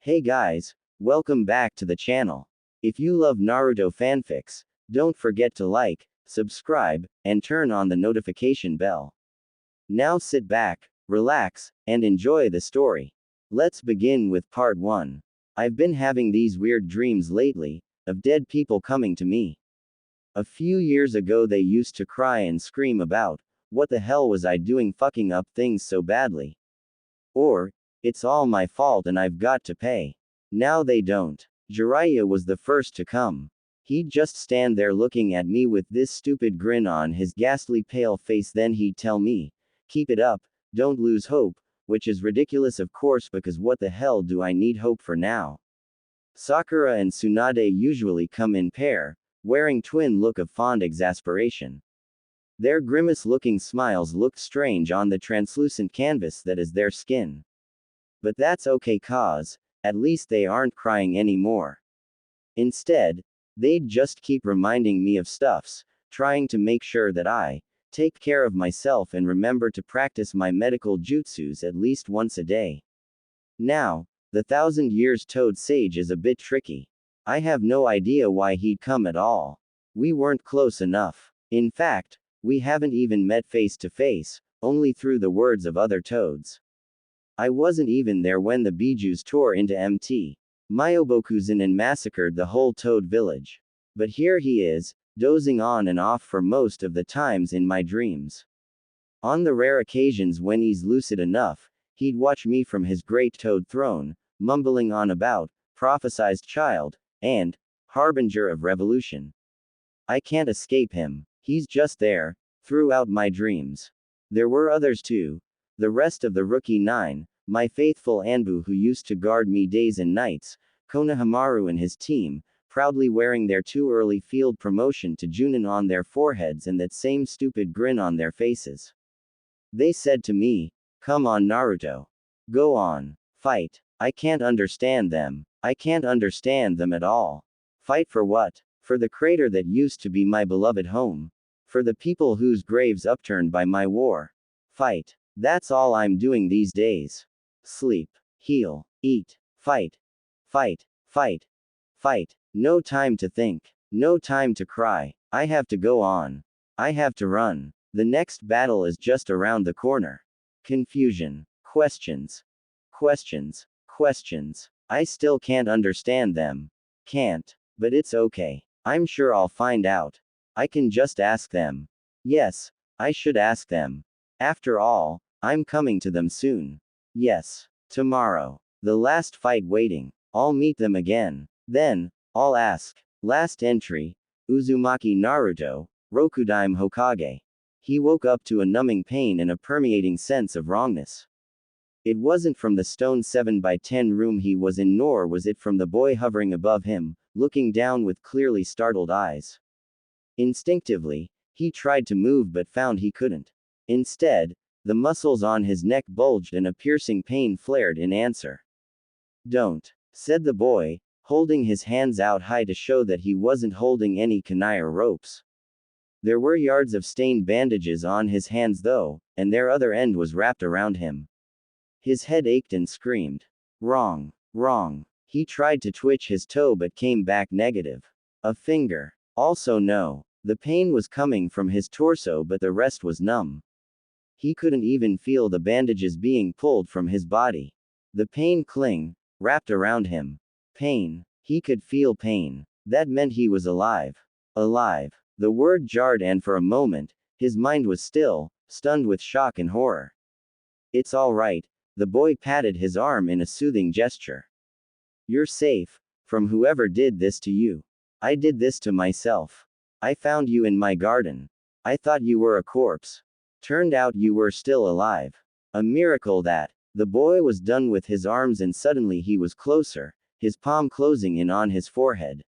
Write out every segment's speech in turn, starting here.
Hey guys, welcome back to the channel. If you love Naruto fanfics, don't forget to like, subscribe, and turn on the notification bell. Now sit back, relax, and enjoy the story. Let's begin with part 1. I've been having these weird dreams lately, of dead people coming to me. A few years ago they used to cry and scream about, what the hell was I doing fucking up things so badly? Or, it's all my fault and I've got to pay. Now they don't. Jiraiya was the first to come. He'd just stand there looking at me with this stupid grin on his ghastly pale face, then he'd tell me, keep it up, don't lose hope, which is ridiculous of course because what the hell do I need hope for now? Sakura and Tsunade usually come in pair, wearing twin look of fond exasperation. Their grimace-looking smiles looked strange on the translucent canvas that is their skin. But that's okay cause, at least they aren't crying anymore. Instead, they'd just keep reminding me of stuffs, trying to make sure that I take care of myself and remember to practice my medical jutsus at least once a day. Now, the 1,000 years toad sage is a bit tricky. I have no idea why he'd come at all. We weren't close enough. In fact, we haven't even met face to face, only through the words of other toads. I wasn't even there when the Bijus tore into Mt. Myobokuzan and massacred the whole toad village. But here he is, dozing on and off for most of the times in my dreams. On the rare occasions when he's lucid enough, he'd watch me from his great toad throne, mumbling on about, prophesized child, and harbinger of revolution. I can't escape him. He's just there, throughout my dreams. There were others too. The rest of the Rookie 9, my faithful Anbu who used to guard me days and nights, Konohamaru and his team, proudly wearing their too early field promotion to Junin on their foreheads and that same stupid grin on their faces. They said to me, come on Naruto. Go on. Fight. I can't understand them. I can't understand them at all. Fight for what? For the crater that used to be my beloved home. For the people whose graves upturned by my war. Fight. That's all I'm doing these days. Sleep. Heal. Eat. Fight. Fight. Fight. Fight. No time to think. No time to cry. I have to go on. I have to run. The next battle is just around the corner. Confusion. Questions. Questions. Questions. I still can't understand them. Can't. But it's okay. I'm sure I'll find out. I can just ask them. Yes, I should ask them. After all, I'm coming to them soon. Yes. Tomorrow. The last fight waiting. I'll meet them again. Then, I'll ask. Last entry. Uzumaki Naruto, Rokudaime Hokage. He woke up to a numbing pain and a permeating sense of wrongness. It wasn't from the stone 7x10 room he was in, nor was it from the boy hovering above him, looking down with clearly startled eyes. Instinctively, he tried to move but found he couldn't. Instead, the muscles on his neck bulged and a piercing pain flared in answer. Don't, said the boy, holding his hands out high to show that he wasn't holding any kunai or ropes. There were yards of stained bandages on his hands though, and their other end was wrapped around him. His head ached and screamed. Wrong. Wrong. He tried to twitch his toe but came back negative. A finger. Also no. The pain was coming from his torso but the rest was numb. He couldn't even feel the bandages being pulled from his body. The pain wrapped around him. Pain. He could feel pain. That meant he was alive. Alive. The word jarred and for a moment, his mind was still, stunned with shock and horror. It's all right. The boy patted his arm in a soothing gesture. You're safe, from whoever did this to you. I did this to myself. I found you in my garden. I thought you were a corpse. Turned out you were still alive. A miracle that. The boy was done with his arms and suddenly he was closer, his palm closing in on his forehead.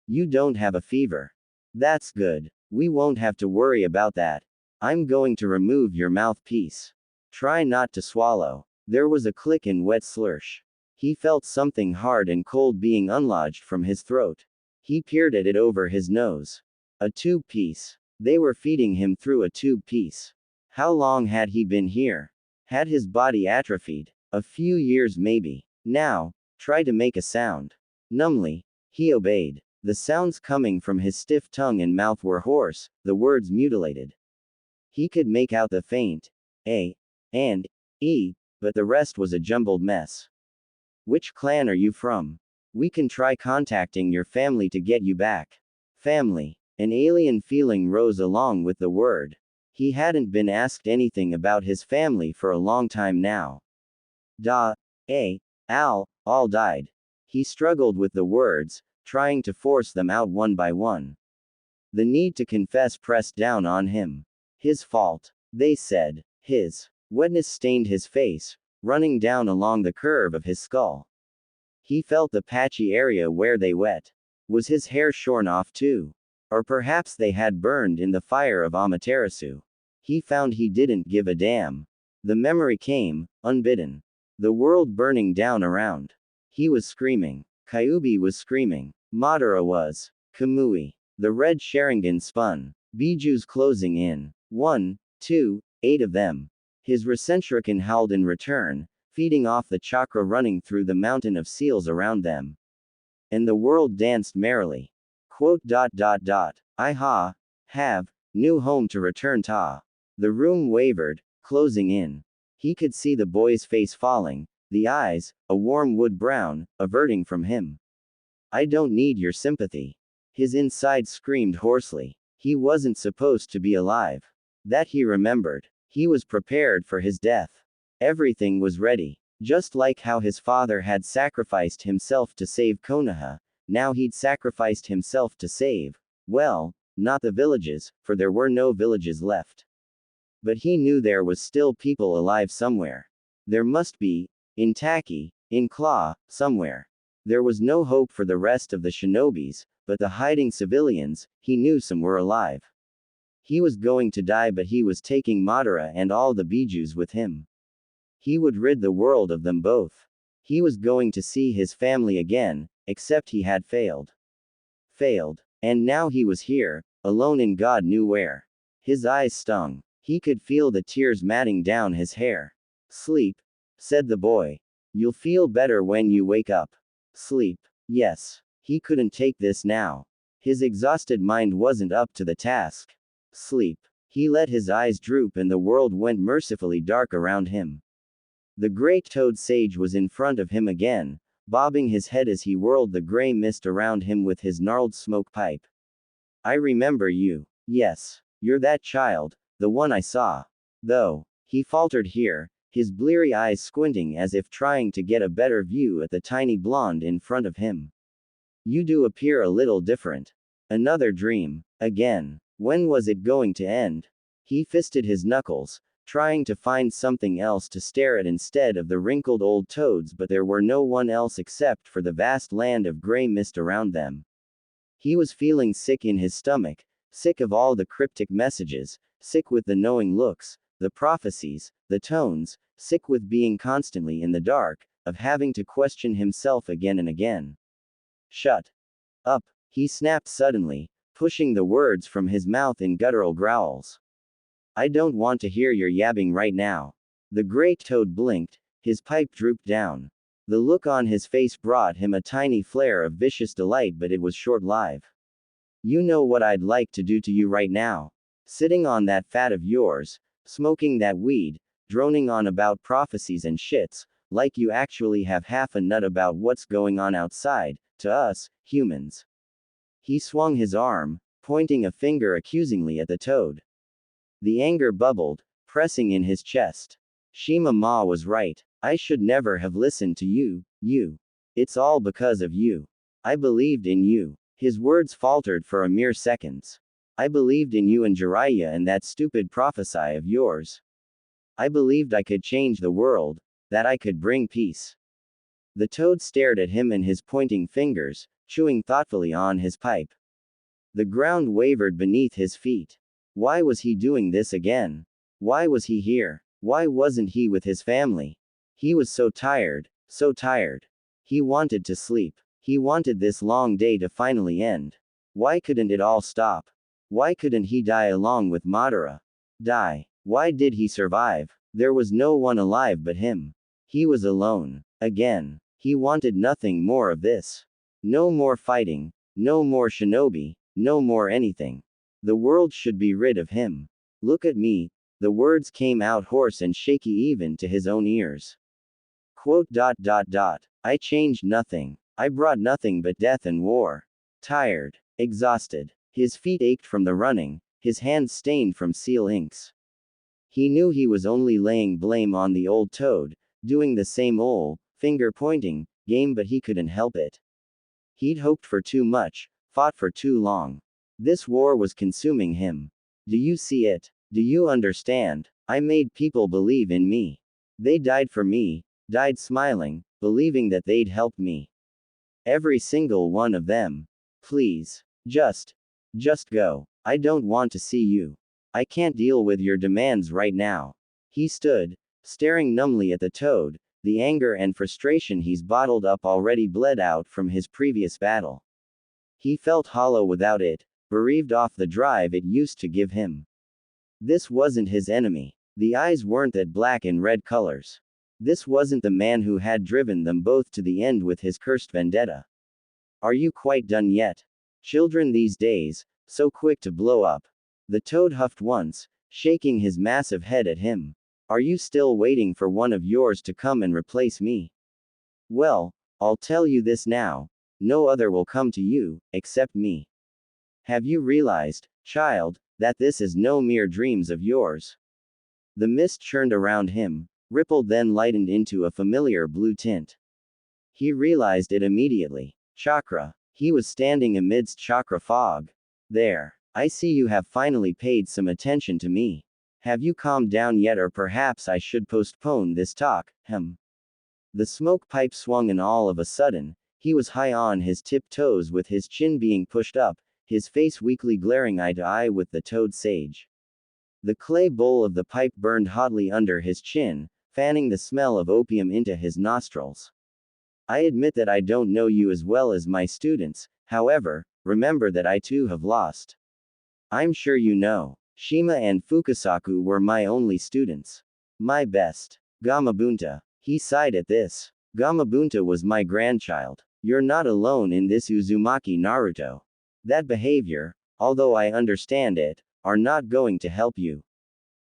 You don't have a fever. That's good. We won't have to worry about that. I'm going to remove your mouthpiece. Try not to swallow. There was a click and wet slursh. He felt something hard and cold being unlodged from his throat. He peered at it over his nose. A tube piece. They were feeding him through a tube piece. How long had he been here? Had his body atrophied? A few years maybe. Now, Try to make a sound. Numbly, he obeyed. The sounds coming from his stiff tongue and mouth were hoarse, the words mutilated. He could make out the faint A and E, but the rest was a jumbled mess. Which clan are you from? We can try contacting your family to get you back. Family. An alien feeling rose along with the word. He hadn't been asked anything about his family for a long time now. All died. He struggled with the words, trying to force them out one by one. The need to confess pressed down on him. His fault, they said. His wetness stained his face, running down along the curve of his skull. He felt the patchy area where they wet. Was his hair shorn off too? Or perhaps they had burned in the fire of Amaterasu. He found he didn't give a damn. The memory came, unbidden. The world burning down around. He was screaming. Kyubi was screaming. Madara was. Kamui. The red Sharingan spun. Bijus closing in. 1, 2, 8 of them. His Rasenshuriken howled in return, feeding off the chakra running through the mountain of seals around them. And the world danced merrily. I have new home to return to. The room wavered, closing in. He could see the boy's face falling, the eyes, a warm wood brown, averting from him. I don't need your sympathy. His inside screamed hoarsely. He wasn't supposed to be alive. That he remembered. He was prepared for his death. Everything was ready. Just like how his father had sacrificed himself to save Konoha, now he'd sacrificed himself to save, well, not the villages, for there were no villages left. But he knew there was still people alive somewhere. There must be, in Taki, in Claw, somewhere. There was no hope for the rest of the shinobis, but the hiding civilians, he knew some were alive. He was going to die, but he was taking Madara and all the Bijus with him. He would rid the world of them both. He was going to see his family again, except he had failed. And now he was here, alone in God knew where. His eyes stung. He could feel the tears matting down his hair. Sleep, said the boy. You'll feel better when you wake up. Sleep. Yes. He couldn't take this now. His exhausted mind wasn't up to the task. Sleep. He let his eyes droop and the world went mercifully dark around him. The great toad sage was in front of him again, bobbing his head as he whirled the gray mist around him with his gnarled smoke pipe. I remember you. Yes. You're that child, the one I saw. Though, he faltered here, his bleary eyes squinting as if trying to get a better view at the tiny blonde in front of him. You do appear a little different. Another dream. Again. When was it going to end? He fisted his knuckles, trying to find something else to stare at instead of the wrinkled old toads, but there were no one else except for the vast land of gray mist around them. He was feeling sick in his stomach, sick of all the cryptic messages, sick with the knowing looks, the prophecies, the tones, sick with being constantly in the dark, of having to question himself again and again. Shut up, he snapped suddenly, pushing the words from his mouth in guttural growls. I don't want to hear your yabbing right now. The great toad blinked, his pipe drooped down. The look on his face brought him a tiny flare of vicious delight, but it was short-lived. You know what I'd like to do to you right now? Sitting on that fat of yours, smoking that weed, droning on about prophecies and shits, like you actually have half a nut about what's going on outside, to us, humans. He swung his arm, pointing a finger accusingly at the toad. The anger bubbled, pressing in his chest. Shima Ma was right. I should never have listened to you. It's all because of you. I believed in you. His words faltered for a mere seconds. I believed in you and Jiraiya and that stupid prophecy of yours. I believed I could change the world, that I could bring peace. The toad stared at him and his pointing fingers, chewing thoughtfully on his pipe. The ground wavered beneath his feet. Why was he doing this again? Why was he here? Why wasn't he with his family? He was so tired, so tired. He wanted to sleep. He wanted this long day to finally end. Why couldn't it all stop? Why couldn't he die along with Madara? Die. Why did he survive? There was no one alive but him. He was alone. Again. He wanted nothing more of this. No more fighting, no more shinobi, no more anything. The world should be rid of him. Look at me. The words came out hoarse and shaky even to his own ears. Quote. I changed nothing. I brought nothing but death and war. Tired. Exhausted. His feet ached from the running, his hands stained from seal inks. He knew he was only laying blame on the old toad, doing the same old, finger-pointing, game, but he couldn't help it. He'd hoped for too much, fought for too long. This war was consuming him. Do you see it? Do you understand? I made people believe in me. They died for me, died smiling, believing that they'd help me. Every single one of them. Please. Just go. I don't want to see you. I can't deal with your demands right now. He stood, staring numbly at the toad, the anger and frustration he's bottled up already bled out from his previous battle. He felt hollow without it, bereaved of the drive it used to give him. This wasn't his enemy. The eyes weren't that black and red colors. This wasn't the man who had driven them both to the end with his cursed vendetta. Are you quite done yet? Children these days, so quick to blow up. The toad huffed once, shaking his massive head at him. Are you still waiting for one of yours to come and replace me? Well, I'll tell you this now. No other will come to you, except me. Have you realized, child, that this is no mere dreams of yours? The mist churned around him, rippled, then lightened into a familiar blue tint. He realized it immediately. Chakra. He was standing amidst chakra fog. There. I see you have finally paid some attention to me. Have you calmed down yet, or perhaps I should postpone this talk? The smoke pipe swung, and all of a sudden, he was high on his tiptoes with his chin being pushed up, his face weakly glaring eye to eye with the toad sage. The clay bowl of the pipe burned hotly under his chin, fanning the smell of opium into his nostrils. I admit that I don't know you as well as my students, however, remember that I too have lost. I'm sure you know. Shima and Fukasaku were my only students. My best. Gamabunta. He sighed at this. Gamabunta was my grandchild. You're not alone in this Uzumaki Naruto. That behavior, although I understand it, are not going to help you.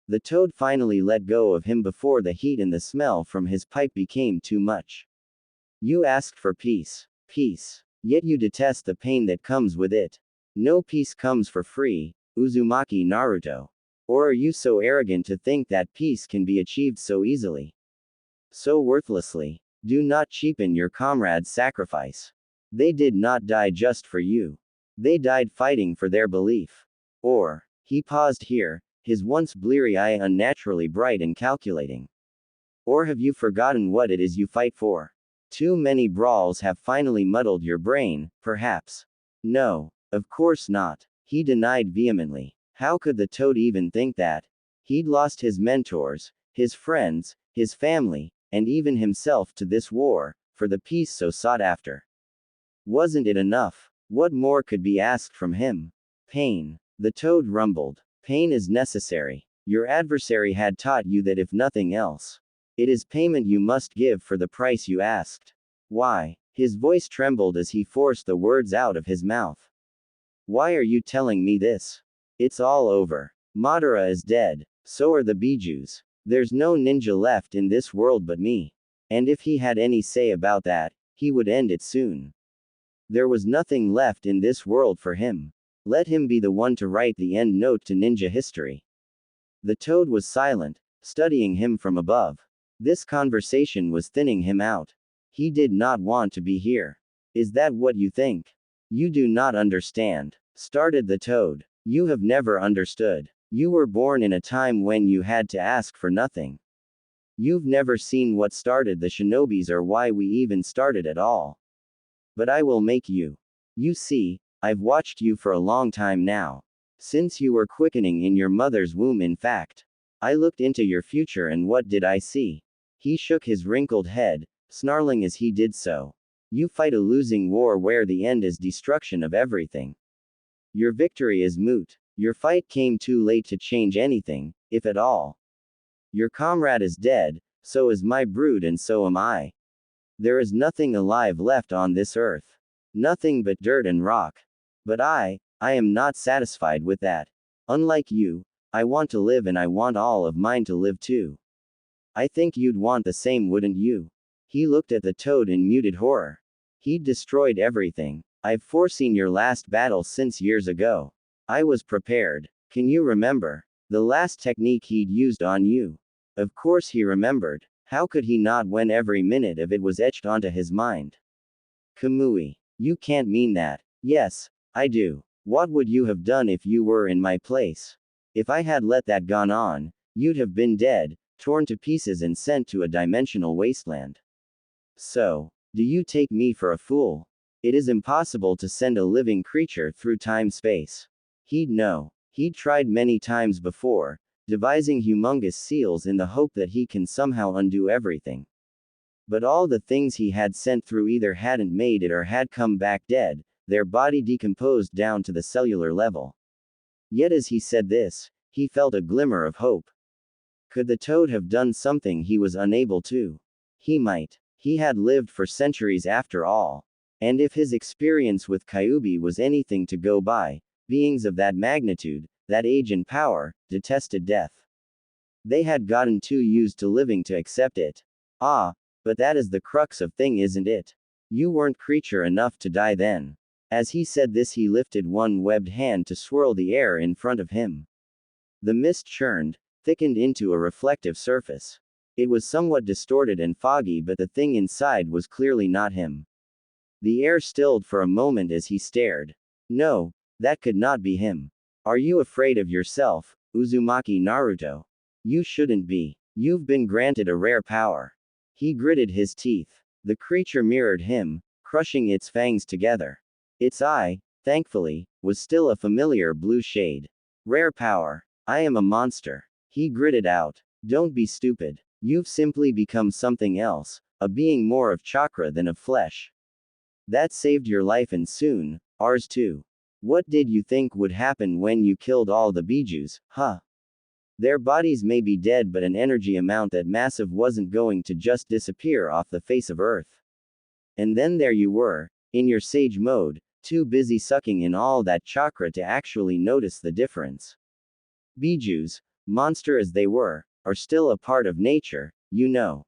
The toad finally let go of him before the heat and the smell from his pipe became too much. You asked for peace. Peace. Yet you detest the pain that comes with it. No peace comes for free, Uzumaki Naruto. Or are you so arrogant to think that peace can be achieved so easily? So worthlessly? Do not cheapen your comrades' sacrifice. They did not die just for you. They died fighting for their belief. Or, he paused here, his once bleary eye unnaturally bright and calculating. Or have you forgotten what it is you fight for? Too many brawls have finally muddled your brain, perhaps. No, of course not. He denied vehemently. How could the toad even think that? He'd lost his mentors, his friends, his family, and even himself to this war, for the peace so sought after. Wasn't it enough? What more could be asked from him? Pain. The toad rumbled. Pain is necessary. Your adversary had taught you that if nothing else. It is payment you must give for the price you asked. Why? His voice trembled as he forced the words out of his mouth. Why are you telling me this? It's all over. Madara is dead. So are the Bijus. There's no ninja left in this world but me. And if he had any say about that, he would end it soon. There was nothing left in this world for him. Let him be the one to write the end note to ninja history. The toad was silent, studying him from above. This conversation was thinning him out. He did not want to be here. Is that what you think? You do not understand, started the toad. You have never understood. You were born in a time when you had to ask for nothing. You've never seen what started the shinobis or why we even started at all. But I will make you. You see, I've watched you for a long time now. Since you were quickening in your mother's womb, in fact. I looked into your future, and what did I see? He shook his wrinkled head, snarling as he did so. You fight a losing war where the end is destruction of everything. Your victory is moot. Your fight came too late to change anything, if at all. Your comrade is dead, so is my brood, and so am I. There is nothing alive left on this earth. Nothing but dirt and rock. But I am not satisfied with that. Unlike you, I want to live and I want all of mine to live too. I think you'd want the same, wouldn't you? He looked at the toad in muted horror. He'd destroyed everything. I've foreseen your last battle since years ago. I was prepared. Can you remember? The last technique he'd used on you. Of course he remembered. How could he not when every minute of it was etched onto his mind? Kamui. You can't mean that. Yes, I do. What would you have done if you were in my place? If I had let that gone on, you'd have been dead, torn to pieces and sent to a dimensional wasteland. So, do you take me for a fool? It is impossible to send a living creature through time-space. He'd know. He'd tried many times before, devising humongous seals in the hope that he can somehow undo everything. But all the things he had sent through either hadn't made it or had come back dead, their body decomposed down to the cellular level. Yet as he said this, he felt a glimmer of hope. Could the toad have done something he was unable to? He might. He had lived for centuries after all. And if his experience with Kyuubi was anything to go by, beings of that magnitude, that age and power, detested death. They had gotten too used to living to accept it. Ah, but that is the crux of thing, isn't it? You weren't creature enough to die then. As he said this, he lifted one webbed hand to swirl the air in front of him. The mist churned, thickened into a reflective surface. It was somewhat distorted and foggy, but the thing inside was clearly not him. The air stilled for a moment as he stared. No, that could not be him. Are you afraid of yourself, Uzumaki Naruto? You shouldn't be. You've been granted a rare power. He gritted his teeth. The creature mirrored him, crushing its fangs together. Its eye, thankfully, was still a familiar blue shade. Rare power. I am a monster. He gritted out. Don't be stupid. You've simply become something else, a being more of chakra than of flesh. That saved your life and soon, ours too. What did you think would happen when you killed all the bijus, huh? Their bodies may be dead, but an energy amount that massive wasn't going to just disappear off the face of Earth. And then there you were, in your sage mode, too busy sucking in all that chakra to actually notice the difference. Bijus, monster as they were, are still a part of nature, you know.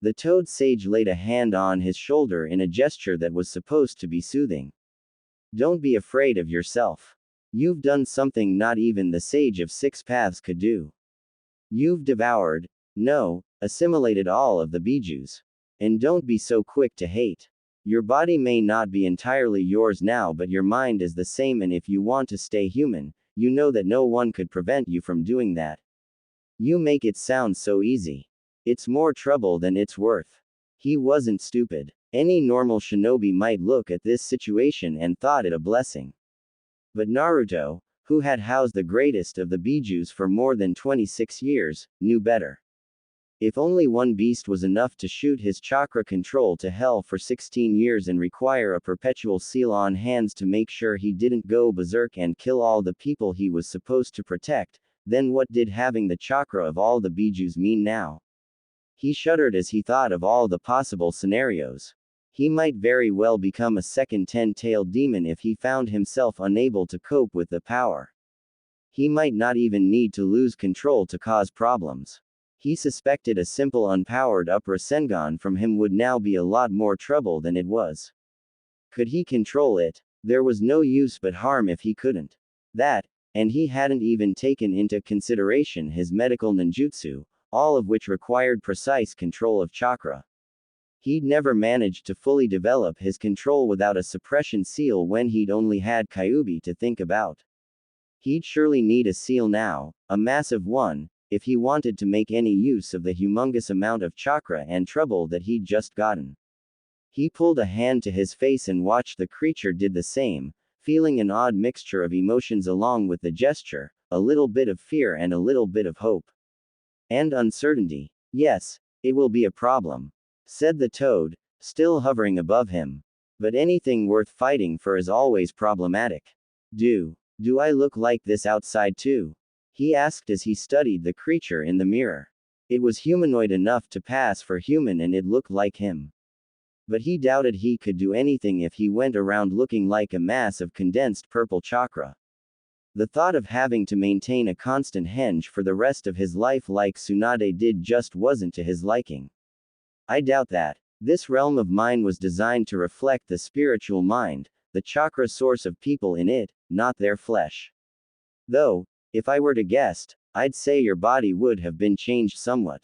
The toad sage laid a hand on his shoulder in a gesture that was supposed to be soothing. Don't be afraid of yourself. You've done something not even the sage of six paths could do. You've devoured, no, assimilated all of the bijus. And don't be so quick to hate. Your body may not be entirely yours now, but your mind is the same, and if you want to stay human, you know that no one could prevent you from doing that. You make it sound so easy. It's more trouble than it's worth. He wasn't stupid. Any normal shinobi might look at this situation and thought it a blessing. But Naruto, who had housed the greatest of the bijus for more than 26 years, knew better. If only one beast was enough to shoot his chakra control to hell for 16 years and require a perpetual seal on hands to make sure he didn't go berserk and kill all the people he was supposed to protect, then what did having the chakra of all the bijus mean now? He shuddered as he thought of all the possible scenarios. He might very well become a second 10-tailed demon if he found himself unable to cope with the power. He might not even need to lose control to cause problems. He suspected a simple unpowered up Rasengan from him would now be a lot more trouble than it was. Could he control it? There was no use but harm if he couldn't. That, and he hadn't even taken into consideration his medical ninjutsu, all of which required precise control of chakra. He'd never managed to fully develop his control without a suppression seal when he'd only had Kyuubi to think about. He'd surely need a seal now, a massive one, if he wanted to make any use of the humongous amount of chakra and trouble that he'd just gotten. He pulled a hand to his face and watched the creature did the same, feeling an odd mixture of emotions along with the gesture, a little bit of fear and a little bit of hope. And uncertainty. Yes, it will be a problem, said the toad, still hovering above him. But anything worth fighting for is always problematic. Do I look like this outside too? He asked as he studied the creature in the mirror. It was humanoid enough to pass for human and it looked like him. But he doubted he could do anything if he went around looking like a mass of condensed purple chakra. The thought of having to maintain a constant henge for the rest of his life like Tsunade did just wasn't to his liking. I doubt that. This realm of mine was designed to reflect the spiritual mind, the chakra source of people in it, not their flesh. Though, if I were to guess, I'd say your body would have been changed somewhat.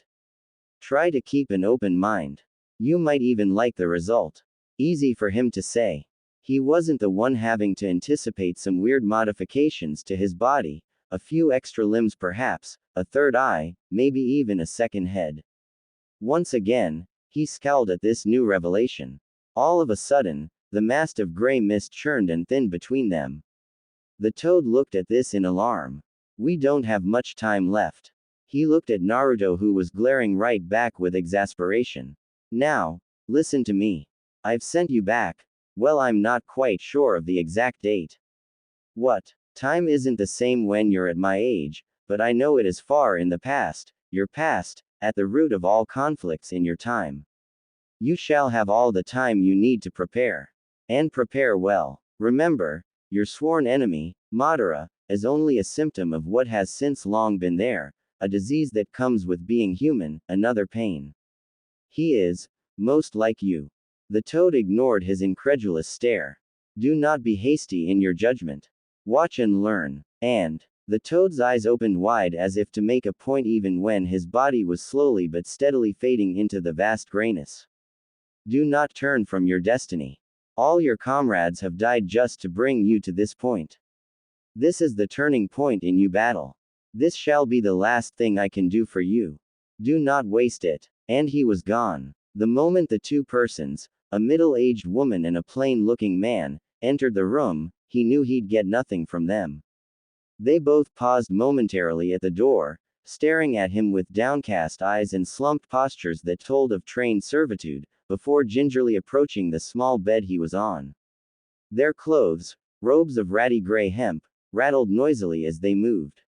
Try to keep an open mind. You might even like the result. Easy for him to say. He wasn't the one having to anticipate some weird modifications to his body, a few extra limbs perhaps, a third eye, maybe even a second head. Once again, he scowled at this new revelation. All of a sudden, the mast of gray mist churned and thinned between them. The toad looked at this in alarm. We don't have much time left. He looked at Naruto, who was glaring right back with exasperation. Now, listen to me. I've sent you back. Well, I'm not quite sure of the exact date. What? Time isn't the same when you're at my age, but I know it is far in the past, your past, at the root of all conflicts in your time. You shall have all the time you need to prepare. And prepare well. Remember, your sworn enemy, Madara, is only a symptom of what has since long been there, a disease that comes with being human, another pain. He is, most like you. The toad ignored his incredulous stare. Do not be hasty in your judgment. Watch and learn. And, the toad's eyes opened wide as if to make a point even when his body was slowly but steadily fading into the vast grayness. Do not turn from your destiny. All your comrades have died just to bring you to this point. This is the turning point in your battle. This shall be the last thing I can do for you. Do not waste it. And he was gone. The moment the two persons, a middle-aged woman and a plain-looking man, entered the room, he knew he'd get nothing from them. They both paused momentarily at the door, staring at him with downcast eyes and slumped postures that told of trained servitude, before gingerly approaching the small bed he was on. Their clothes, robes of ratty gray hemp, rattled noisily as they moved.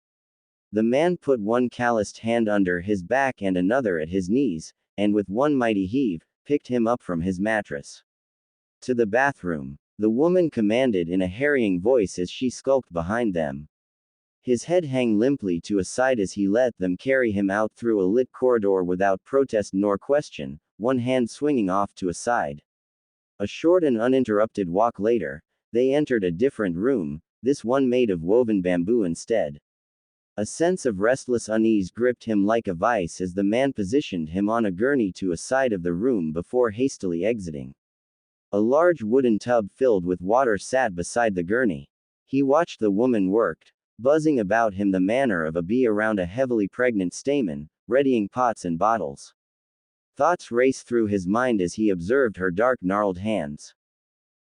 The man put one calloused hand under his back and another at his knees, and with one mighty heave, picked him up from his mattress. To the bathroom, the woman commanded in a harrying voice as she skulked behind them. His head hung limply to a side as he let them carry him out through a lit corridor without protest nor question, one hand swinging off to a side. A short and uninterrupted walk later, they entered a different room, this one made of woven bamboo instead. A sense of restless unease gripped him like a vice as the man positioned him on a gurney to a side of the room before hastily exiting. A large wooden tub filled with water sat beside the gurney. He watched the woman work, buzzing about him the manner of a bee around a heavily pregnant stamen, readying pots and bottles. Thoughts raced through his mind as he observed her dark gnarled hands.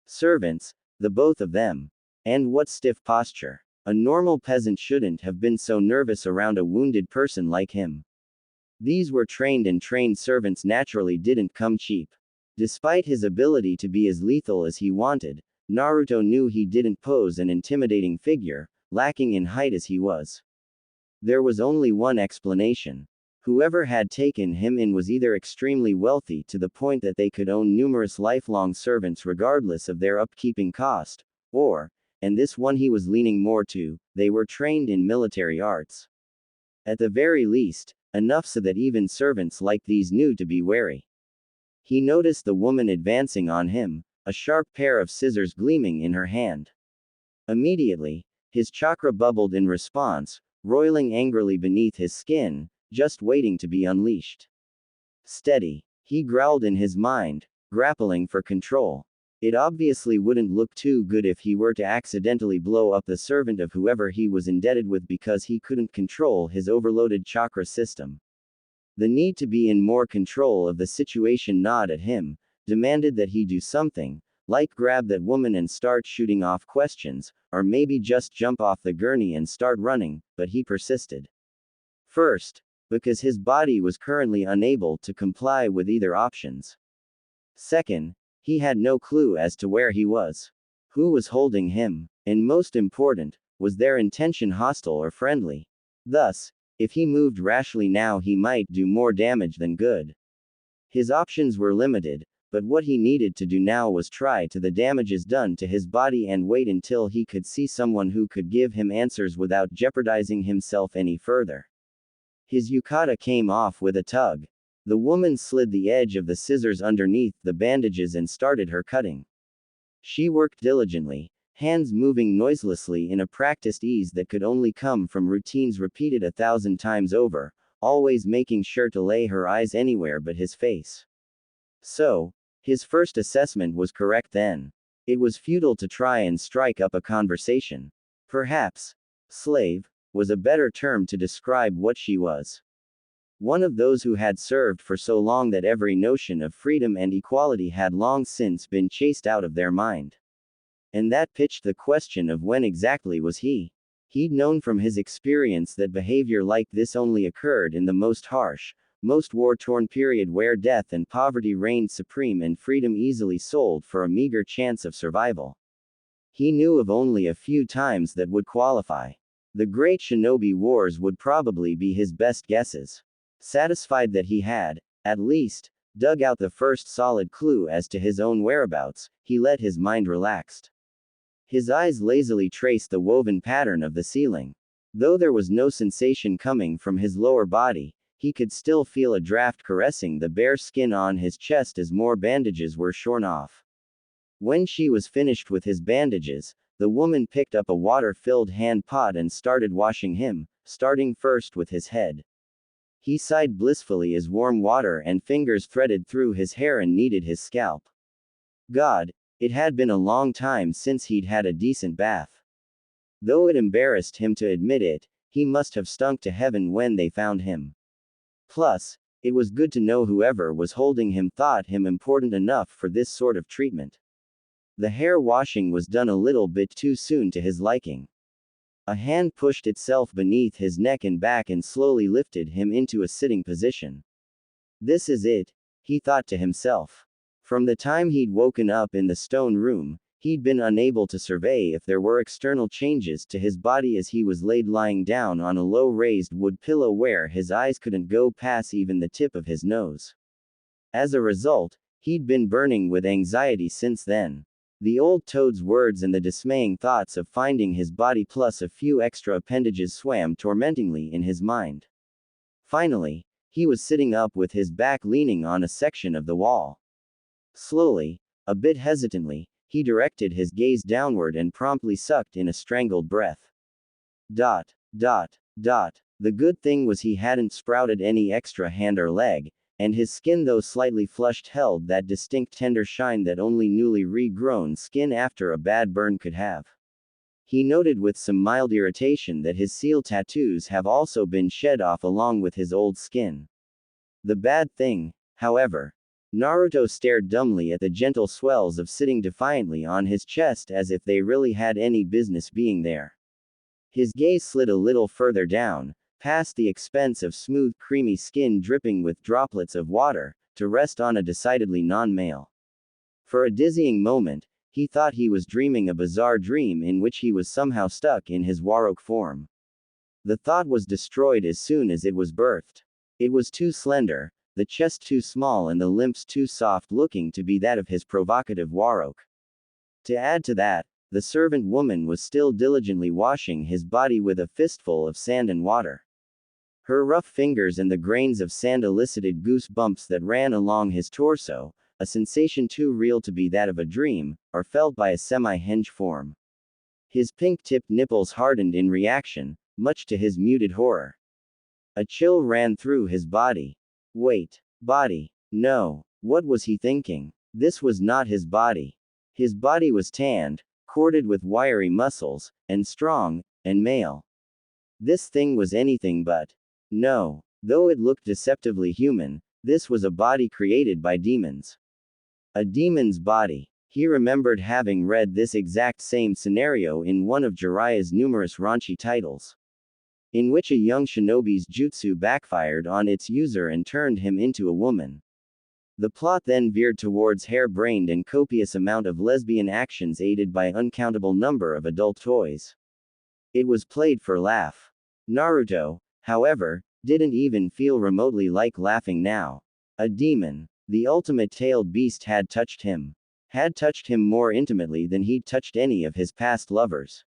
Servants, the both of them. And what stiff posture. A normal peasant shouldn't have been so nervous around a wounded person like him. These were trained, and trained servants naturally didn't come cheap. Despite his ability to be as lethal as he wanted, Naruto knew he didn't pose an intimidating figure, lacking in height as he was. There was only one explanation. Whoever had taken him in was either extremely wealthy to the point that they could own numerous lifelong servants regardless of their upkeeping cost, or, and this one he was leaning more to, they were trained in military arts. At the very least, enough so that even servants like these knew to be wary. He noticed the woman advancing on him, a sharp pair of scissors gleaming in her hand. Immediately, his chakra bubbled in response, roiling angrily beneath his skin, just waiting to be unleashed. Steady, he growled in his mind, grappling for control. It obviously wouldn't look too good if he were to accidentally blow up the servant of whoever he was indebted with because he couldn't control his overloaded chakra system. The need to be in more control of the situation gnawed at him, demanded that he do something, like grab that woman and start shooting off questions, or maybe just jump off the gurney and start running, but he persisted. First, because his body was currently unable to comply with either options. Second, he had no clue as to where he was. Who was holding him? And most important, was their intention hostile or friendly? Thus, if he moved rashly now he might do more damage than good. His options were limited, but what he needed to do now was try to the damages done to his body and wait until he could see someone who could give him answers without jeopardizing himself any further. His yukata came off with a tug. The woman slid the edge of the scissors underneath the bandages and started her cutting. She worked diligently, hands moving noiselessly in a practiced ease that could only come from routines repeated 1,000 times over, always making sure to lay her eyes anywhere but his face. So, his first assessment was correct then. It was futile to try and strike up a conversation. Perhaps, slave, was a better term to describe what she was. One of those who had served for so long that every notion of freedom and equality had long since been chased out of their mind. And that pitched the question of when exactly was he? He'd known from his experience that behavior like this only occurred in the most harsh, most war-torn period where death and poverty reigned supreme and freedom easily sold for a meager chance of survival. He knew of only a few times that would qualify. The Great Shinobi Wars would probably be his best guesses. Satisfied that he had, at least, dug out the first solid clue as to his own whereabouts, he let his mind relax. His eyes lazily traced the woven pattern of the ceiling. Though there was no sensation coming from his lower body, he could still feel a draft caressing the bare skin on his chest as more bandages were shorn off. When she was finished with his bandages, the woman picked up a water-filled hand pot and started washing him, starting first with his head. He sighed blissfully as warm water and fingers threaded through his hair and kneaded his scalp. God, it had been a long time since he'd had a decent bath. Though it embarrassed him to admit it, he must have stunk to heaven when they found him. Plus, it was good to know whoever was holding him thought him important enough for this sort of treatment. The hair washing was done a little bit too soon to his liking. A hand pushed itself beneath his neck and back and slowly lifted him into a sitting position. This is it, he thought to himself. From the time he'd woken up in the stone room, he'd been unable to survey if there were external changes to his body as he was laid lying down on a low raised wood pillow where his eyes couldn't go past even the tip of his nose. As a result, he'd been burning with anxiety since then. The old toad's words and the dismaying thoughts of finding his body plus a few extra appendages swam tormentingly in his mind. Finally, he was sitting up with his back leaning on a section of the wall. Slowly, a bit hesitantly, he directed his gaze downward and promptly sucked in a strangled breath. The good thing was he hadn't sprouted any extra hand or leg, and his skin though slightly flushed held that distinct tender shine that only newly regrown skin after a bad burn could have. He noted with some mild irritation that his seal tattoos have also been shed off along with his old skin. The bad thing, however. Naruto stared dumbly at the gentle swells of sitting defiantly on his chest as if they really had any business being there. His gaze slid a little further down, past the expanse of smooth creamy skin dripping with droplets of water, to rest on a decidedly non-male. For a dizzying moment, he thought he was dreaming a bizarre dream in which he was somehow stuck in his Warok form. The thought was destroyed as soon as it was birthed. It was too slender, the chest too small and the limbs too soft-looking to be that of his provocative Warok. To add to that, the servant woman was still diligently washing his body with a fistful of sand and water. Her rough fingers and the grains of sand elicited goose-bumps that ran along his torso, a sensation too real to be that of a dream, or felt by a semi-henge form. His pink-tipped nipples hardened in reaction, much to his muted horror. A chill ran through his body. Wait. Body. No. What was he thinking? This was not his body. His body was tanned, corded with wiry muscles, and strong, and male. This thing was anything but. No. Though it looked deceptively human, this was a body created by demons. A demon's body. He remembered having read this exact same scenario in one of Jiraiya's numerous raunchy titles, in which a young shinobi's jutsu backfired on its user and turned him into a woman. The plot then veered towards hair-brained and copious amount of lesbian actions aided by uncountable number of adult toys. It was played for laugh. Naruto, however, didn't even feel remotely like laughing now. A demon. The ultimate tailed beast had touched him. Had touched him more intimately than he'd touched any of his past lovers.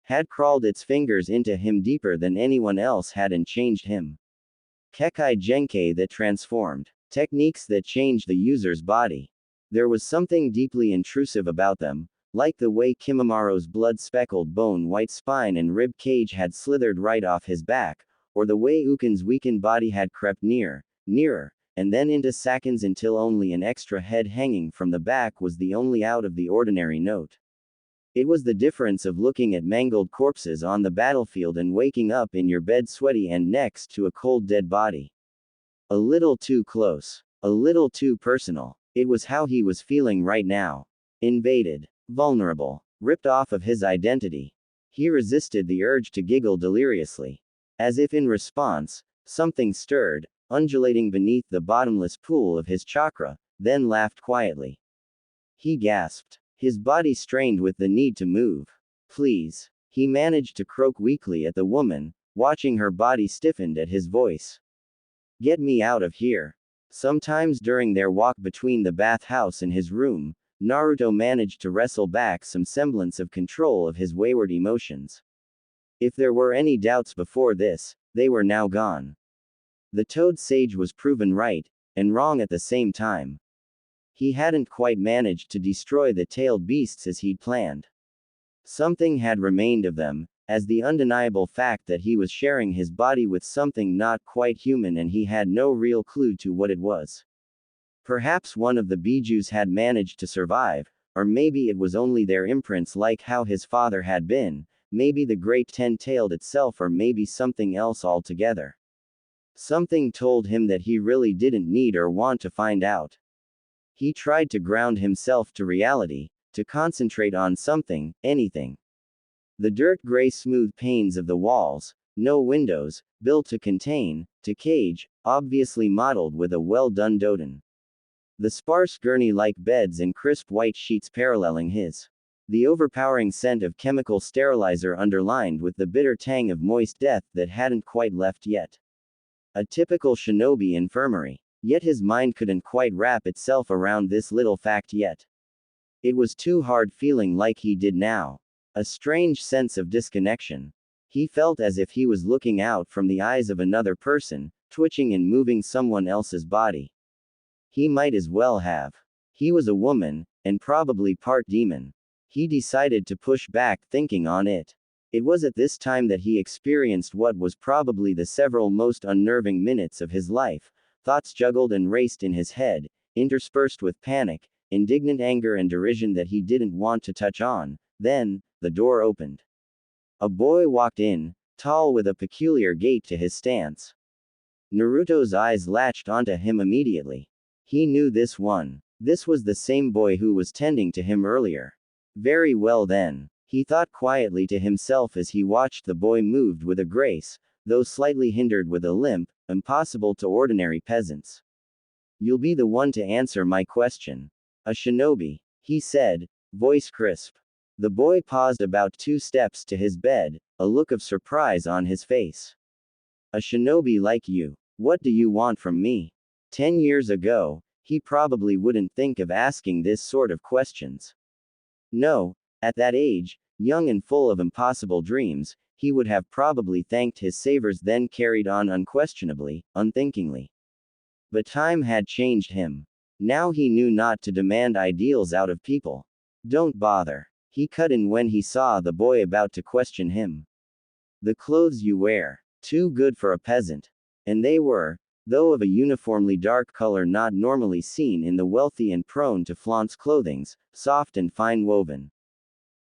Had crawled its fingers into him deeper than anyone else had and changed him. Kekai Genkai that transformed. Techniques that changed the user's body. There was something deeply intrusive about them, like the way Kimamaro's blood-speckled bone-white spine and rib cage had slithered right off his back, or the way Ukin's weakened body had crept nearer, and then into seconds until only an extra head hanging from the back was the only out of the ordinary note. It was the difference of looking at mangled corpses on the battlefield and waking up in your bed sweaty and next to a cold dead body. A little too close. A little too personal. It was how he was feeling right now. Invaded. Vulnerable. Ripped off of his identity. He resisted the urge to giggle deliriously. As if in response, something stirred, undulating beneath the bottomless pool of his chakra, then laughed quietly. He gasped. His body strained with the need to move. Please. He managed to croak weakly at the woman, watching her body stiffened at his voice. Get me out of here. Sometimes during their walk between the bathhouse and his room, Naruto managed to wrestle back some semblance of control of his wayward emotions. If there were any doubts before this, they were now gone. The Toad Sage was proven right, and wrong at the same time. He hadn't quite managed to destroy the tailed beasts as he'd planned. Something had remained of them, as the undeniable fact that he was sharing his body with something not quite human and he had no real clue to what it was. Perhaps one of the Bijus had managed to survive, or maybe it was only their imprints like how his father had been, maybe the great ten-tailed itself, or maybe something else altogether. Something told him that he really didn't need or want to find out. He tried to ground himself to reality, to concentrate on something, anything. The dirt-gray smooth panes of the walls, no windows, built to contain, to cage, obviously modeled with a well-done dodan. The sparse gurney-like beds and crisp white sheets paralleling his. The overpowering scent of chemical sterilizer underlined with the bitter tang of moist death that hadn't quite left yet. A typical shinobi infirmary. Yet his mind couldn't quite wrap itself around this little fact yet. It was too hard feeling like he did now. A strange sense of disconnection. He felt as if he was looking out from the eyes of another person, twitching and moving someone else's body. He might as well have. He was a woman, and probably part demon. He decided to push back thinking on it. It was at this time that he experienced what was probably the several most unnerving minutes of his life. Thoughts juggled and raced in his head, interspersed with panic, indignant anger and derision that he didn't want to touch on. Then, the door opened. A boy walked in, tall with a peculiar gait to his stance. Naruto's eyes latched onto him immediately. He knew this one. This was the same boy who was tending to him earlier. Very well then, he thought quietly to himself as he watched the boy moved with a grace, though slightly hindered with a limp, impossible to ordinary peasants. You'll be the one to answer my question. A shinobi, he said, voice crisp. The boy paused about 2 steps to his bed, a look of surprise on his face. A shinobi like you. What do you want from me? 10 years ago, he probably wouldn't think of asking this sort of questions. No, at that age, young and full of impossible dreams, he would have probably thanked his savers, then carried on unquestionably, unthinkingly. But time had changed him. Now he knew not to demand ideals out of people. Don't bother. He cut in when he saw the boy about to question him. The clothes you wear, too good for a peasant. And they were, though of a uniformly dark color not normally seen in the wealthy and prone to flaunts clothings, soft and fine woven.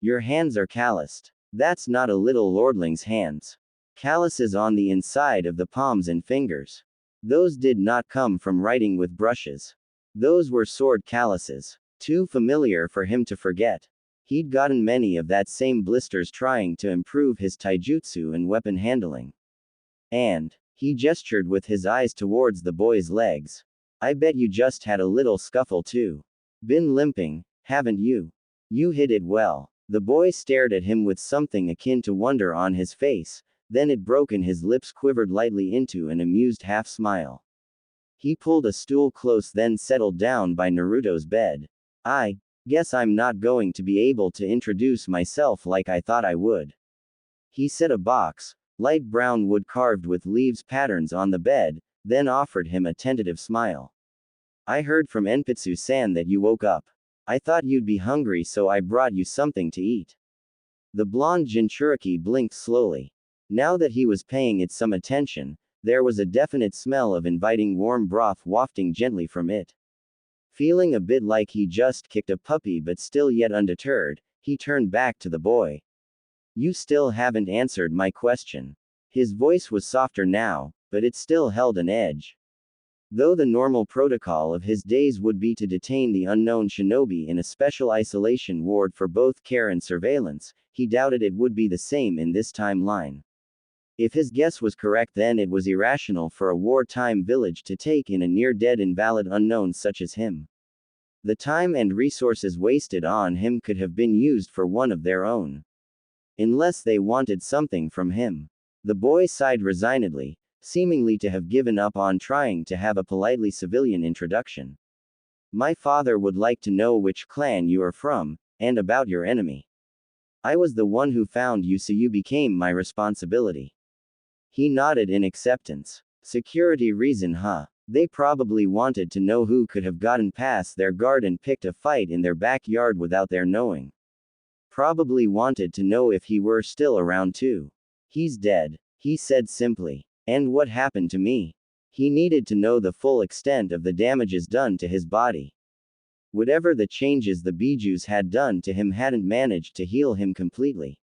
Your hands are calloused. That's not a little lordling's hands. Calluses on the inside of the palms and fingers. Those did not come from writing with brushes. Those were sword calluses. Too familiar for him to forget. He'd gotten many of that same blisters trying to improve his taijutsu and weapon handling. And, he gestured with his eyes towards the boy's legs. I bet you just had a little scuffle too. Been limping, haven't you? You hit it well. The boy stared at him with something akin to wonder on his face, then it broke and his lips quivered lightly into an amused half-smile. He pulled a stool close, then settled down by Naruto's bed. I guess I'm not going to be able to introduce myself like I thought I would. He set a box, light brown wood carved with leaves patterns on the bed, then offered him a tentative smile. I heard from Enpitsu-san that you woke up. I thought you'd be hungry, so I brought you something to eat. The blonde Jinchuriki blinked slowly. Now that he was paying it some attention, there was a definite smell of inviting warm broth wafting gently from it. Feeling a bit like he just kicked a puppy but still yet undeterred, he turned back to the boy. You still haven't answered my question. His voice was softer now, but it still held an edge. Though the normal protocol of his days would be to detain the unknown shinobi in a special isolation ward for both care and surveillance, he doubted it would be the same in this timeline. If his guess was correct, then it was irrational for a wartime village to take in a near-dead invalid unknown such as him. The time and resources wasted on him could have been used for one of their own. Unless they wanted something from him. The boy sighed resignedly, seemingly to have given up on trying to have a politely civilian introduction. My father would like to know which clan you are from, and about your enemy. I was the one who found you, so you became my responsibility. He nodded in acceptance. Security reason, huh? They probably wanted to know who could have gotten past their guard and picked a fight in their backyard without their knowing. Probably wanted to know if he were still around too. He's dead, he said simply. And what happened to me? He needed to know the full extent of the damages done to his body. Whatever the changes the Bijus had done to him hadn't managed to heal him completely.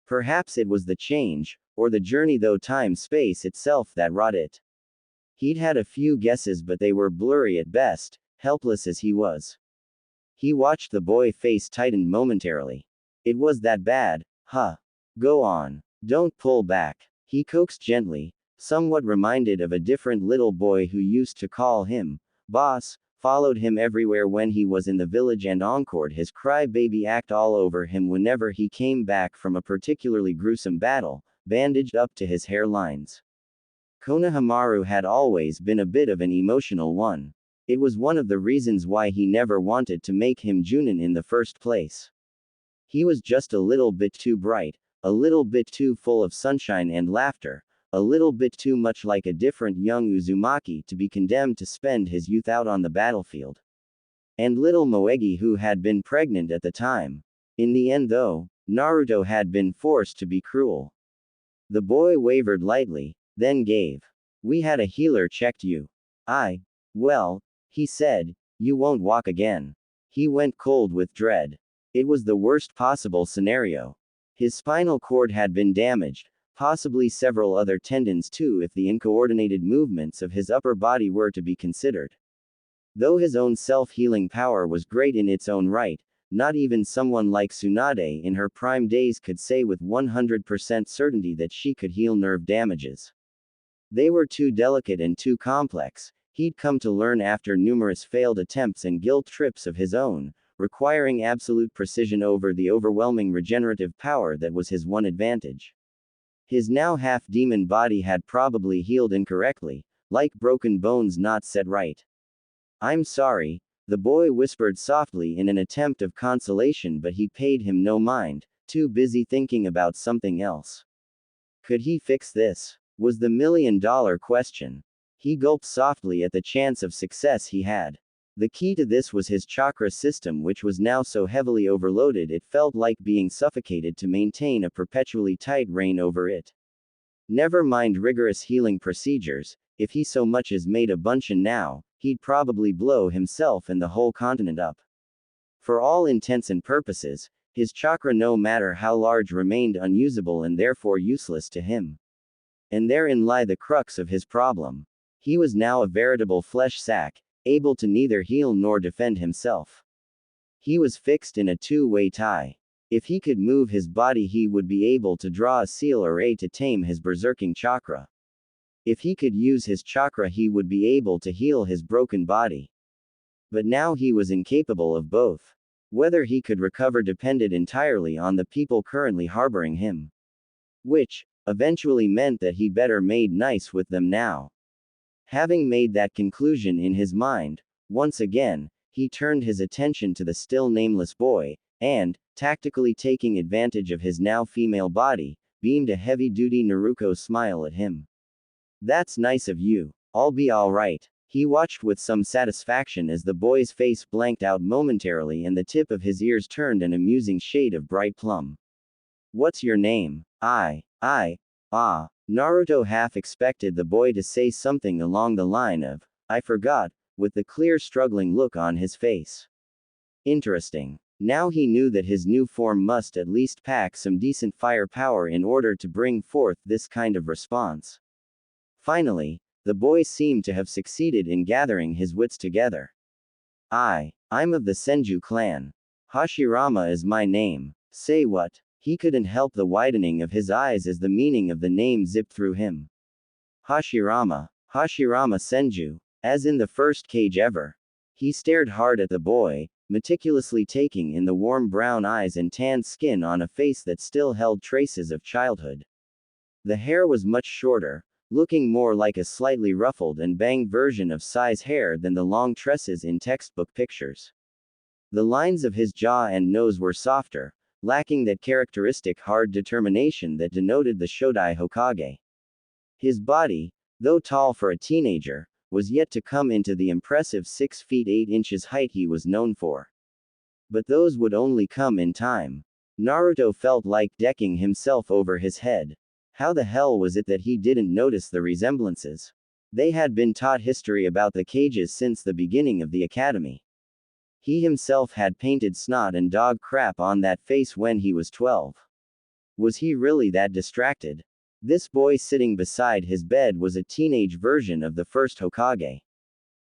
Perhaps it was the change, or the journey through time-space itself that wrought it. He'd had a few guesses, but they were blurry at best, helpless as he was. He watched the boy face tighten momentarily. It was that bad, huh? Go on. Don't pull back. He coaxed gently, somewhat reminded of a different little boy who used to call him boss, followed him everywhere when he was in the village, and encored his cry-baby act all over him whenever he came back from a particularly gruesome battle, bandaged up to his hairlines. Konohamaru had always been a bit of an emotional one. It was one of the reasons why he never wanted to make him Junin in the first place. He was just a little bit too bright, a little bit too full of sunshine and laughter, a little bit too much like a different young Uzumaki to be condemned to spend his youth out on the battlefield. And little Moegi, who had been pregnant at the time. In the end though, Naruto had been forced to be cruel. The boy wavered lightly, then gave. We had a healer checked you. Well, he said, you won't walk again. He went cold with dread. It was the worst possible scenario. His spinal cord had been damaged, possibly several other tendons too if the uncoordinated movements of his upper body were to be considered. Though his own self-healing power was great in its own right, not even someone like Tsunade in her prime days could say with 100% certainty that she could heal nerve damages. They were too delicate and too complex, he'd come to learn after numerous failed attempts and guilt trips of his own, requiring absolute precision over the overwhelming regenerative power that was his one advantage. His now half-demon body had probably healed incorrectly, like broken bones not set right. I'm sorry, the boy whispered softly in an attempt of consolation, but he paid him no mind, too busy thinking about something else. Could he fix this? Was the million-dollar question. He gulped softly at the chance of success he had. The key to this was his chakra system, which was now so heavily overloaded it felt like being suffocated to maintain a perpetually tight rein over it. Never mind rigorous healing procedures, if he so much as made a bunshin now, he'd probably blow himself and the whole continent up. For all intents and purposes, his chakra, no matter how large, remained unusable and therefore useless to him. And therein lay the crux of his problem. He was now a veritable flesh sack, able to neither heal nor defend himself. He was fixed in a two-way tie. If he could move his body, he would be able to draw a seal or a to tame his berserking chakra. If he could use his chakra, he would be able to heal his broken body. But now he was incapable of both. Whether he could recover depended entirely on the people currently harboring him. Which eventually meant that he better made nice with them now. Having made that conclusion in his mind, once again, he turned his attention to the still nameless boy, and, tactically taking advantage of his now female body, beamed a heavy-duty Naruto smile at him. That's nice of you. I'll be alright. He watched with some satisfaction as the boy's face blanked out momentarily and the tip of his ears turned an amusing shade of bright plum. What's your name? Naruto half expected the boy to say something along the line of, I forgot, with the clear struggling look on his face. Interesting. Now he knew that his new form must at least pack some decent firepower in order to bring forth this kind of response. Finally, the boy seemed to have succeeded in gathering his wits together. I'm of the Senju clan. Hashirama is my name. Say what? He couldn't help the widening of his eyes as the meaning of the name zipped through him. Hashirama Senju, as in the first cage ever. He stared hard at the boy, meticulously taking in the warm brown eyes and tanned skin on a face that still held traces of childhood. The hair was much shorter, looking more like a slightly ruffled and banged version of Sai's hair than the long tresses in textbook pictures. The lines of his jaw and nose were softer, lacking that characteristic hard determination that denoted the Shodai Hokage. His body, though tall for a teenager, was yet to come into the impressive 6 feet 8 inches height he was known for. But those would only come in time. Naruto felt like decking himself over his head. How the hell was it that he didn't notice the resemblances? They had been taught history about the cages since the beginning of the academy. He himself had painted snot and dog crap on that face when he was 12. Was he really that distracted? This boy sitting beside his bed was a teenage version of the first Hokage.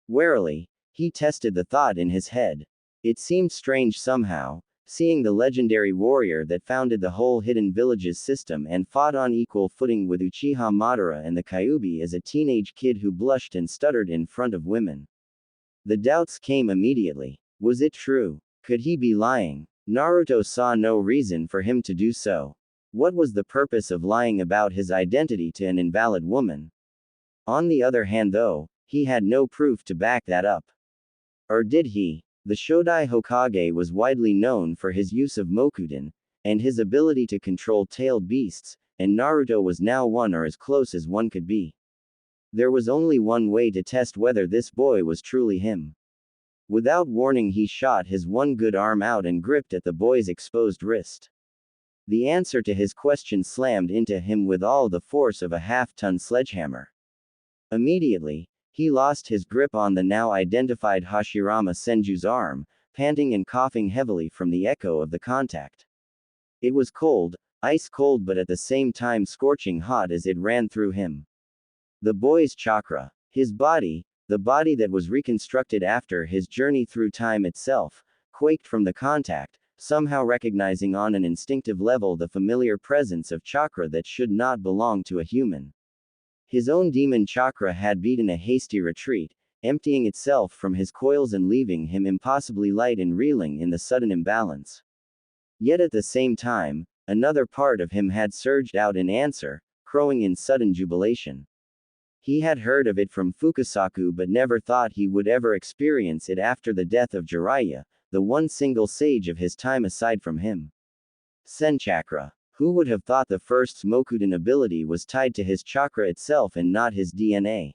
Warily, he tested the thought in his head. It seemed strange somehow, seeing the legendary warrior that founded the whole Hidden Villages system and fought on equal footing with Uchiha Madara and the Kyuubi as a teenage kid who blushed and stuttered in front of women. The doubts came immediately. Was it true? Could he be lying? Naruto saw no reason for him to do so. What was the purpose of lying about his identity to an invalid woman? On the other hand though, he had no proof to back that up. Or did he? The Shodai Hokage was widely known for his use of Mokuden, and his ability to control tailed beasts, and Naruto was now one or as close as one could be. There was only one way to test whether this boy was truly him. Without warning he shot his one good arm out and gripped at the boy's exposed wrist. The answer to his question slammed into him with all the force of a half-ton sledgehammer. Immediately, he lost his grip on the now identified Hashirama Senju's arm, panting and coughing heavily from the echo of the contact. It was cold, ice cold, but at the same time scorching hot as it ran through him. The boy's chakra, his body, the body that was reconstructed after his journey through time itself, quaked from the contact, somehow recognizing on an instinctive level the familiar presence of chakra that should not belong to a human. His own demon chakra had beaten a hasty retreat, emptying itself from his coils and leaving him impossibly light and reeling in the sudden imbalance. Yet at the same time, another part of him had surged out in answer, crowing in sudden jubilation. He had heard of it from Fukasaku but never thought he would ever experience it after the death of Jiraiya, the one single sage of his time aside from him. Senchakra. Who would have thought the first Mokuden ability was tied to his chakra itself and not his DNA?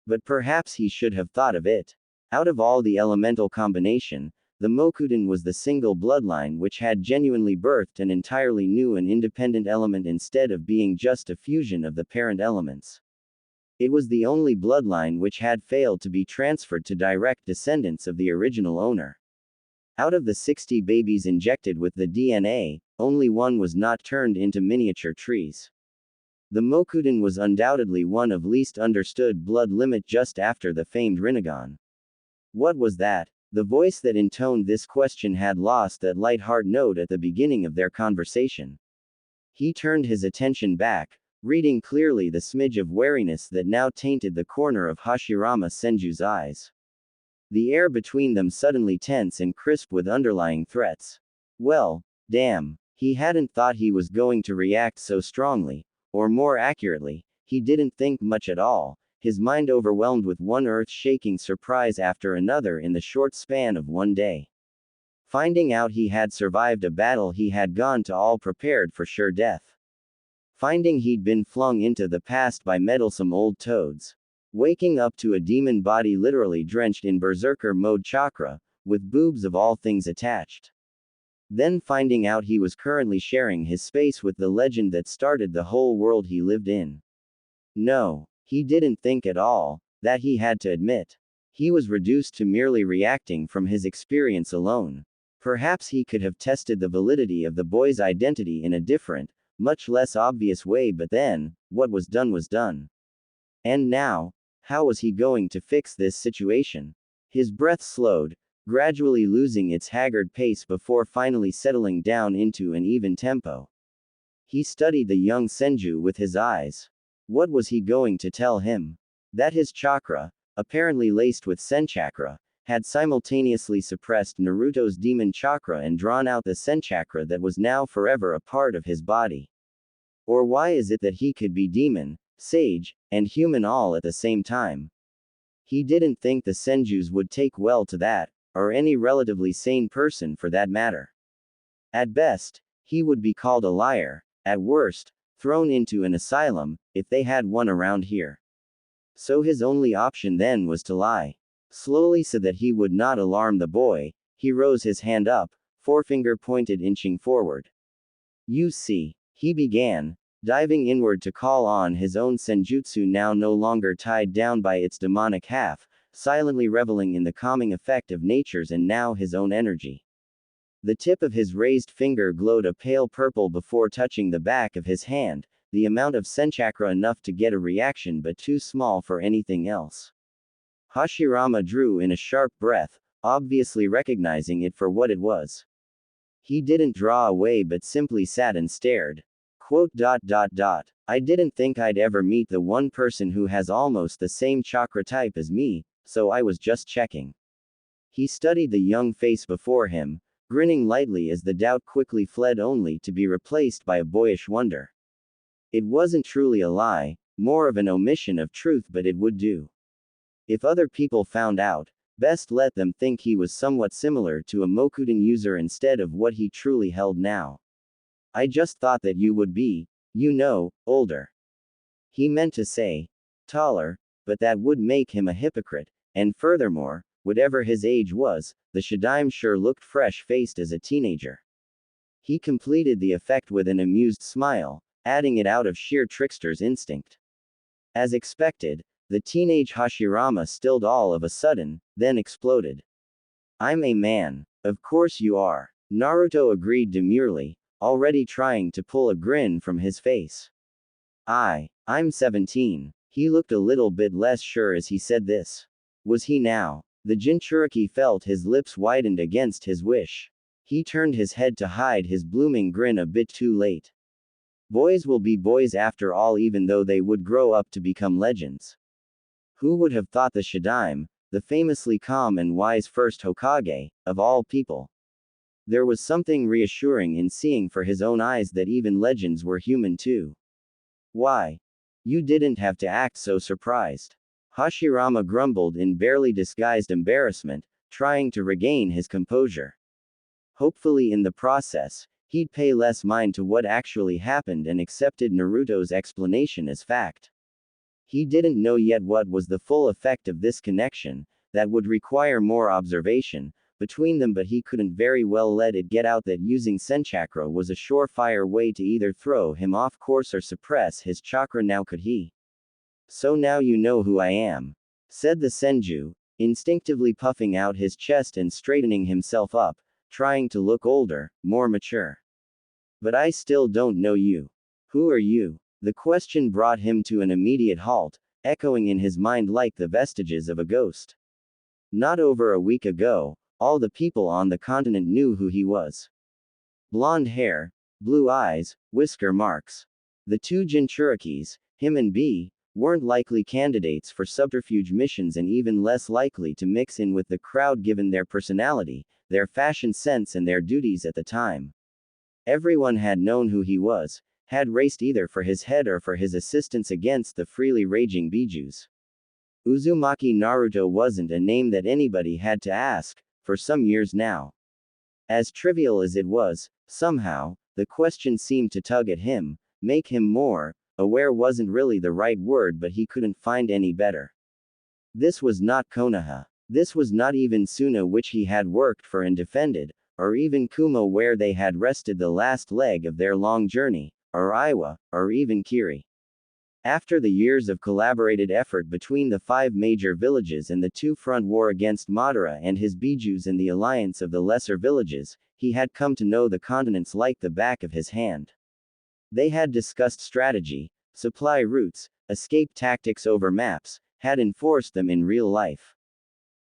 But perhaps he should have thought of it. Out of all the elemental combination, the Mokuden was the single bloodline which had genuinely birthed an entirely new and independent element instead of being just a fusion of the parent elements. It was the only bloodline which had failed to be transferred to direct descendants of the original owner. Out of the 60 babies injected with the DNA, only one was not turned into miniature trees. The Mokuden was undoubtedly one of least understood blood limit just after the famed Rinnegan. What was that? The voice that intoned this question had lost that light-heart note at the beginning of their conversation. He turned his attention back, reading clearly the smidge of wariness that now tainted the corner of Hashirama Senju's eyes. The air between them suddenly tense and crisp with underlying threats. Well, damn, he hadn't thought he was going to react so strongly, or more accurately, he didn't think much at all. his mind overwhelmed with one earth-shaking surprise after another in the short span of one day. Finding out he had survived a battle he had gone to all prepared for sure death. Finding he'd been flung into the past by meddlesome old toads. Waking up to a demon body literally drenched in berserker mode chakra, with boobs of all things attached. Then finding out he was currently sharing his space with the legend that started the whole world he lived in. No, he didn't think at all, that he had to admit. He was reduced to merely reacting from his experience alone. Perhaps he could have tested the validity of the boy's identity in a different, much less obvious way, but then, what was done was done. And now, how was he going to fix this situation? His breath slowed, gradually losing its haggard pace before finally settling down into an even tempo. He studied the young Senju with his eyes. What was he going to tell him? That his chakra, apparently laced with Senchakra, had simultaneously suppressed Naruto's demon chakra and drawn out the Senchakra that was now forever a part of his body. Or why is it that he could be demon, sage, and human all at the same time? He didn't think the Senjus would take well to that, or any relatively sane person for that matter. At best, he would be called a liar, at worst, thrown into an asylum, if they had one around here. So his only option then was to lie. Slowly, so that he would not alarm the boy, he rose his hand up, forefinger pointed inching forward. You see, he began, diving inward to call on his own senjutsu now no longer tied down by its demonic half, silently reveling in the calming effect of nature's and now his own energy. The tip of his raised finger glowed a pale purple before touching the back of his hand, the amount of senchakra enough to get a reaction but too small for anything else. Hashirama drew in a sharp breath, obviously recognizing it for what it was. He didn't draw away but simply sat and stared. I didn't think I'd ever meet the one person who has almost the same chakra type as me, so I was just checking. He studied the young face before him, grinning lightly as the doubt quickly fled only to be replaced by a boyish wonder. It wasn't truly a lie, more of an omission of truth, but it would do. If other people found out, best let them think he was somewhat similar to a Mokuden user instead of what he truly held now. I just thought that you would be, older. He meant to say, taller, but that would make him a hypocrite, and furthermore, whatever his age was, the Shadaime sure looked fresh-faced as a teenager. He completed the effect with an amused smile, adding it out of sheer trickster's instinct. As expected, the teenage Hashirama stilled all of a sudden, then exploded. I'm a man. Of course you are. Naruto agreed demurely, already trying to pull a grin from his face. I'm 17. He looked a little bit less sure as he said this. Was he now? The Jinchuriki felt his lips widened against his wish. He turned his head to hide his blooming grin a bit too late. Boys will be boys after all, even though they would grow up to become legends. Who would have thought the Shadaime, the famously calm and wise first Hokage, of all people? There was something reassuring in seeing for his own eyes that even legends were human too. Why? You didn't have to act so surprised. Hashirama grumbled in barely disguised embarrassment, trying to regain his composure. Hopefully in the process, he'd pay less mind to what actually happened and accepted Naruto's explanation as fact. He didn't know yet what was the full effect of this connection, that would require more observation between them, but he couldn't very well let it get out that using Senchakra was a surefire way to either throw him off course or suppress his chakra. Now could he? So now you know who I am, said the Senju, instinctively puffing out his chest and straightening himself up, trying to look older, more mature. But I still don't know you. Who are you? The question brought him to an immediate halt, echoing in his mind like the vestiges of a ghost. Not over a week ago, all the people on the continent knew who he was. Blonde hair, blue eyes, whisker marks. The two Jinchurikis, him and B, weren't likely candidates for subterfuge missions and even less likely to mix in with the crowd given their personality, their fashion sense and their duties at the time. Everyone had known who he was, had raced either for his head or for his assistance against the freely raging Bijus. Uzumaki Naruto wasn't a name that anybody had to ask, for some years now. As trivial as it was, somehow, the question seemed to tug at him, make him more aware wasn't really the right word, but he couldn't find any better. This was not Konoha. This was not even Suna, which he had worked for and defended, or even Kumo, where they had rested the last leg of their long journey, or Iwa, or even Kiri. After the years of collaborated effort between the 5 major villages and the two-front war against Madara and his bijus and the alliance of the lesser villages, he had come to know the continents like the back of his hand. They had discussed strategy, supply routes, escape tactics over maps, had enforced them in real life.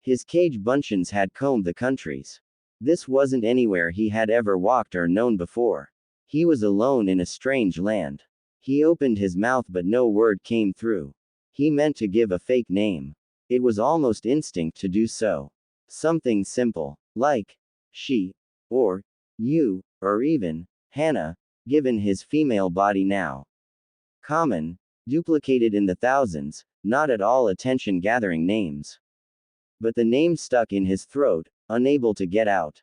His Kage Bunshins had combed the countries. This wasn't anywhere he had ever walked or known before. He was alone in a strange land. He opened his mouth but no word came through. He meant to give a fake name. It was almost instinct to do so. Something simple, like she, or you, or even Hana, given his female body now. Common, duplicated in the thousands, not at all attention-gathering names. But the name stuck in his throat, unable to get out.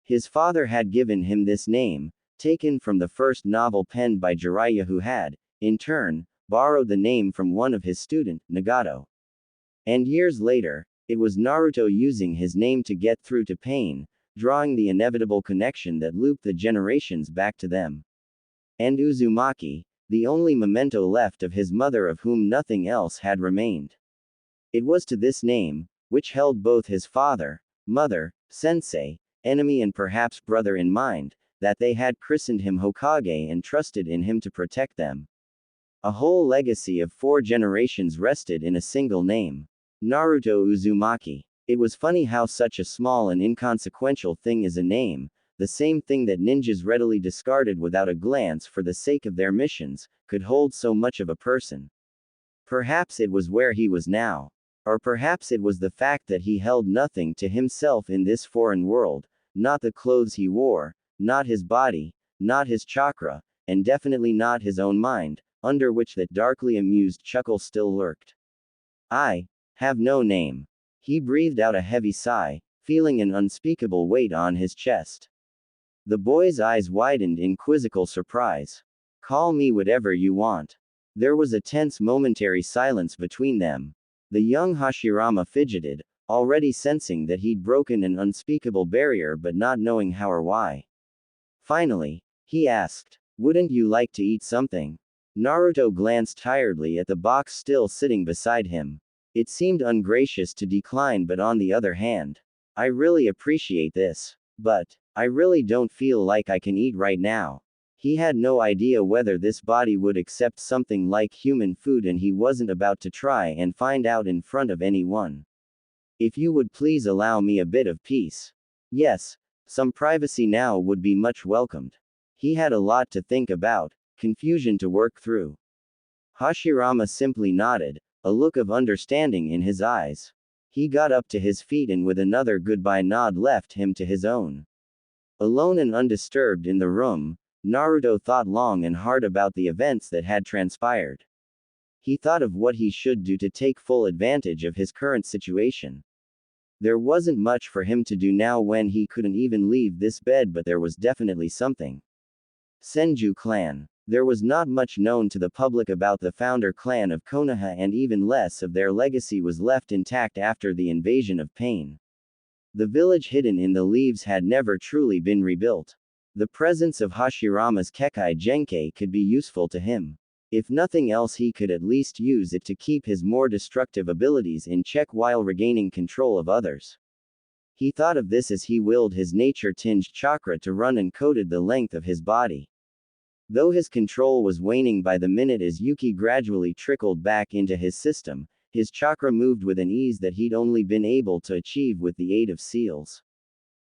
His father had given him this name, taken from the first novel penned by Jiraiya, who had, in turn, borrowed the name from one of his students, Nagato. And years later, it was Naruto using his name to get through to Pain, drawing the inevitable connection that looped the generations back to them. And Uzumaki, the only memento left of his mother, of whom nothing else had remained. It was to this name, which held both his father, mother, sensei, enemy and perhaps brother in mind, that they had christened him Hokage and trusted in him to protect them. A whole legacy of 4 generations rested in a single name. Naruto Uzumaki. It was funny how such a small and inconsequential thing as a name, the same thing that ninjas readily discarded without a glance for the sake of their missions, could hold so much of a person. Perhaps it was where he was now. Or perhaps it was the fact that he held nothing to himself in this foreign world, not the clothes he wore, not his body, not his chakra, and definitely not his own mind, under which that darkly amused chuckle still lurked. I have no name. He breathed out a heavy sigh, feeling an unspeakable weight on his chest. The boy's eyes widened in quizzical surprise. Call me whatever you want. There was a tense momentary silence between them. The young Hashirama fidgeted, already sensing that he'd broken an unspeakable barrier but not knowing how or why. Finally, he asked, "Wouldn't you like to eat something?" Naruto glanced tiredly at the box still sitting beside him. It seemed ungracious to decline, but on the other hand, "I really appreciate this. But I really don't feel like I can eat right now." He had no idea whether this body would accept something like human food, and he wasn't about to try and find out in front of anyone. "If you would please allow me a bit of peace." Yes, some privacy now would be much welcomed. He had a lot to think about, confusion to work through. Hashirama simply nodded, a look of understanding in his eyes. He got up to his feet and with another goodbye nod left him to his own. Alone and undisturbed in the room, Naruto thought long and hard about the events that had transpired. He thought of what he should do to take full advantage of his current situation. There wasn't much for him to do now when he couldn't even leave this bed, but there was definitely something. Senju clan. There was not much known to the public about the founder clan of Konoha, and even less of their legacy was left intact after the invasion of Pain. The village hidden in the leaves had never truly been rebuilt. The presence of Hashirama's Kekai Genkai could be useful to him. If nothing else, he could at least use it to keep his more destructive abilities in check while regaining control of others. He thought of this as he willed his nature-tinged chakra to run and coated the length of his body. Though his control was waning by the minute as Yuki gradually trickled back into his system, his chakra moved with an ease that he'd only been able to achieve with the aid of seals.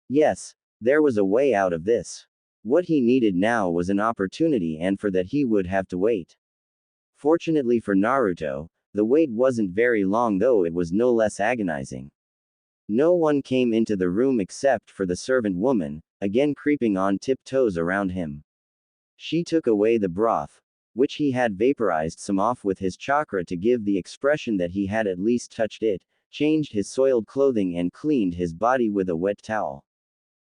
Yes, there was a way out of this. What he needed now was an opportunity, and for that he would have to wait. Fortunately for Naruto, the wait wasn't very long, though it was no less agonizing. No one came into the room except for the servant woman, again creeping on tiptoes around him. She took away the broth. which he had vaporized some off with his chakra to give the expression that he had at least touched it, changed his soiled clothing and cleaned his body with a wet towel.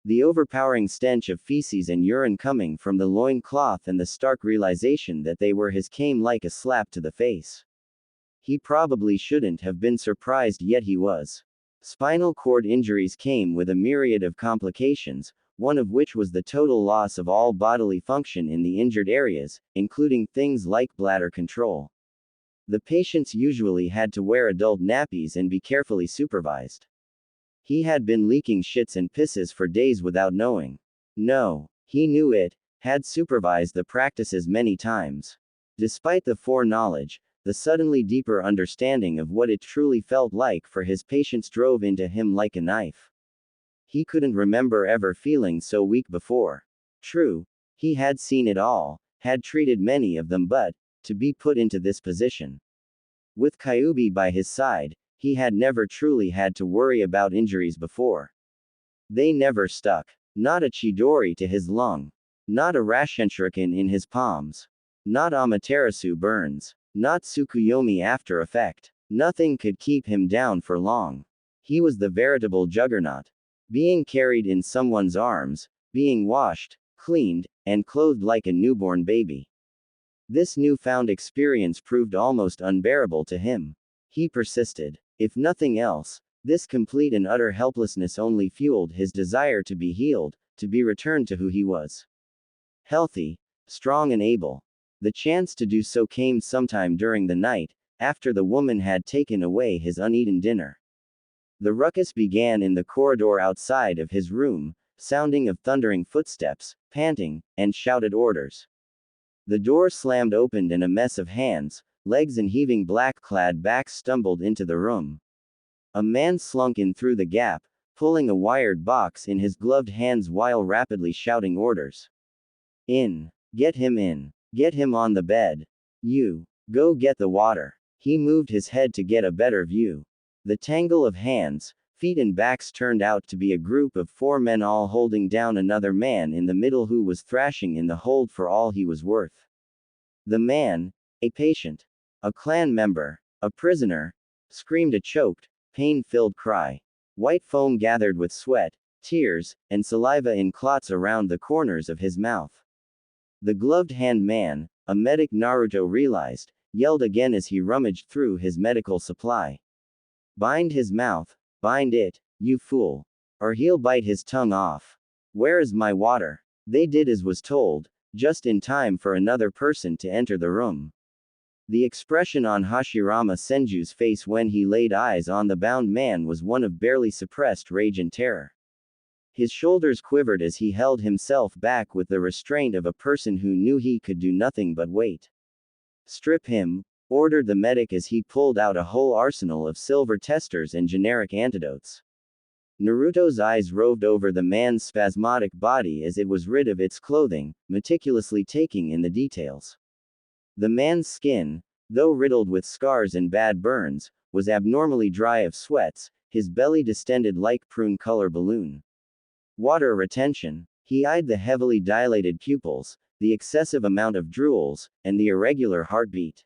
The overpowering stench of feces and urine coming from the loin-cloth and the stark realization that they were his came like a slap to the face. He probably shouldn't have been surprised, yet he was. Spinal cord injuries came with a myriad of complications, one of which was the total loss of all bodily function in the injured areas, including things like bladder control. The patients usually had to wear adult nappies and be carefully supervised. He had been leaking shits and pisses for days without knowing. No, he knew it, had supervised the practices many times. Despite the foreknowledge, the suddenly deeper understanding of what it truly felt like for his patients drove into him like a knife. He couldn't remember ever feeling so weak before. True, he had seen it all, had treated many of them, but to be put into this position. With Kyuubi by his side, he had never truly had to worry about injuries before. They never stuck. Not a Chidori to his lung. Not a Rashenshuriken in his palms. Not Amaterasu burns. Not Tsukuyomi after effect. Nothing could keep him down for long. He was the veritable juggernaut. Being carried in someone's arms, being washed, cleaned, and clothed like a newborn baby. This newfound experience proved almost unbearable to him. He persisted. If nothing else, this complete and utter helplessness only fueled his desire to be healed, to be returned to who he was. Healthy, strong and able. The chance to do so came sometime during the night, after the woman had taken away his uneaten dinner. The ruckus began in the corridor outside of his room, sounding of thundering footsteps, panting, and shouted orders. The door slammed open and a mess of hands, legs and heaving black-clad backs stumbled into the room. A man slunk in through the gap, pulling a wired box in his gloved hands while rapidly shouting orders. In. Get him in. Get him on the bed. You. Go get the water. He moved his head to get a better view. The tangle of hands, feet and backs turned out to be a group of 4 men, all holding down another man in the middle who was thrashing in the hold for all he was worth. The man, a patient, a clan member, a prisoner, screamed a choked, pain-filled cry. White foam gathered with sweat, tears, and saliva in clots around the corners of his mouth. The gloved-hand man, a medic Naruto realized, yelled again as he rummaged through his medical supply. Bind his mouth, bind it, you fool. Or he'll bite his tongue off. Where is my water? They did as was told, just in time for another person to enter the room. The expression on Hashirama Senju's face when he laid eyes on the bound man was one of barely suppressed rage and terror. His shoulders quivered as he held himself back with the restraint of a person who knew he could do nothing but wait. Strip him, ordered the medic as he pulled out a whole arsenal of silver testers and generic antidotes. Naruto's eyes roved over the man's spasmodic body as it was rid of its clothing, meticulously taking in the details. The man's skin, though riddled with scars and bad burns, was abnormally dry of sweats, his belly distended like prune-color balloon. Water retention. He eyed the heavily dilated pupils, the excessive amount of drools, and the irregular heartbeat.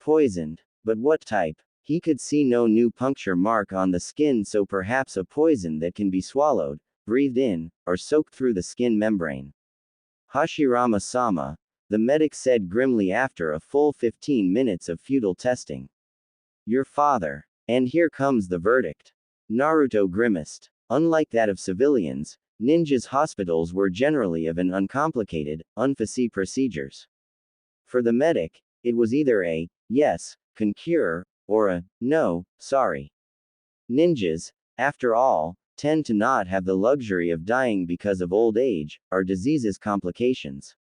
Poisoned. But what type? He could see no new puncture mark on the skin, so perhaps a poison that can be swallowed, breathed in, or soaked through the skin membrane. Hashirama-sama, the medic said grimly after a full 15 minutes of futile testing. Your father. And here comes the verdict. Naruto grimaced. Unlike that of civilians, ninjas' hospitals were generally of an uncomplicated, unfussy procedures. For the medic, it was either a, yes, can cure, or a, no, sorry. Ninjas, after all, tend to not have the luxury of dying because of old age, or diseases complications.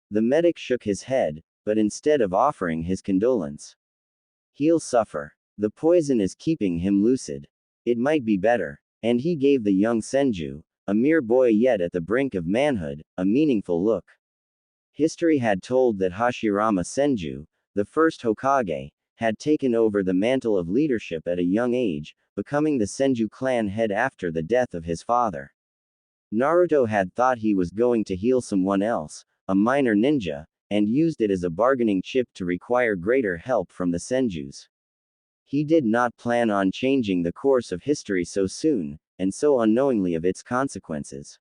The medic shook his head, but instead of offering his condolence. He'll suffer. The poison is keeping him lucid. It might be better. And he gave the young Senju, a mere boy yet at the brink of manhood, a meaningful look. History had told that Hashirama Senju, the first Hokage, had taken over the mantle of leadership at a young age, becoming the Senju clan head after the death of his father. Naruto had thought he was going to heal someone else, a minor ninja, and used it as a bargaining chip to require greater help from the Senjus. He did not plan on changing the course of history so soon, and so unknowingly of its consequences.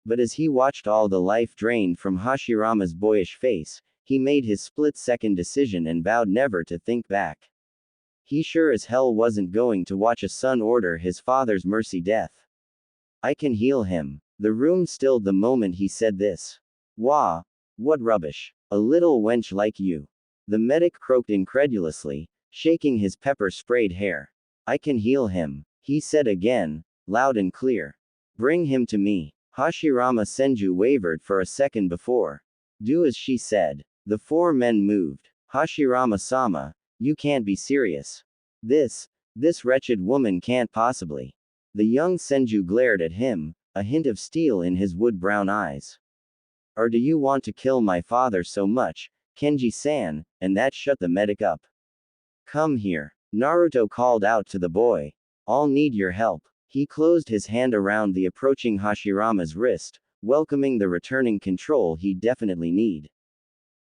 But as he watched all the life drained from Hashirama's boyish face, he made his split-second decision and vowed never to think back. He sure as hell wasn't going to watch a son order his father's mercy death. I can heal him. The room stilled the moment he said this. Wah! What rubbish. A little wench like you. The medic croaked incredulously, shaking his pepper-sprayed hair. I can heal him, he said again, loud and clear. Bring him to me. Hashirama Senju wavered for a second before. Do as she said. The four men moved. Hashirama-sama, you can't be serious. This wretched woman can't possibly. The young Senju glared at him, a hint of steel in his wood-brown eyes. Or do you want to kill my father so much, Kenji-san? And that shut the medic up. Come here. Naruto called out to the boy. I'll need your help. He closed his hand around the approaching Hashirama's wrist, welcoming the returning control he'd definitely need.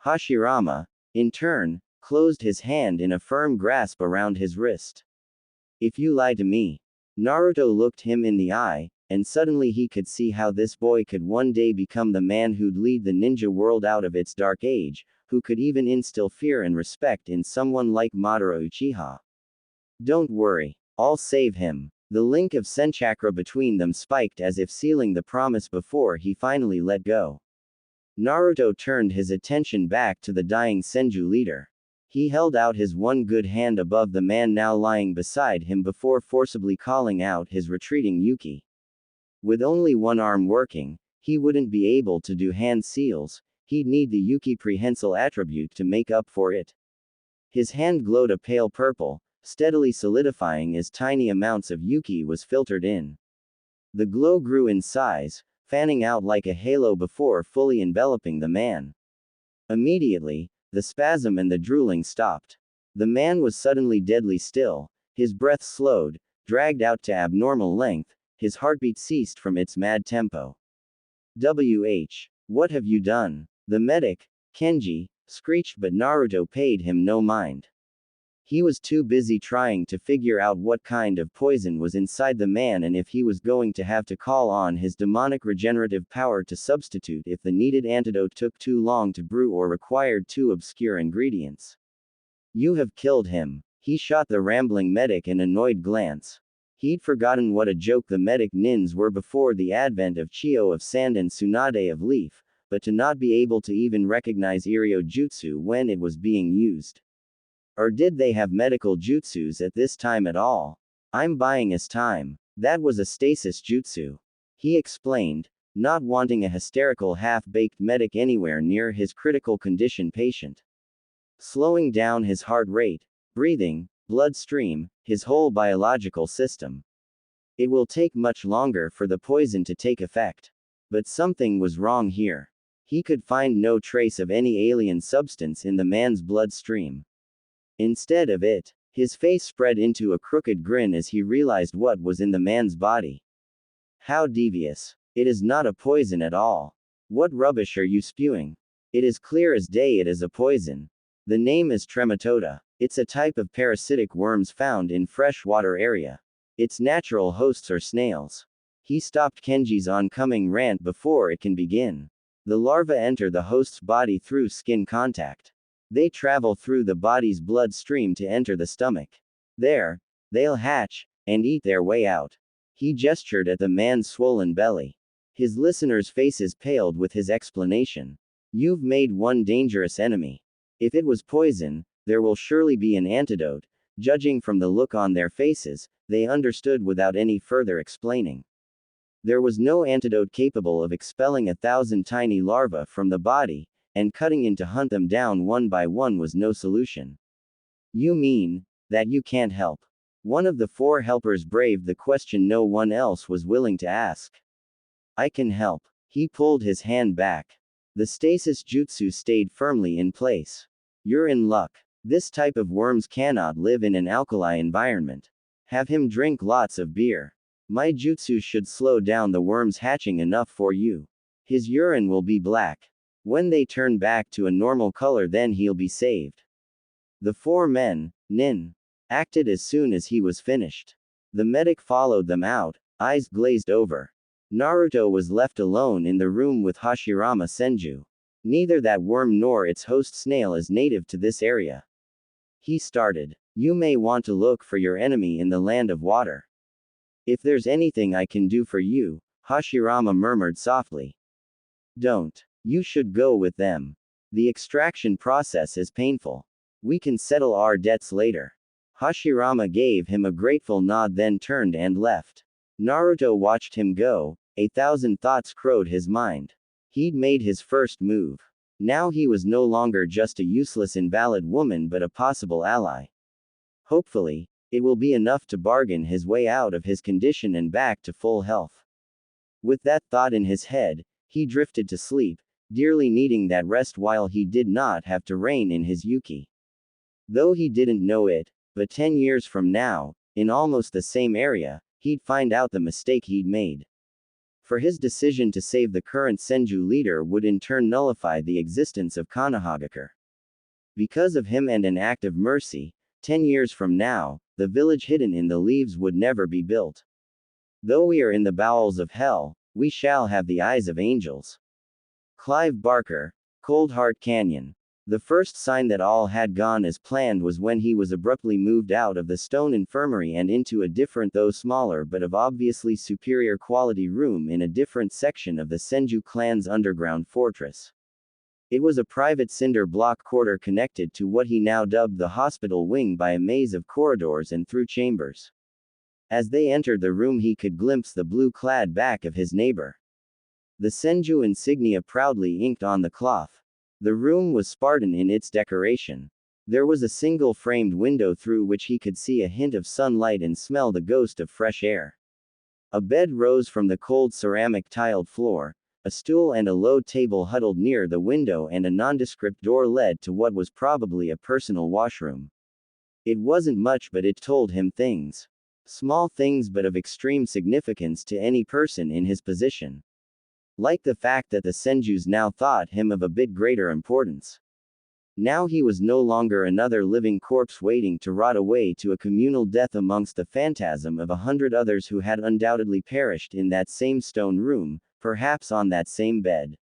Hashirama, in turn, closed his hand in a firm grasp around his wrist. If you lie to me. Naruto looked him in the eye, and suddenly he could see how this boy could one day become the man who'd lead the ninja world out of its dark age, who could even instill fear and respect in someone like Madara Uchiha. Don't worry. I'll save him. The link of Senchakra between them spiked as if sealing the promise before he finally let go. Naruto turned his attention back to the dying Senju leader. He held out his one good hand above the man now lying beside him before forcibly calling out his retreating Yuki. With only one arm working, he wouldn't be able to do hand seals, he'd need the Yuki prehensile attribute to make up for it. His hand glowed a pale purple, steadily solidifying as tiny amounts of Yuki was filtered in. The glow grew in size, fanning out like a halo before fully enveloping the man. Immediately, the spasm and the drooling stopped. The man was suddenly deadly still, his breath slowed, dragged out to abnormal length, his heartbeat ceased from its mad tempo. What have you done? The medic, Kenji, screeched, but Naruto paid him no mind. He was too busy trying to figure out what kind of poison was inside the man and if he was going to have to call on his demonic regenerative power to substitute if the needed antidote took too long to brew or required too obscure ingredients. You have killed him. He shot the rambling medic an annoyed glance. He'd forgotten what a joke the medic nins were before the advent of Chio of Sand and Tsunade of Leaf, but to not be able to even recognize Iryo Jutsu when it was being used. Or did they have medical jutsus at this time at all? I'm buying his time. That was a stasis jutsu. He explained, not wanting a hysterical half-baked medic anywhere near his critical condition patient. Slowing down his heart rate, breathing, bloodstream, his whole biological system. It will take much longer for the poison to take effect. But something was wrong here. He could find no trace of any alien substance in the man's bloodstream. Instead of it, his face spread into a crooked grin as he realized what was in the man's body. How devious. It is not a poison at all. What rubbish are you spewing? It is clear as day it is a poison. The name is Trematoda. It's a type of parasitic worms found in freshwater area. Its natural hosts are snails. He stopped Kenji's oncoming rant before it can begin. The larvae enter the host's body through skin contact. They travel through the body's bloodstream to enter the stomach. There, they'll hatch, and eat their way out. He gestured at the man's swollen belly. His listeners' faces paled with his explanation. You've made one dangerous enemy. If it was poison, there will surely be an antidote. Judging from the look on their faces, they understood without any further explaining. There was no antidote capable of expelling 1,000 tiny larvae from the body, and cutting in to hunt them down one by one was no solution. You mean that you can't help? One of the four helpers braved the question no one else was willing to ask. I can help. He pulled his hand back. The stasis jutsu stayed firmly in place. You're in luck. This type of worms cannot live in an alkali environment. Have him drink lots of beer. My jutsu should slow down the worms hatching enough for you. His urine will be black. When they turn back to a normal color, then he'll be saved. The four men, Nin, acted as soon as he was finished. The medic followed them out, eyes glazed over. Naruto was left alone in the room with Hashirama Senju. Neither that worm nor its host snail is native to this area. He started. You may want to look for your enemy in the land of water. If there's anything I can do for you, Hashirama murmured softly. Don't. You should go with them. The extraction process is painful. We can settle our debts later. Hashirama gave him a grateful nod, then turned and left. Naruto watched him go. 1,000 thoughts crowed his mind. He'd made his first move. Now he was no longer just a useless invalid woman but a possible ally. Hopefully, it will be enough to bargain his way out of his condition and back to full health. With that thought in his head, he drifted to sleep, dearly needing that rest while he did not have to rein in his Yuki. Though he didn't know it, but 10 years from now, in almost the same area, he'd find out the mistake he'd made. For his decision to save the current Senju leader would in turn nullify the existence of Konohagakure. Because of him and an act of mercy, 10 years from now, the village hidden in the leaves would never be built. Though we are in the bowels of hell, we shall have the eyes of angels. Clive Barker, Cold Heart Canyon. The first sign that all had gone as planned was when he was abruptly moved out of the stone infirmary and into a different, though smaller but of obviously superior quality room in a different section of the Senju clan's underground fortress. It was a private cinder block quarter connected to what he now dubbed the hospital wing by a maze of corridors and through chambers. As they entered the room, he could glimpse the blue-clad back of his neighbor. The Senju insignia proudly inked on the cloth. The room was Spartan in its decoration. There was a single framed window through which he could see a hint of sunlight and smell the ghost of fresh air. A bed rose from the cold ceramic tiled floor, a stool and a low table huddled near the window, and a nondescript door led to what was probably a personal washroom. It wasn't much, but it told him things. Small things but of extreme significance to any person in his position. Like the fact that the Senjus now thought him of a bit greater importance. Now he was no longer another living corpse waiting to rot away to a communal death amongst the phantasm of 100 others who had undoubtedly perished in that same stone room, perhaps on that same bed.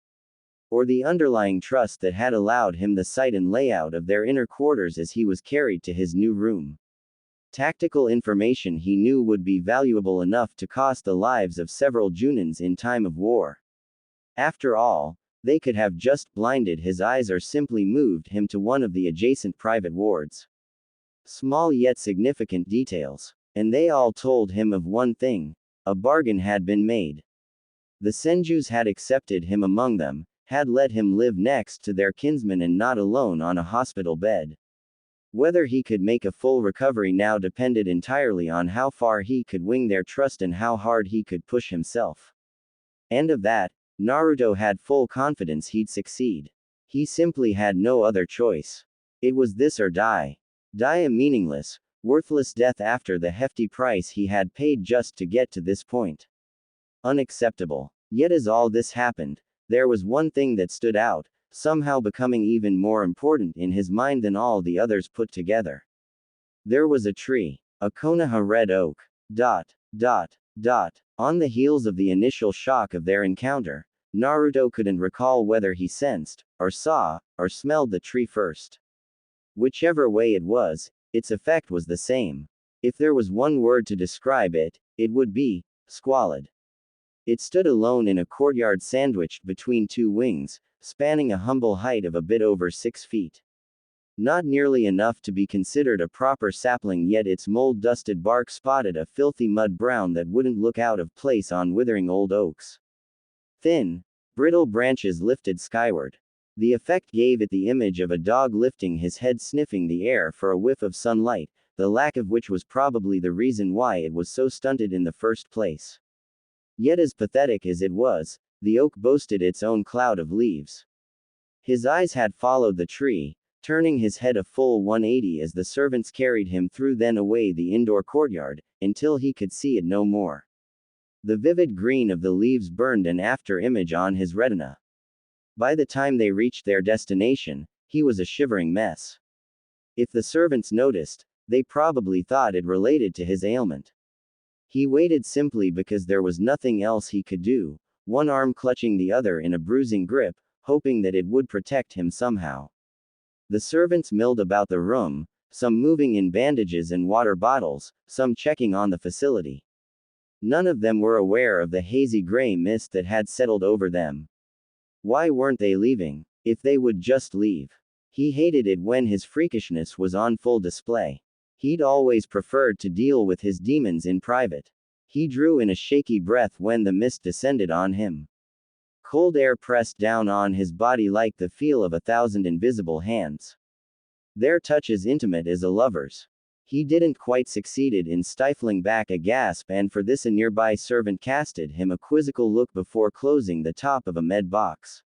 Or the underlying trust that had allowed him the sight and layout of their inner quarters as he was carried to his new room. Tactical information he knew would be valuable enough to cost the lives of several Junins in time of war. After all, they could have just blinded his eyes or simply moved him to one of the adjacent private wards. Small yet significant details. And they all told him of one thing: a bargain had been made. The Senjus had accepted him among them, had let him live next to their kinsman and not alone on a hospital bed. Whether he could make a full recovery now depended entirely on how far he could wing their trust and how hard he could push himself. And of that, Naruto had full confidence he'd succeed. He simply had no other choice. It was this or die. Die a meaningless, worthless death after the hefty price he had paid just to get to this point. Unacceptable. Yet as all this happened, there was one thing that stood out, somehow becoming even more important in his mind than all the others put together. There was a tree. A Konoha red oak. On the heels of the initial shock of their encounter, Naruto couldn't recall whether he sensed, or saw, or smelled the tree first. Whichever way it was, its effect was the same. If there was one word to describe it, it would be squalid. It stood alone in a courtyard sandwiched between two wings, spanning a humble height of a bit over 6 feet. Not nearly enough to be considered a proper sapling, yet its mold-dusted bark spotted a filthy mud brown that wouldn't look out of place on withering old oaks. Thin, brittle branches lifted skyward. The effect gave it the image of a dog lifting his head sniffing the air for a whiff of sunlight, the lack of which was probably the reason why it was so stunted in the first place. Yet as pathetic as it was, the oak boasted its own cloud of leaves. His eyes had followed the tree, turning his head a full 180 as the servants carried him through then away the indoor courtyard, until he could see it no more. The vivid green of the leaves burned an after image on his retina. By the time they reached their destination, he was a shivering mess. If the servants noticed, they probably thought it related to his ailment. He waited simply because there was nothing else he could do, one arm clutching the other in a bruising grip, hoping that it would protect him somehow. The servants milled about the room, some moving in bandages and water bottles, some checking on the facility. None of them were aware of the hazy gray mist that had settled over them. Why weren't they leaving? If they would just leave. He hated it when his freakishness was on full display. He'd always preferred to deal with his demons in private. He drew in a shaky breath when the mist descended on him. Cold air pressed down on his body like the feel of 1,000 invisible hands. Their touch as intimate as a lover's. He didn't quite succeeded in stifling back a gasp, and for this a nearby servant casted him a quizzical look before closing the top of a med box.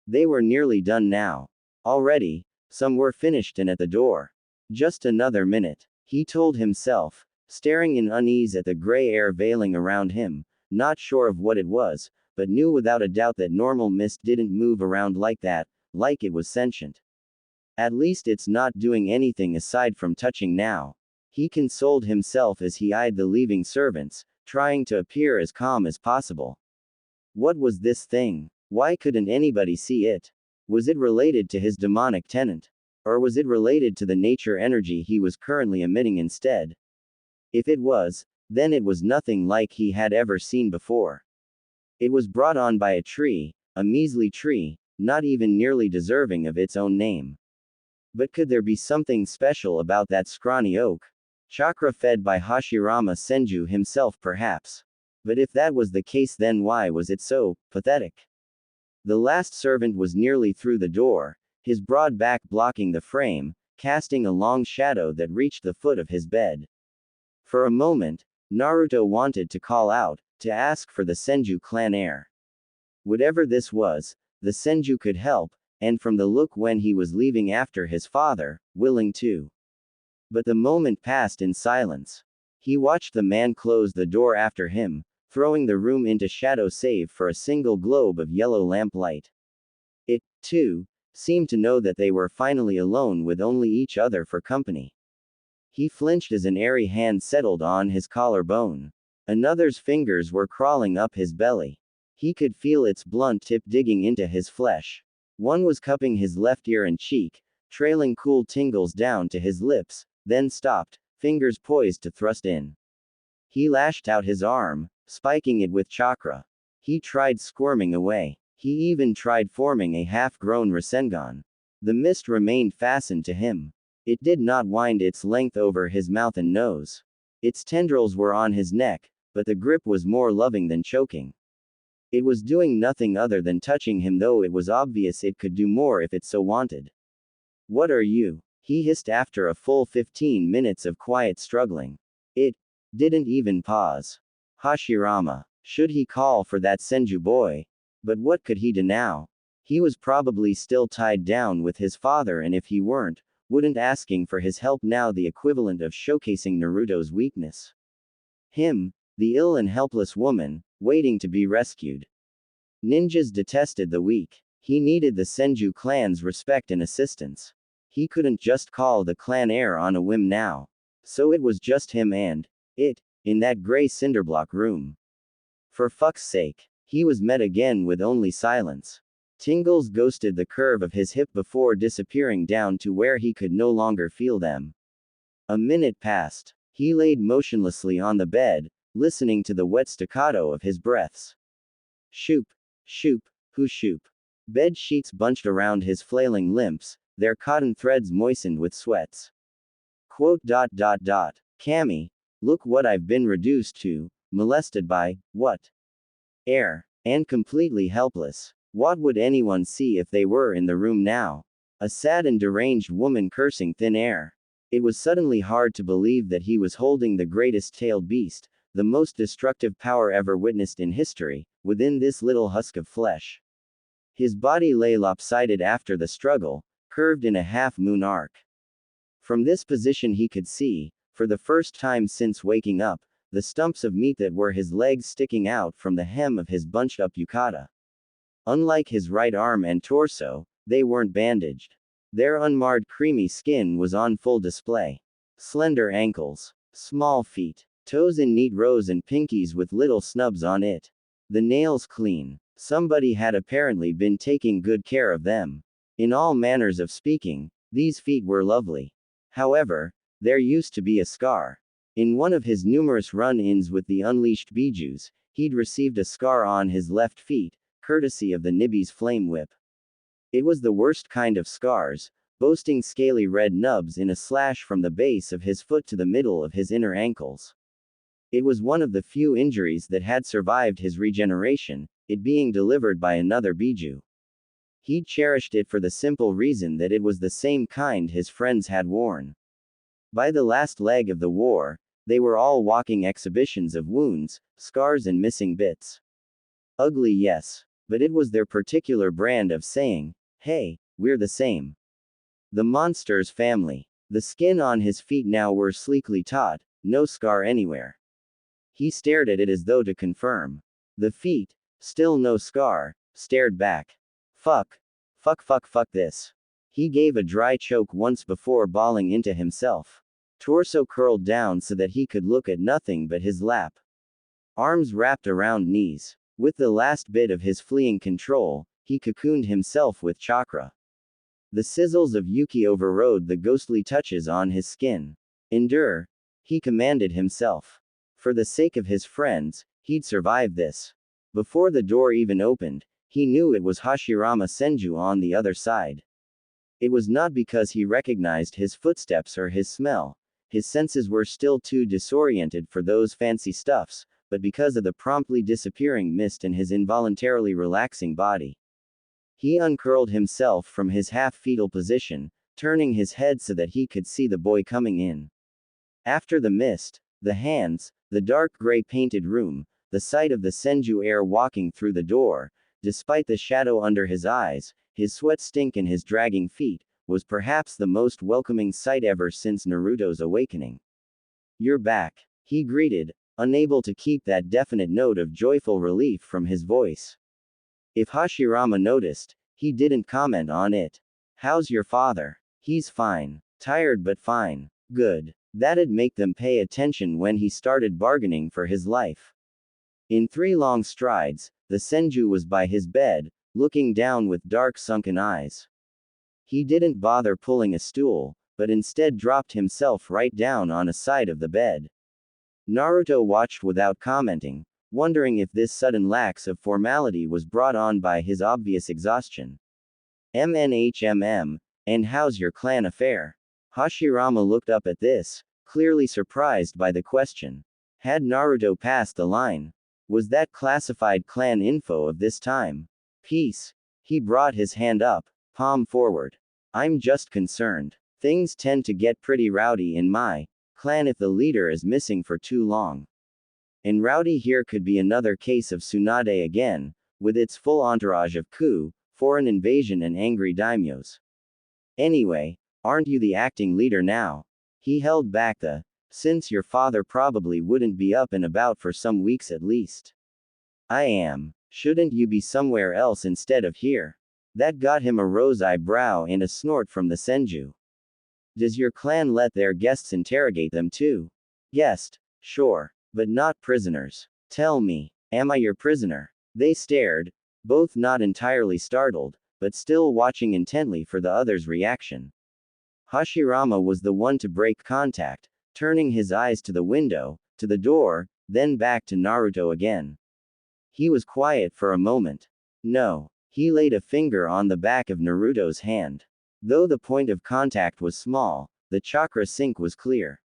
They were nearly done now. Already, some were finished and at the door. Just another minute, he told himself, staring in unease at the gray air veiling around him, not sure of what it was, but knew without a doubt that normal mist didn't move around like that, like it was sentient. At least it's not doing anything aside from touching now. He consoled himself as he eyed the leaving servants, trying to appear as calm as possible. What was this thing? Why couldn't anybody see it? Was it related to his demonic tenant? Or was it related to the nature energy he was currently emitting instead? If it was, then it was nothing like he had ever seen before. It was brought on by a tree, a measly tree, not even nearly deserving of its own name. But could there be something special about that scrawny oak? Chakra fed by Hashirama Senju himself perhaps. But if that was the case, then why was it so pathetic? The last servant was nearly through the door, his broad back blocking the frame, casting a long shadow that reached the foot of his bed. For a moment, Naruto wanted to call out, to ask for the Senju clan heir. Whatever this was, the Senju could help, and from the look when he was leaving after his father, willing to. But the moment passed in silence. He watched the man close the door after him, throwing the room into shadow save for a single globe of yellow lamplight. It, too, seemed to know that they were finally alone with only each other for company. He flinched as an airy hand settled on his collarbone. Another's fingers were crawling up his belly. He could feel its blunt tip digging into his flesh. One was cupping his left ear and cheek, trailing cool tingles down to his lips, then stopped, fingers poised to thrust in. He lashed out his arm, spiking it with chakra. He tried squirming away. He even tried forming a half-grown Rasengan. The mist remained fastened to him. It did not wind its length over his mouth and nose. Its tendrils were on his neck, but the grip was more loving than choking. It was doing nothing other than touching him, though it was obvious it could do more if it so wanted. What are you? He hissed after a full 15 minutes of quiet struggling. It didn't even pause. Hashirama. Should he call for that Senju boy? But what could he do now? He was probably still tied down with his father, and if he weren't, wouldn't asking for his help now the equivalent of showcasing Naruto's weakness? Him, the ill and helpless woman, waiting to be rescued. Ninjas detested the weak. He needed the Senju clan's respect and assistance. He couldn't just call the clan heir on a whim now. So it was just him and it, in that gray cinderblock room. For fuck's sake. He was met again with only silence. Tingles ghosted the curve of his hip before disappearing down to where he could no longer feel them. A minute passed. He laid motionlessly on the bed, listening to the wet staccato of his breaths. Shoop, shoop, who shoop. Bed sheets bunched around his flailing limbs, their cotton threads moistened with sweats. Cammy, look what I've been reduced to, molested by, what? Air. And completely helpless. What would anyone see if they were in the room now? A sad and deranged woman cursing thin air. It was suddenly hard to believe that he was holding the greatest tailed beast, the most destructive power ever witnessed in history, within this little husk of flesh. His body lay lopsided after the struggle, curved in a half-moon arc. From this position he could see, for the first time since waking up, the stumps of meat that were his legs sticking out from the hem of his bunched-up yukata. Unlike his right arm and torso, they weren't bandaged. Their unmarred creamy skin was on full display. Slender ankles, small feet, toes in neat rows and pinkies with little snubs on it. The nails clean. Somebody had apparently been taking good care of them. In all manners of speaking, these feet were lovely. However, there used to be a scar. In one of his numerous run-ins with the unleashed Bijus, he'd received a scar on his left feet, courtesy of the Nibby's flame whip. It was the worst kind of scars, boasting scaly red nubs in a slash from the base of his foot to the middle of his inner ankles. It was one of the few injuries that had survived his regeneration, it being delivered by another Biju. He'd cherished it for the simple reason that it was the same kind his friends had worn. By the last leg of the war, they were all walking exhibitions of wounds, scars and missing bits. Ugly, yes, but it was their particular brand of saying, "Hey, we're the same." The monster's family. The skin on his feet now were sleekly taut, no scar anywhere. He stared at it as though to confirm. The feet, still no scar, stared back. Fuck this. He gave a dry choke once before bawling into himself. Torso curled down so that he could look at nothing but his lap. Arms wrapped around knees. With the last bit of his fleeing control, he cocooned himself with chakra. The sizzles of Yuki overrode the ghostly touches on his skin. Endure, he commanded himself. For the sake of his friends, he'd survive this. Before the door even opened, he knew it was Hashirama Senju on the other side. It was not because he recognized his footsteps or his smell. His senses were still too disoriented for those fancy stuffs, but because of the promptly disappearing mist in his involuntarily relaxing body. He uncurled himself from his half-fetal position, turning his head so that he could see the boy coming in. After the mist, the hands, the dark gray painted room, the sight of the Senju heir walking through the door, despite the shadow under his eyes, his sweat stink and his dragging feet, was perhaps the most welcoming sight ever since Naruto's awakening. "You're back," he greeted, unable to keep that definite note of joyful relief from his voice. If Hashirama noticed, he didn't comment on it. "How's your father?" "He's fine. Tired but fine." "Good. That'd make them pay attention when he started bargaining for his life." In 3 long strides, the Senju was by his bed, looking down with dark sunken eyes. He didn't bother pulling a stool, but instead dropped himself right down on a side of the bed. Naruto watched without commenting, wondering if this sudden lax of formality was brought on by his obvious exhaustion. And how's your clan affair?" Hashirama looked up at this, clearly surprised by the question. Had Naruto passed the line? Was that classified clan info of this time? "Peace." He brought his hand up, palm forward. "I'm just concerned. Things tend to get pretty rowdy in my clan if the leader is missing for too long." And rowdy here could be another case of Tsunade again, with its full entourage of coup, foreign invasion and angry daimyos. "Anyway, aren't you the acting leader now?" He held back since your father probably wouldn't be up and about for some weeks at least. "I am. Shouldn't you be somewhere else instead of here?" That got him a rose eyebrow and a snort from the Senju. "Does your clan let their guests interrogate them too?" "Guest? Sure. But not prisoners. Tell me, am I your prisoner?" They stared, both not entirely startled, but still watching intently for the other's reaction. Hashirama was the one to break contact, turning his eyes to the window, to the door, then back to Naruto again. He was quiet for a moment. "No." He laid a finger on the back of Naruto's hand. Though the point of contact was small, the chakra sync was clear.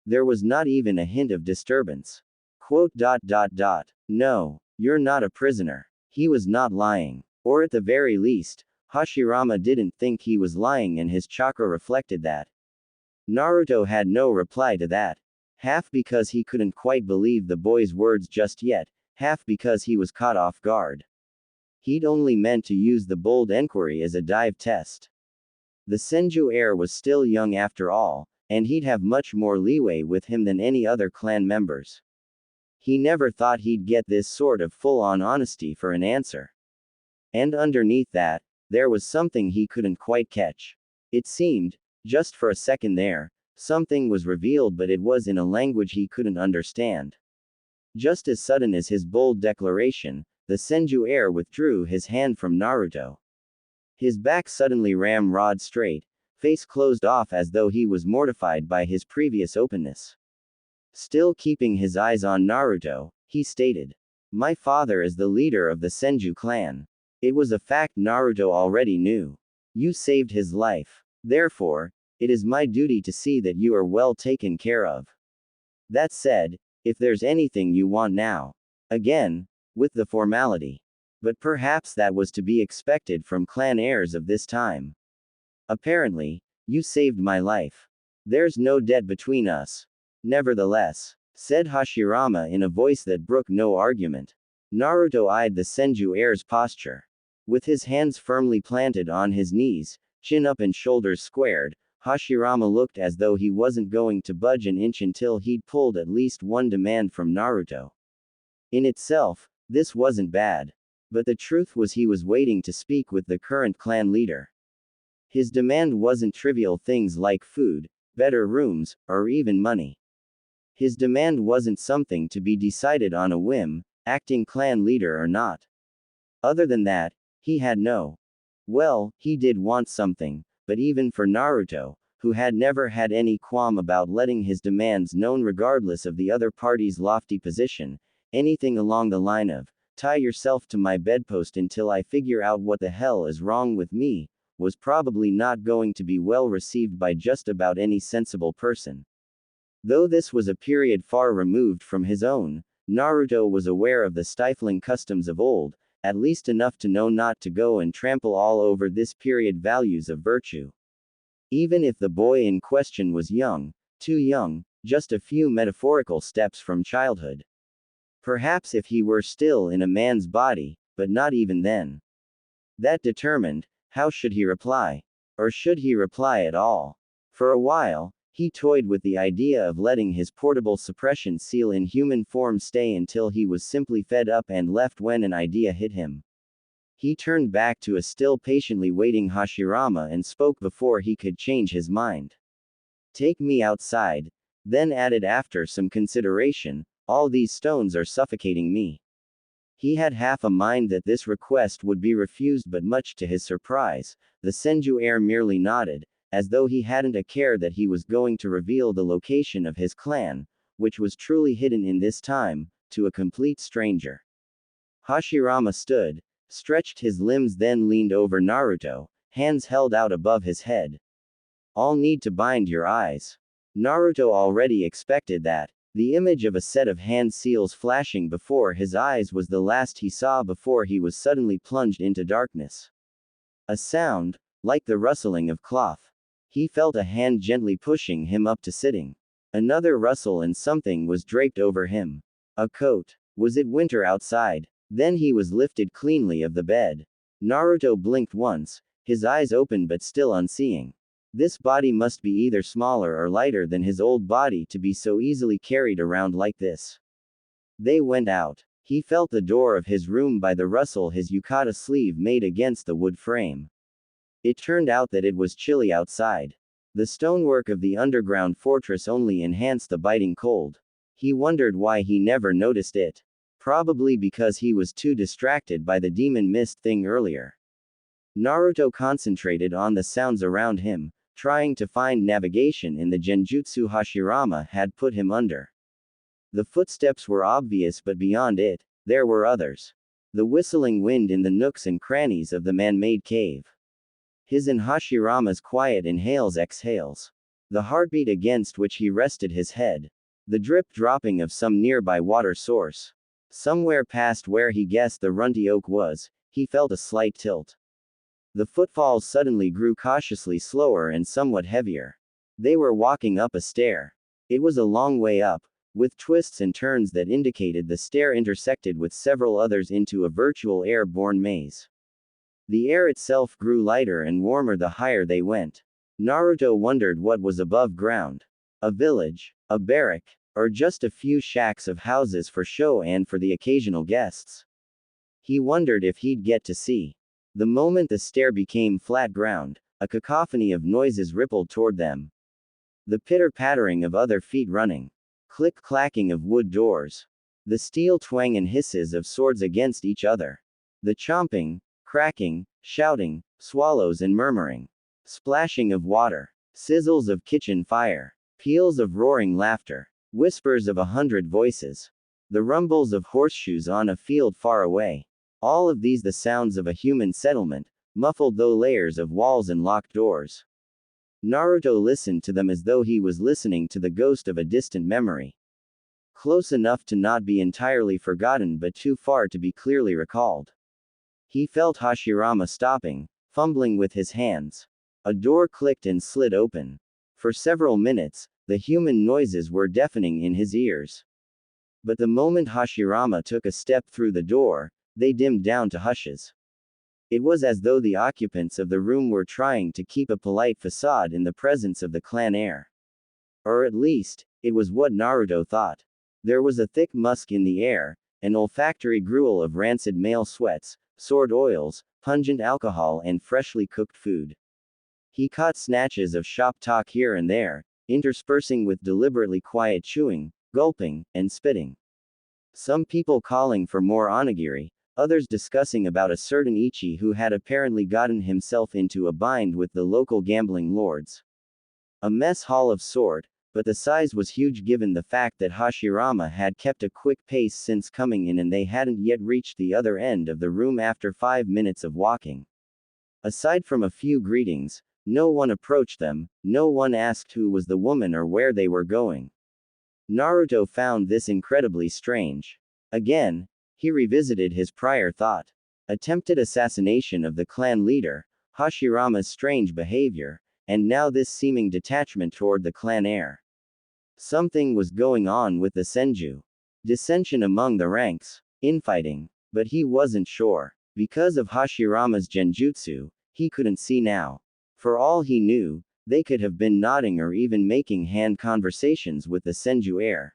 There was not even a hint of disturbance. "No, you're not a prisoner." He was not lying. Or at the very least, Hashirama didn't think he was lying and his chakra reflected that. Naruto had no reply to that. Half because he couldn't quite believe the boy's words just yet, half because he was caught off guard. He'd only meant to use the bold enquiry as a dive test. The Senju heir was still young after all, and he'd have much more leeway with him than any other clan members. He never thought he'd get this sort of full-on honesty for an answer. And underneath that, there was something he couldn't quite catch. It seemed, just for a second there, something was revealed, but it was in a language he couldn't understand. Just as sudden as his bold declaration, the Senju heir withdrew his hand from Naruto. His back suddenly ramrod straight, face closed off as though he was mortified by his previous openness. Still keeping his eyes on Naruto, he stated, "My father is the leader of the Senju clan." It was a fact Naruto already knew. You saved his life. Therefore, it is my duty to see that you are well taken care of. That said, if there's anything you want now. Again, with the formality. But perhaps that was to be expected from clan heirs of this time. Apparently, you saved my life. There's no debt between us. Nevertheless, said Hashirama in a voice that brooked no argument. Naruto eyed the Senju heir's posture. With his hands firmly planted on his knees, chin up and shoulders squared, Hashirama looked as though he wasn't going to budge an inch until he'd pulled at least one demand from Naruto. In itself, this wasn't bad. But the truth was he was waiting to speak with the current clan leader. His demand wasn't trivial things like food, better rooms, or even money. His demand wasn't something to be decided on a whim, acting clan leader or not. Other than that, he had no. Well, he did want something, but even for Naruto, who had never had any qualm about letting his demands known regardless of the other party's lofty position, anything along the line of, "Tie yourself to my bedpost until I figure out what the hell is wrong with me," was probably not going to be well received by just about any sensible person. Though this was a period far removed from his own, Naruto was aware of the stifling customs of old, at least enough to know not to go and trample all over this period values of virtue. Even if the boy in question was young, too young, just a few metaphorical steps from childhood. Perhaps if he were still in a man's body, but not even then. That determined, how should he reply? Or should he reply at all? For a while, he toyed with the idea of letting his portable suppression seal in human form stay until he was simply fed up and left when an idea hit him. He turned back to a still patiently waiting Hashirama and spoke before he could change his mind. "Take me outside," then added after some consideration, "all these stones are suffocating me." He had half a mind that this request would be refused, but much to his surprise, the Senju heir merely nodded, as though he hadn't a care that he was going to reveal the location of his clan, which was truly hidden in this time, to a complete stranger. Hashirama stood, stretched his limbs, then leaned over Naruto, hands held out above his head. "I'll need to bind your eyes." Naruto already expected that. The image of a set of hand seals flashing before his eyes was the last he saw before he was suddenly plunged into darkness. A sound, like the rustling of cloth. He felt a hand gently pushing him up to sitting. Another rustle and something was draped over him. A coat. Was it winter outside? Then he was lifted cleanly of the bed. Naruto blinked once, his eyes open but still unseeing. This body must be either smaller or lighter than his old body to be so easily carried around like this. They went out. He felt the door of his room by the rustle his yukata sleeve made against the wood frame. It turned out that it was chilly outside. The stonework of the underground fortress only enhanced the biting cold. He wondered why he never noticed it. Probably because he was too distracted by the demon mist thing earlier. Naruto concentrated on the sounds around him, trying to find navigation in the genjutsu Hashirama had put him under. The footsteps were obvious, but beyond it, there were others. The whistling wind in the nooks and crannies of the man-made cave. His and Hashirama's quiet inhales-exhales. The heartbeat against which he rested his head. The drip-dropping of some nearby water source. Somewhere past where he guessed the runty oak was, he felt a slight tilt. The footfalls suddenly grew cautiously slower and somewhat heavier. They were walking up a stair. It was a long way up, with twists and turns that indicated the stair intersected with several others into a virtual air-borne maze. The air itself grew lighter and warmer the higher they went. Naruto wondered what was above ground. A village, a barrack, or just a few shacks of houses for show and for the occasional guests. He wondered if he'd get to see The moment the stair became flat ground, a cacophony of noises rippled toward them. The pitter-pattering of other feet running. Click-clacking of wood doors. The steel twang and hisses of swords against each other. The chomping, cracking, shouting, swallows and murmuring. Splashing of water. Sizzles of kitchen fire. Peals of roaring laughter. Whispers of 100 voices. The rumbles of horseshoes on a field far away. All of these the sounds of a human settlement, muffled though layers of walls and locked doors. Naruto listened to them as though he was listening to the ghost of a distant memory. Close enough to not be entirely forgotten but too far to be clearly recalled. He felt Hashirama stopping, fumbling with his hands. A door clicked and slid open. For several minutes, the human noises were deafening in his ears. But the moment Hashirama took a step through the door, they dimmed down to hushes. It was as though the occupants of the room were trying to keep a polite facade in the presence of the clan heir. Or at least, it was what Naruto thought. There was a thick musk in the air, an olfactory gruel of rancid male sweats, sword oils, pungent alcohol and freshly cooked food. He caught snatches of shop talk here and there, interspersing with deliberately quiet chewing, gulping, and spitting. Some people calling for more onigiri, others discussing about a certain Ichi who had apparently gotten himself into a bind with the local gambling lords. A mess hall of sort, but the size was huge given the fact that Hashirama had kept a quick pace since coming in and they hadn't yet reached the other end of the room after 5 minutes of walking. Aside from a few greetings, no one approached them, no one asked who was the woman or where they were going. Naruto found this incredibly strange. Again, he revisited his prior thought. Attempted assassination of the clan leader, Hashirama's strange behavior, and now this seeming detachment toward the clan heir. Something was going on with the Senju. Dissension among the ranks, infighting, but he wasn't sure. Because of Hashirama's genjutsu, he couldn't see now. For all he knew, they could have been nodding or even making hand conversations with the Senju heir.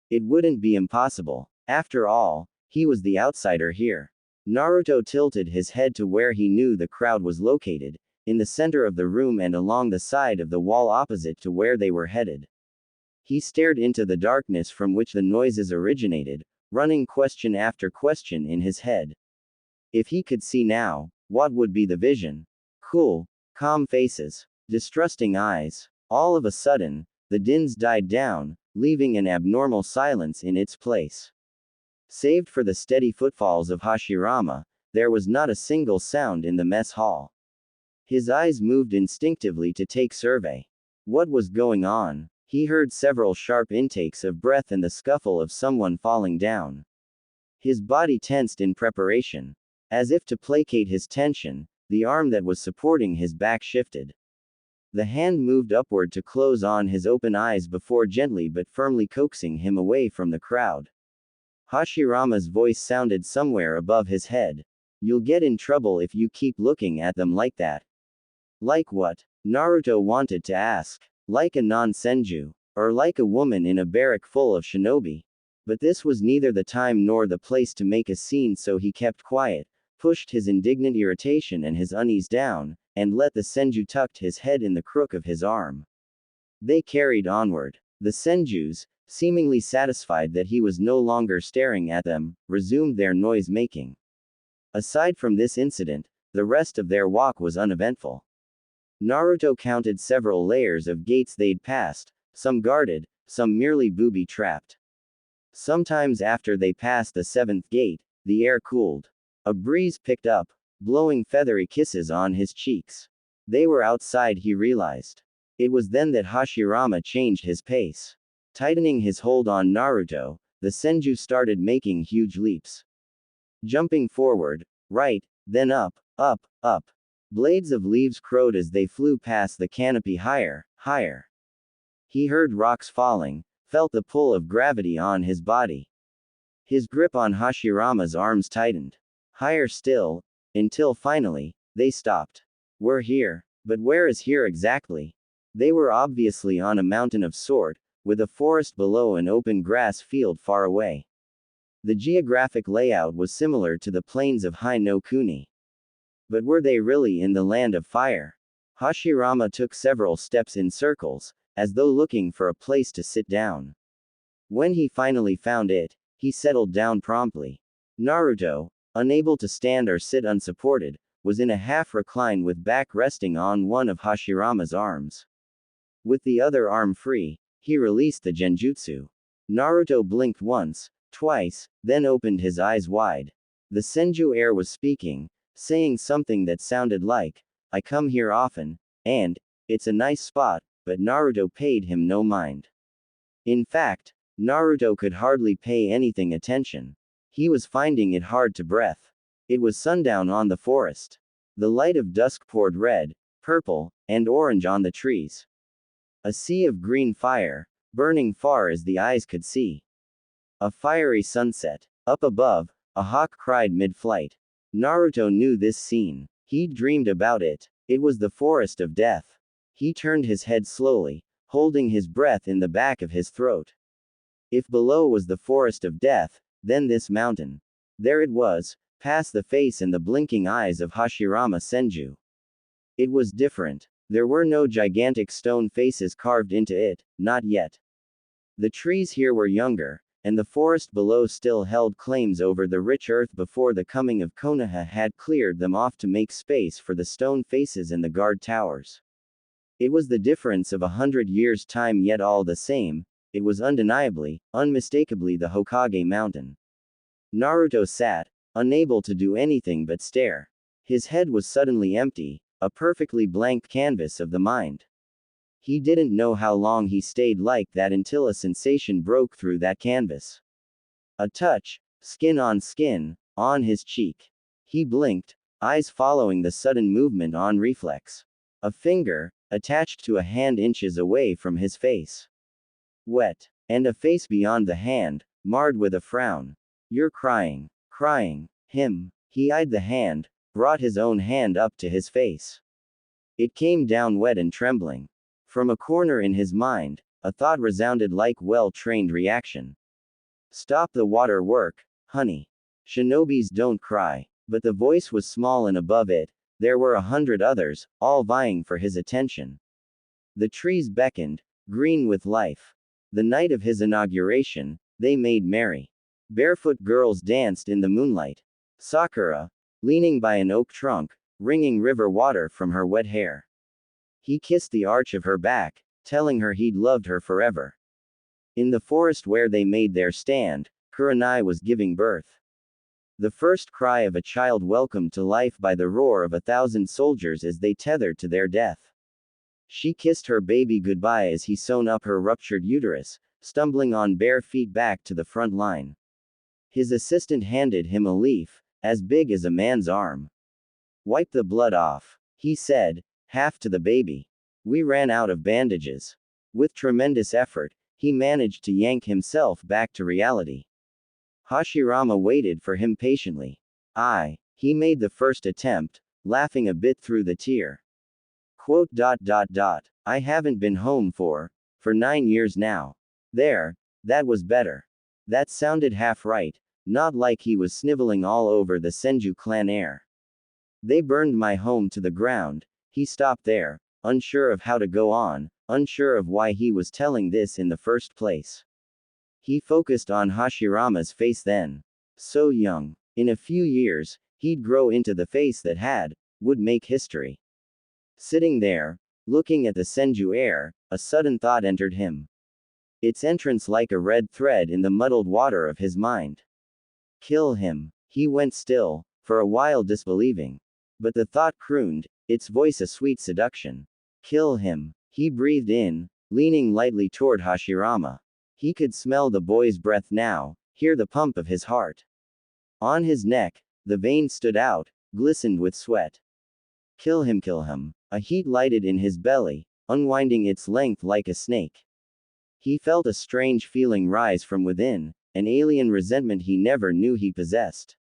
It wouldn't be impossible. After all, he was the outsider here. Naruto tilted his head to where he knew the crowd was located, in the center of the room and along the side of the wall opposite to where they were headed. He stared into the darkness from which the noises originated, running question after question in his head. If he could see now, what would be the vision? Cool, calm faces. Distrusting eyes. All of a sudden, the dins died down, leaving an abnormal silence in its place. Saved for the steady footfalls of Hashirama, there was not a single sound in the mess hall. His eyes moved instinctively to take survey. What was going on? He heard several sharp intakes of breath and the scuffle of someone falling down. His body tensed in preparation. As if to placate his tension, the arm that was supporting his back shifted. The hand moved upward to close on his open eyes before gently but firmly coaxing him away from the crowd. Hashirama's voice sounded somewhere above his head. You'll get in trouble if you keep looking at them like that. Like what? Naruto wanted to ask. Like a non-senju, or like a woman in a barrack full of shinobi. But this was neither the time nor the place to make a scene, so he kept quiet, pushed his indignant irritation and his unease down, and let the senju tucked his head in the crook of his arm. They carried onward. The senjus, seemingly satisfied that he was no longer staring at them, resumed their noise-making. Aside from this incident, the rest of their walk was uneventful. Naruto counted several layers of gates they'd passed, some guarded, some merely booby-trapped. Sometimes after they passed the 7th gate, the air cooled. A breeze picked up, blowing feathery kisses on his cheeks. They were outside, he realized. It was then that Hashirama changed his pace. Tightening his hold on Naruto, the senju started making huge leaps. Jumping forward, right, then up, up, up. Blades of leaves crowed as they flew past the canopy higher, higher. He heard rocks falling, felt the pull of gravity on his body. His grip on Hashirama's arms tightened. Higher still, until finally, they stopped. We're here. But where is here exactly? They were obviously on a mountain of sort, with a forest below an open grass field far away. The geographic layout was similar to the plains of Hai no Kuni. But were they really in the land of fire? Hashirama took several steps in circles, as though looking for a place to sit down. When he finally found it, he settled down promptly. Naruto, unable to stand or sit unsupported, was in a half recline with back resting on one of Hashirama's arms. With the other arm free, he released the genjutsu. Naruto blinked once, twice, then opened his eyes wide. The Senju heir was speaking, saying something that sounded like, "I come here often, and it's a nice spot," but Naruto paid him no mind. In fact, Naruto could hardly pay anything attention. He was finding it hard to breathe. It was sundown on the forest. The light of dusk poured red, purple, and orange on the trees. A sea of green fire, burning far as the eyes could see. A fiery sunset. Up above, a hawk cried mid-flight. Naruto knew this scene. He'd dreamed about it. It was the forest of death. He turned his head slowly, holding his breath in the back of his throat. If below was the forest of death, then this mountain. There it was, past the face and the blinking eyes of Hashirama Senju. It was different. There were no gigantic stone faces carved into it, not yet. The trees here were younger, and the forest below still held claims over the rich earth before the coming of Konoha had cleared them off to make space for the stone faces and the guard towers. It was the difference of 100 years' time, yet all the same, it was undeniably, unmistakably the Hokage mountain. Naruto sat, unable to do anything but stare. His head was suddenly empty, a perfectly blank canvas of the mind. He didn't know how long he stayed like that until a sensation broke through that canvas. A touch, skin on his cheek. He blinked, eyes following the sudden movement on reflex. A finger, attached to a hand inches away from his face. Wet. And a face beyond the hand, marred with a frown. "You're crying." Crying. Him. He eyed the hand, brought his own hand up to his face. It came down wet and trembling. From a corner in his mind, a thought resounded like well-trained reaction. "Stop the water work, honey. Shinobis don't cry." But the voice was small, and above it, there were 100 others, all vying for his attention. The trees beckoned, green with life. The night of his inauguration, they made merry. Barefoot girls danced in the moonlight. Sakura, leaning by an oak trunk, wringing river water from her wet hair. He kissed the arch of her back, telling her he'd loved her forever. In the forest where they made their stand, Kurenai was giving birth. The first cry of a child welcomed to life by the roar of 1,000 soldiers as they tethered to their death. She kissed her baby goodbye as he sewn up her ruptured uterus, stumbling on bare feet back to the front line. His assistant handed him a leaf, as big as a man's arm. "Wipe the blood off," he said, half to the baby. "We ran out of bandages." With tremendous effort, he managed to yank himself back to reality. Hashirama waited for him patiently. He made the first attempt, laughing a bit through the tear. "I haven't been home for 9 years now." There, that was better. That sounded half right, not like he was sniveling all over the Senju clan heir. "They burned my home to the ground." He stopped there, unsure of how to go on, unsure of why he was telling this in the first place. He focused on Hashirama's face then. So young. In a few years, he'd grow into the face that would make history. Sitting there, looking at the Senju heir, a sudden thought entered him. Its entrance like a red thread in the muddled water of his mind. Kill him. He went still, for a while disbelieving. But the thought crooned, its voice a sweet seduction. Kill him. He breathed in, leaning lightly toward Hashirama. He could smell the boy's breath now, hear the pump of his heart. On his neck, the vein stood out, glistened with sweat. Kill him, kill him. A heat lighted in his belly, unwinding its length like a snake. He felt a strange feeling rise from within, an alien resentment he never knew he possessed.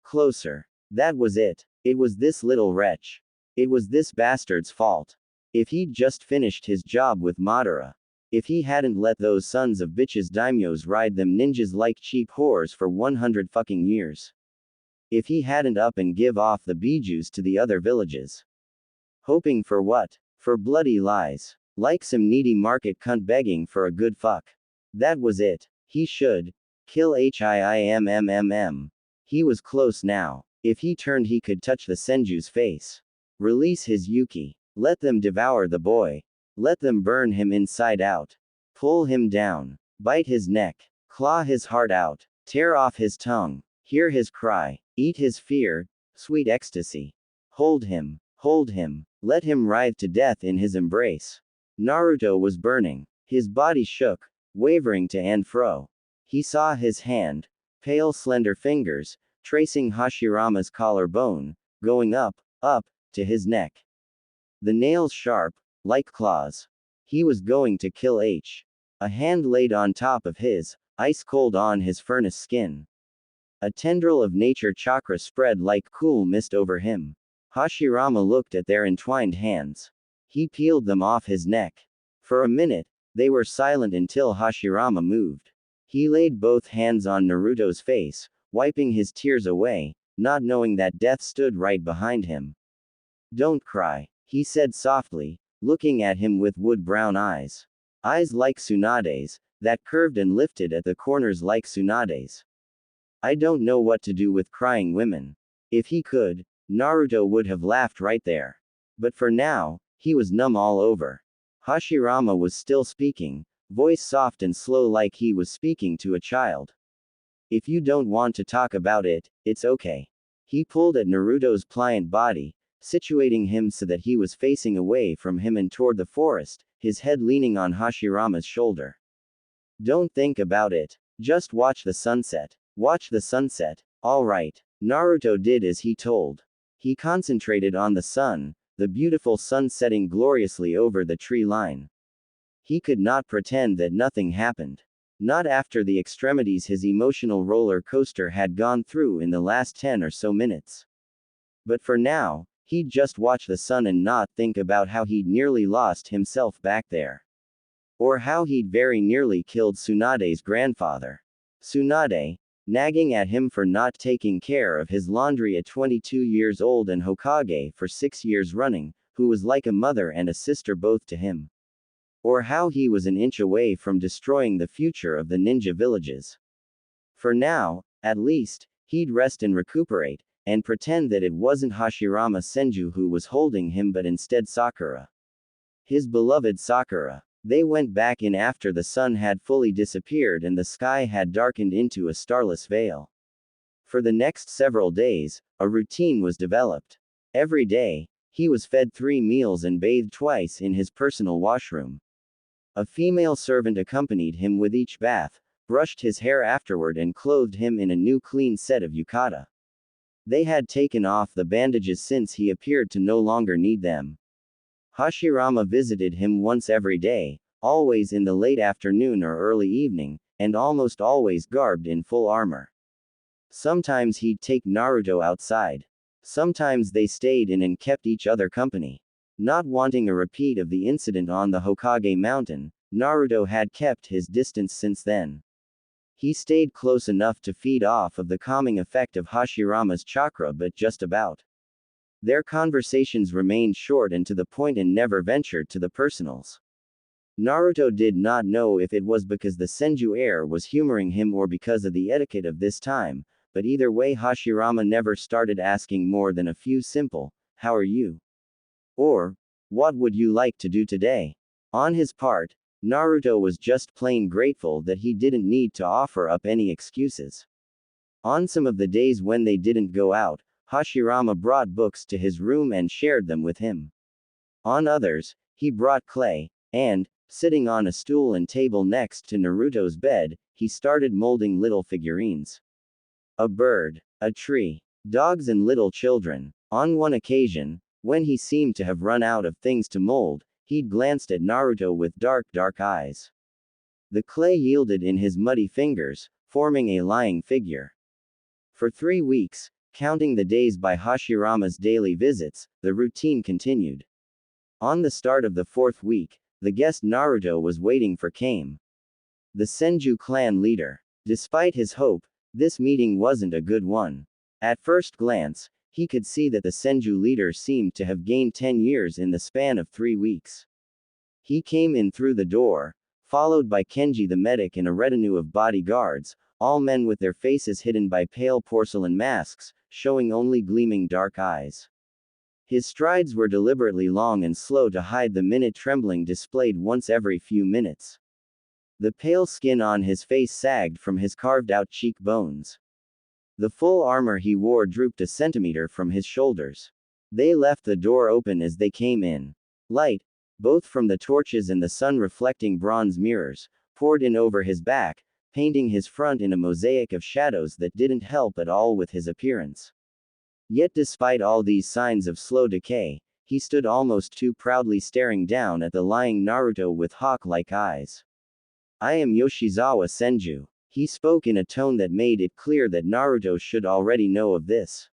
Closer. That was it. It was this little wretch. It was this bastard's fault. If he'd just finished his job with Madara. If he hadn't let those sons of bitches daimyos ride them ninjas like cheap whores for 100 fucking years. if he hadn't up and give off the bijus to the other villages. Hoping for what? For bloody lies. Like some needy market cunt begging for a good fuck. That was it. He should kill Himmm. He was close now. If he turned he could touch the Senju's face. Release his Yuki. Let them devour the boy. Let them burn him inside out. Pull him down. Bite his neck. Claw his heart out. Tear off his tongue. Hear his cry. Eat his fear. Sweet ecstasy. Hold him. Hold him. Let him writhe to death in his embrace. Naruto was burning. His body shook, wavering to and fro. He saw his hand, pale slender fingers, tracing Hashirama's collarbone, going up, to his neck. The nails sharp, like claws. He was going to kill H. A hand laid on top of his, ice cold on his furnace skin. A tendril of nature chakra spread like cool mist over him. Hashirama looked at their entwined hands. He peeled them off his neck. For a minute, they were silent until Hashirama moved. He laid both hands on Naruto's face, wiping his tears away, not knowing that death stood right behind him. Don't cry, he said softly, looking at him with wood-brown eyes. Eyes like Tsunade's, that curved and lifted at the corners like Tsunade's. I don't know what to do with crying women. If he could, Naruto would have laughed right there. But for now, he was numb all over. Hashirama was still speaking, voice soft and slow like he was speaking to a child. If you don't want to talk about it, it's okay. He pulled at Naruto's pliant body, situating him so that he was facing away from him and toward the forest, his head leaning on Hashirama's shoulder. Don't think about it. Just watch the sunset. Watch the sunset. All right. Naruto did as he told. He concentrated on the sun, the beautiful sun setting gloriously over the tree line. He could not pretend that nothing happened. Not after the extremities his emotional roller coaster had gone through in the last 10 or so minutes. But for now, he'd just watch the sun and not think about how he'd nearly lost himself back there. Or how he'd very nearly killed Tsunade's grandfather. Tsunade, nagging at him for not taking care of his laundry at 22 years old and Hokage for 6 years running, who was like a mother and a sister both to him. Or how he was an inch away from destroying the future of the ninja villages. For now, at least, he'd rest and recuperate, and pretend that it wasn't Hashirama Senju who was holding him but instead Sakura. His beloved Sakura. They went back in after the sun had fully disappeared and the sky had darkened into a starless veil. For the next several days, a routine was developed. Every day, he was fed 3 meals and bathed twice in his personal washroom. A female servant accompanied him with each bath, brushed his hair afterward and clothed him in a new clean set of yukata. They had taken off the bandages since he appeared to no longer need them. Hashirama visited him once every day, always in the late afternoon or early evening, and almost always garbed in full armor. Sometimes he'd take Naruto outside. Sometimes they stayed in and kept each other company. Not wanting a repeat of the incident on the Hokage mountain, Naruto had kept his distance since then. He stayed close enough to feed off of the calming effect of Hashirama's chakra but just about. Their conversations remained short and to the point and never ventured to the personals. Naruto did not know if it was because the Senju heir was humoring him or because of the etiquette of this time, but either way Hashirama never started asking more than a few simple, "How are you?" or, "What would you like to do today?" On his part, Naruto was just plain grateful that he didn't need to offer up any excuses. On some of the days when they didn't go out, Hashirama brought books to his room and shared them with him. On others, he brought clay, and, sitting on a stool and table next to Naruto's bed, he started molding little figurines. A bird, a tree, dogs and little children. On one occasion, when he seemed to have run out of things to mold, he'd glanced at Naruto with dark eyes. The clay yielded in his muddy fingers, forming a lying figure. For 3 weeks, counting the days by Hashirama's daily visits, the routine continued. On the start of the 4th week, the guest Naruto was waiting for came. The Senju clan leader. Despite his hope, this meeting wasn't a good one. At first glance, he could see that the Senju leader seemed to have gained 10 years in the span of 3 weeks. He came in through the door, followed by Kenji the medic and a retinue of bodyguards, all men with their faces hidden by pale porcelain masks, showing only gleaming dark eyes. His strides were deliberately long and slow to hide the minute trembling displayed once every few minutes. The pale skin on his face sagged from his carved-out cheekbones. The full armor he wore drooped a centimeter from his shoulders. They left the door open as they came in. Light, both from the torches and the sun-reflecting bronze mirrors, poured in over his back, painting his front in a mosaic of shadows that didn't help at all with his appearance. Yet despite all these signs of slow decay, he stood almost too proudly staring down at the lying Naruto with hawk-like eyes. "I am Yoshizawa Senju." He spoke in a tone that made it clear that Naruto should already know of this.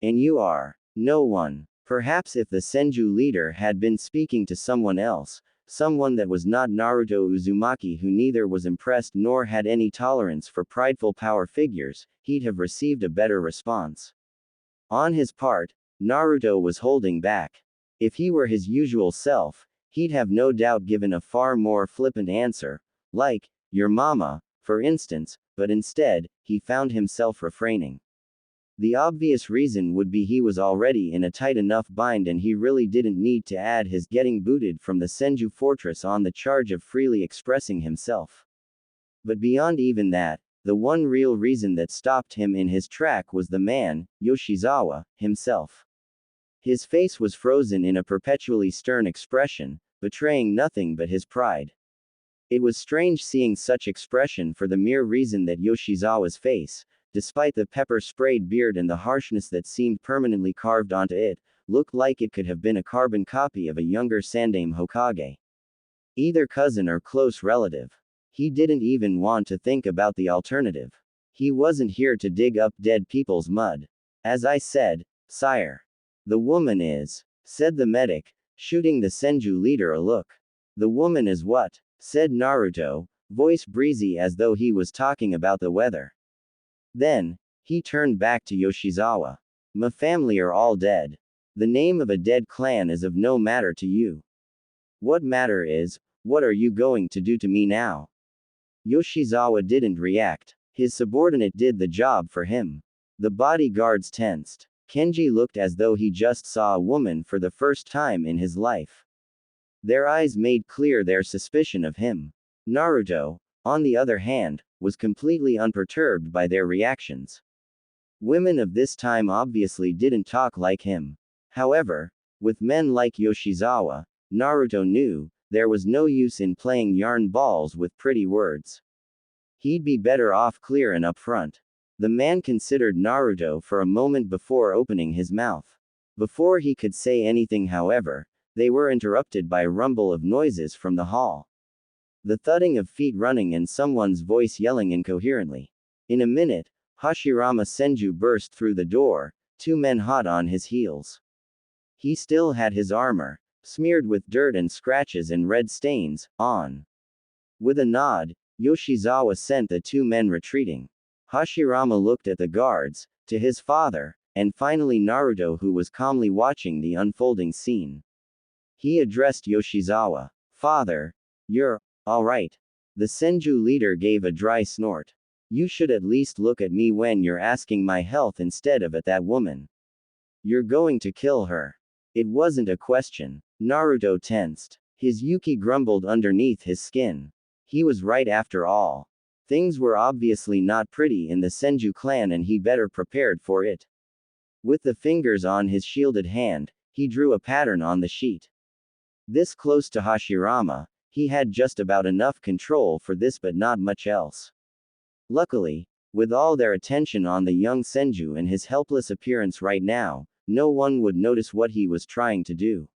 "And you are no one." Perhaps if the Senju leader had been speaking to someone else, someone that was not Naruto Uzumaki, who neither was impressed nor had any tolerance for prideful power figures, he'd have received a better response. On his part, Naruto was holding back. If he were his usual self, he'd have no doubt given a far more flippant answer, like, "Your mama," for instance, but instead, he found himself refraining. The obvious reason would be he was already in a tight enough bind and he really didn't need to add his getting booted from the Senju fortress on the charge of freely expressing himself. But beyond even that, the one real reason that stopped him in his track was the man, Yoshizawa, himself. His face was frozen in a perpetually stern expression, betraying nothing but his pride. It was strange seeing such expression for the mere reason that Yoshizawa's face, despite the pepper-sprayed beard and the harshness that seemed permanently carved onto it, looked like it could have been a carbon copy of a younger Sandaime Hokage. Either cousin or close relative. He didn't even want to think about the alternative. He wasn't here to dig up dead people's mud. "As I said, sire. The woman is," said the medic, shooting the Senju leader a look. "The woman is what?" said Naruto, voice breezy as though he was talking about the weather. Then, he turned back to Yoshizawa. "My family are all dead. The name of a dead clan is of no matter to you. What matter is, what are you going to do to me now?" Yoshizawa didn't react. His subordinate did the job for him. The bodyguards tensed. Kenji looked as though he just saw a woman for the first time in his life. Their eyes made clear their suspicion of him. Naruto, on the other hand, was completely unperturbed by their reactions. Women of this time obviously didn't talk like him. However, with men like Yoshizawa, Naruto knew, there was no use in playing yarn balls with pretty words. He'd be better off clear and upfront. The man considered Naruto for a moment before opening his mouth. Before he could say anything, however, they were interrupted by a rumble of noises from the hall. The thudding of feet running and someone's voice yelling incoherently. In a minute, Hashirama Senju burst through the door, 2 men hot on his heels. He still had his armor, smeared with dirt and scratches and red stains, on. With a nod, Yoshizawa sent the 2 men retreating. Hashirama looked at the guards, to his father, and finally Naruto, who was calmly watching the unfolding scene. He addressed Yoshizawa. "Father, you're all right." The Senju leader gave a dry snort. "You should at least look at me when you're asking my health instead of at that woman. You're going to kill her." It wasn't a question. Naruto tensed. His Yuki grumbled underneath his skin. He was right after all. Things were obviously not pretty in the Senju clan and he better prepared for it. With the fingers on his shielded hand, he drew a pattern on the sheet. This close to Hashirama, he had just about enough control for this but not much else. Luckily, with all their attention on the young Senju and his helpless appearance right now, no one would notice what he was trying to do.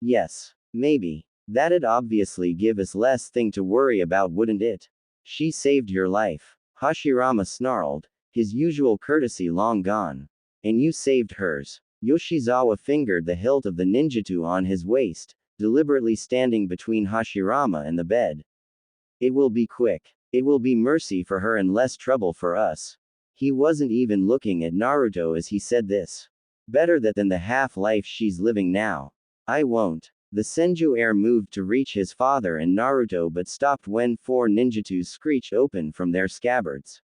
Yes, maybe. That'd obviously give us less thing to worry about, wouldn't it? She saved your life. Hashirama snarled, his usual courtesy long gone. And you saved hers. Yoshizawa fingered the hilt of the ninjutsu on his waist, deliberately standing between Hashirama and the bed. "It will be quick. It will be mercy for her and less trouble for us." He wasn't even looking at Naruto as he said this. Better that than the half-life she's living now. I won't. The Senju heir moved to reach his father and Naruto but stopped when 4 ninjutsus screeched open from their scabbards.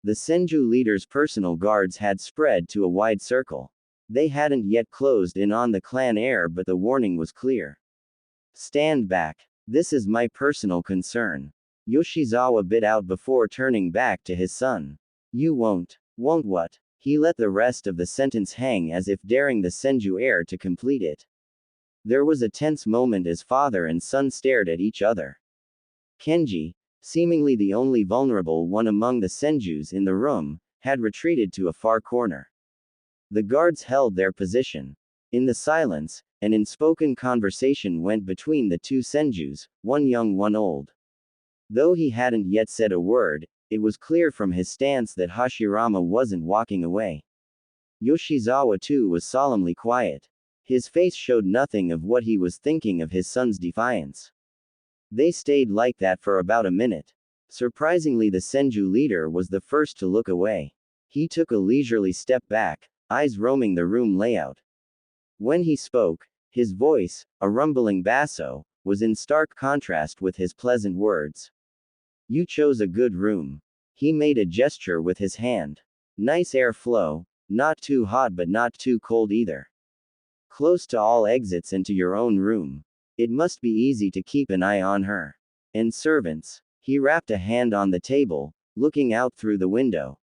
The Senju leader's personal guards had spread to a wide circle. They hadn't yet closed in on the clan heir, but the warning was clear. Stand back. This is my personal concern. Yoshizawa bit out before turning back to his son. You won't. Won't what? He let the rest of the sentence hang as if daring the Senju heir to complete it. There was a tense moment as father and son stared at each other. Kenji, seemingly the only vulnerable one among the Senjus in the room, had retreated to a far corner. The guards held their position. In the silence, an unspoken conversation went between the 2 Senjus, one young, one old. Though he hadn't yet said a word, it was clear from his stance that Hashirama wasn't walking away. Yoshizawa too was solemnly quiet. His face showed nothing of what he was thinking of his son's defiance. They stayed like that for about a minute. Surprisingly, the Senju leader was the first to look away. He took a leisurely step back, eyes roaming the room layout. When he spoke, his voice, a rumbling basso, was in stark contrast with his pleasant words. You chose a good room. He made a gesture with his hand. Nice air flow, not too hot but not too cold either. Close to all exits and to your own room. It must be easy to keep an eye on her. And servants. He rapped a hand on the table, looking out through the window.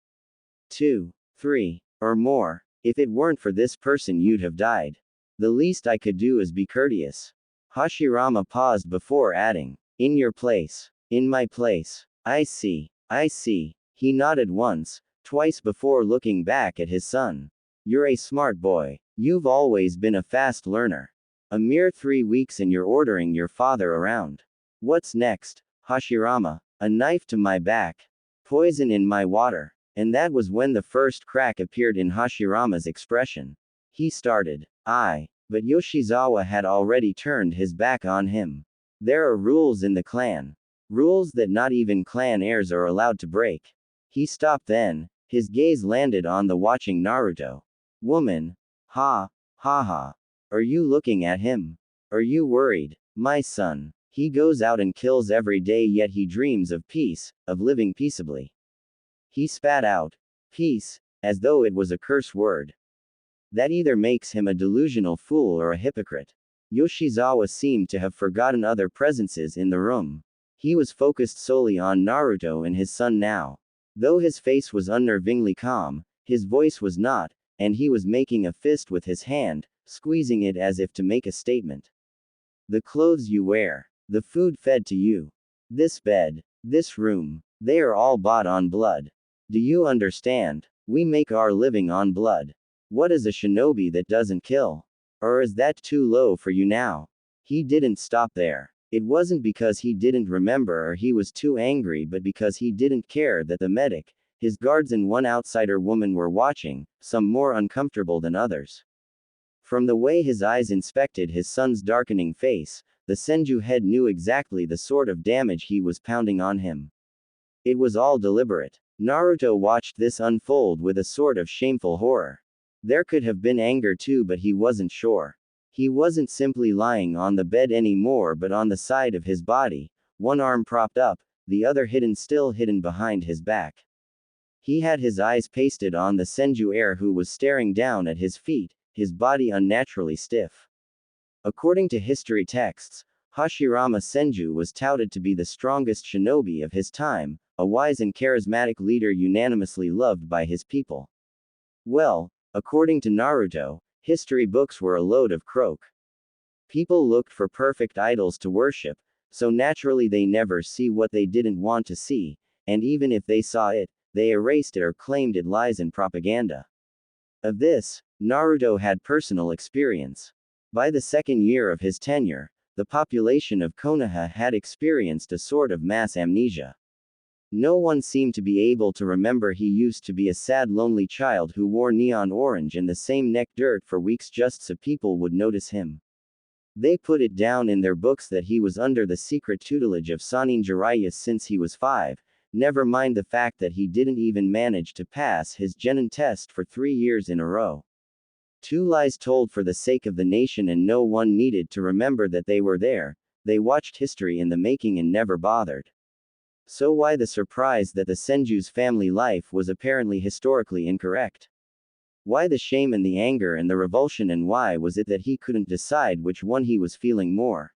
2, 3, or more. If it weren't for this person you'd have died. The least I could do is be courteous. Hashirama paused before adding, in your place. In my place. I see. I see. He nodded once, twice before looking back at his son. You're a smart boy. You've always been a fast learner. A mere 3 weeks and you're ordering your father around. What's next, Hashirama? A knife to my back. Poison in my water. And that was when the first crack appeared in Hashirama's expression. He started. But Yoshizawa had already turned his back on him. There are rules in the clan. Rules that not even clan heirs are allowed to break. He stopped then, his gaze landed on the watching Naruto. Woman. Ha. Ha ha. Are you looking at him? Are you worried? My son. He goes out and kills every day yet he dreams of peace, of living peaceably. He spat out. Peace, as though it was a curse word. That either makes him a delusional fool or a hypocrite. Yoshizawa seemed to have forgotten other presences in the room. He was focused solely on Naruto and his son now. Though his face was unnervingly calm, his voice was not, and he was making a fist with his hand, squeezing it as if to make a statement. The clothes you wear, the food fed to you, this bed, this room, they are all bought on blood. Do you understand? We make our living on blood. What is a shinobi that doesn't kill? Or is that too low for you now? He didn't stop there. It wasn't because he didn't remember or he was too angry, but because he didn't care that the medic, his guards and one outsider woman were watching, some more uncomfortable than others. From the way his eyes inspected his son's darkening face, the Senju head knew exactly the sort of damage he was pounding on him. It was all deliberate. Naruto watched this unfold with a sort of shameful horror. There could have been anger too, but he wasn't sure. He wasn't simply lying on the bed anymore but on the side of his body, one arm propped up, the other still hidden behind his back. He had his eyes pasted on the Senju heir who was staring down at his feet, his body unnaturally stiff. According to history texts, Hashirama Senju was touted to be the strongest shinobi of his time, a wise and charismatic leader unanimously loved by his people. Well, according to Naruto, history books were a load of croak. People looked for perfect idols to worship, so naturally they never see what they didn't want to see, and even if they saw it, they erased it or claimed it lies and propaganda. Of this, Naruto had personal experience. By the second year of his tenure, the population of Konoha had experienced a sort of mass amnesia. No one seemed to be able to remember he used to be a sad lonely child who wore neon orange and the same neck dirt for weeks just so people would notice him. They put it down in their books that he was under the secret tutelage of Sanin Jiraiya since he was 5, Never mind the fact that he didn't even manage to pass his genin test for 3 years in a row. 2 lies told for the sake of the nation, and no one needed to remember that they were there. They watched history in the making and never bothered. So why the surprise that the Senju's family life was apparently historically incorrect? Why the shame and the anger and the revulsion, and why was it that he couldn't decide which one he was feeling more?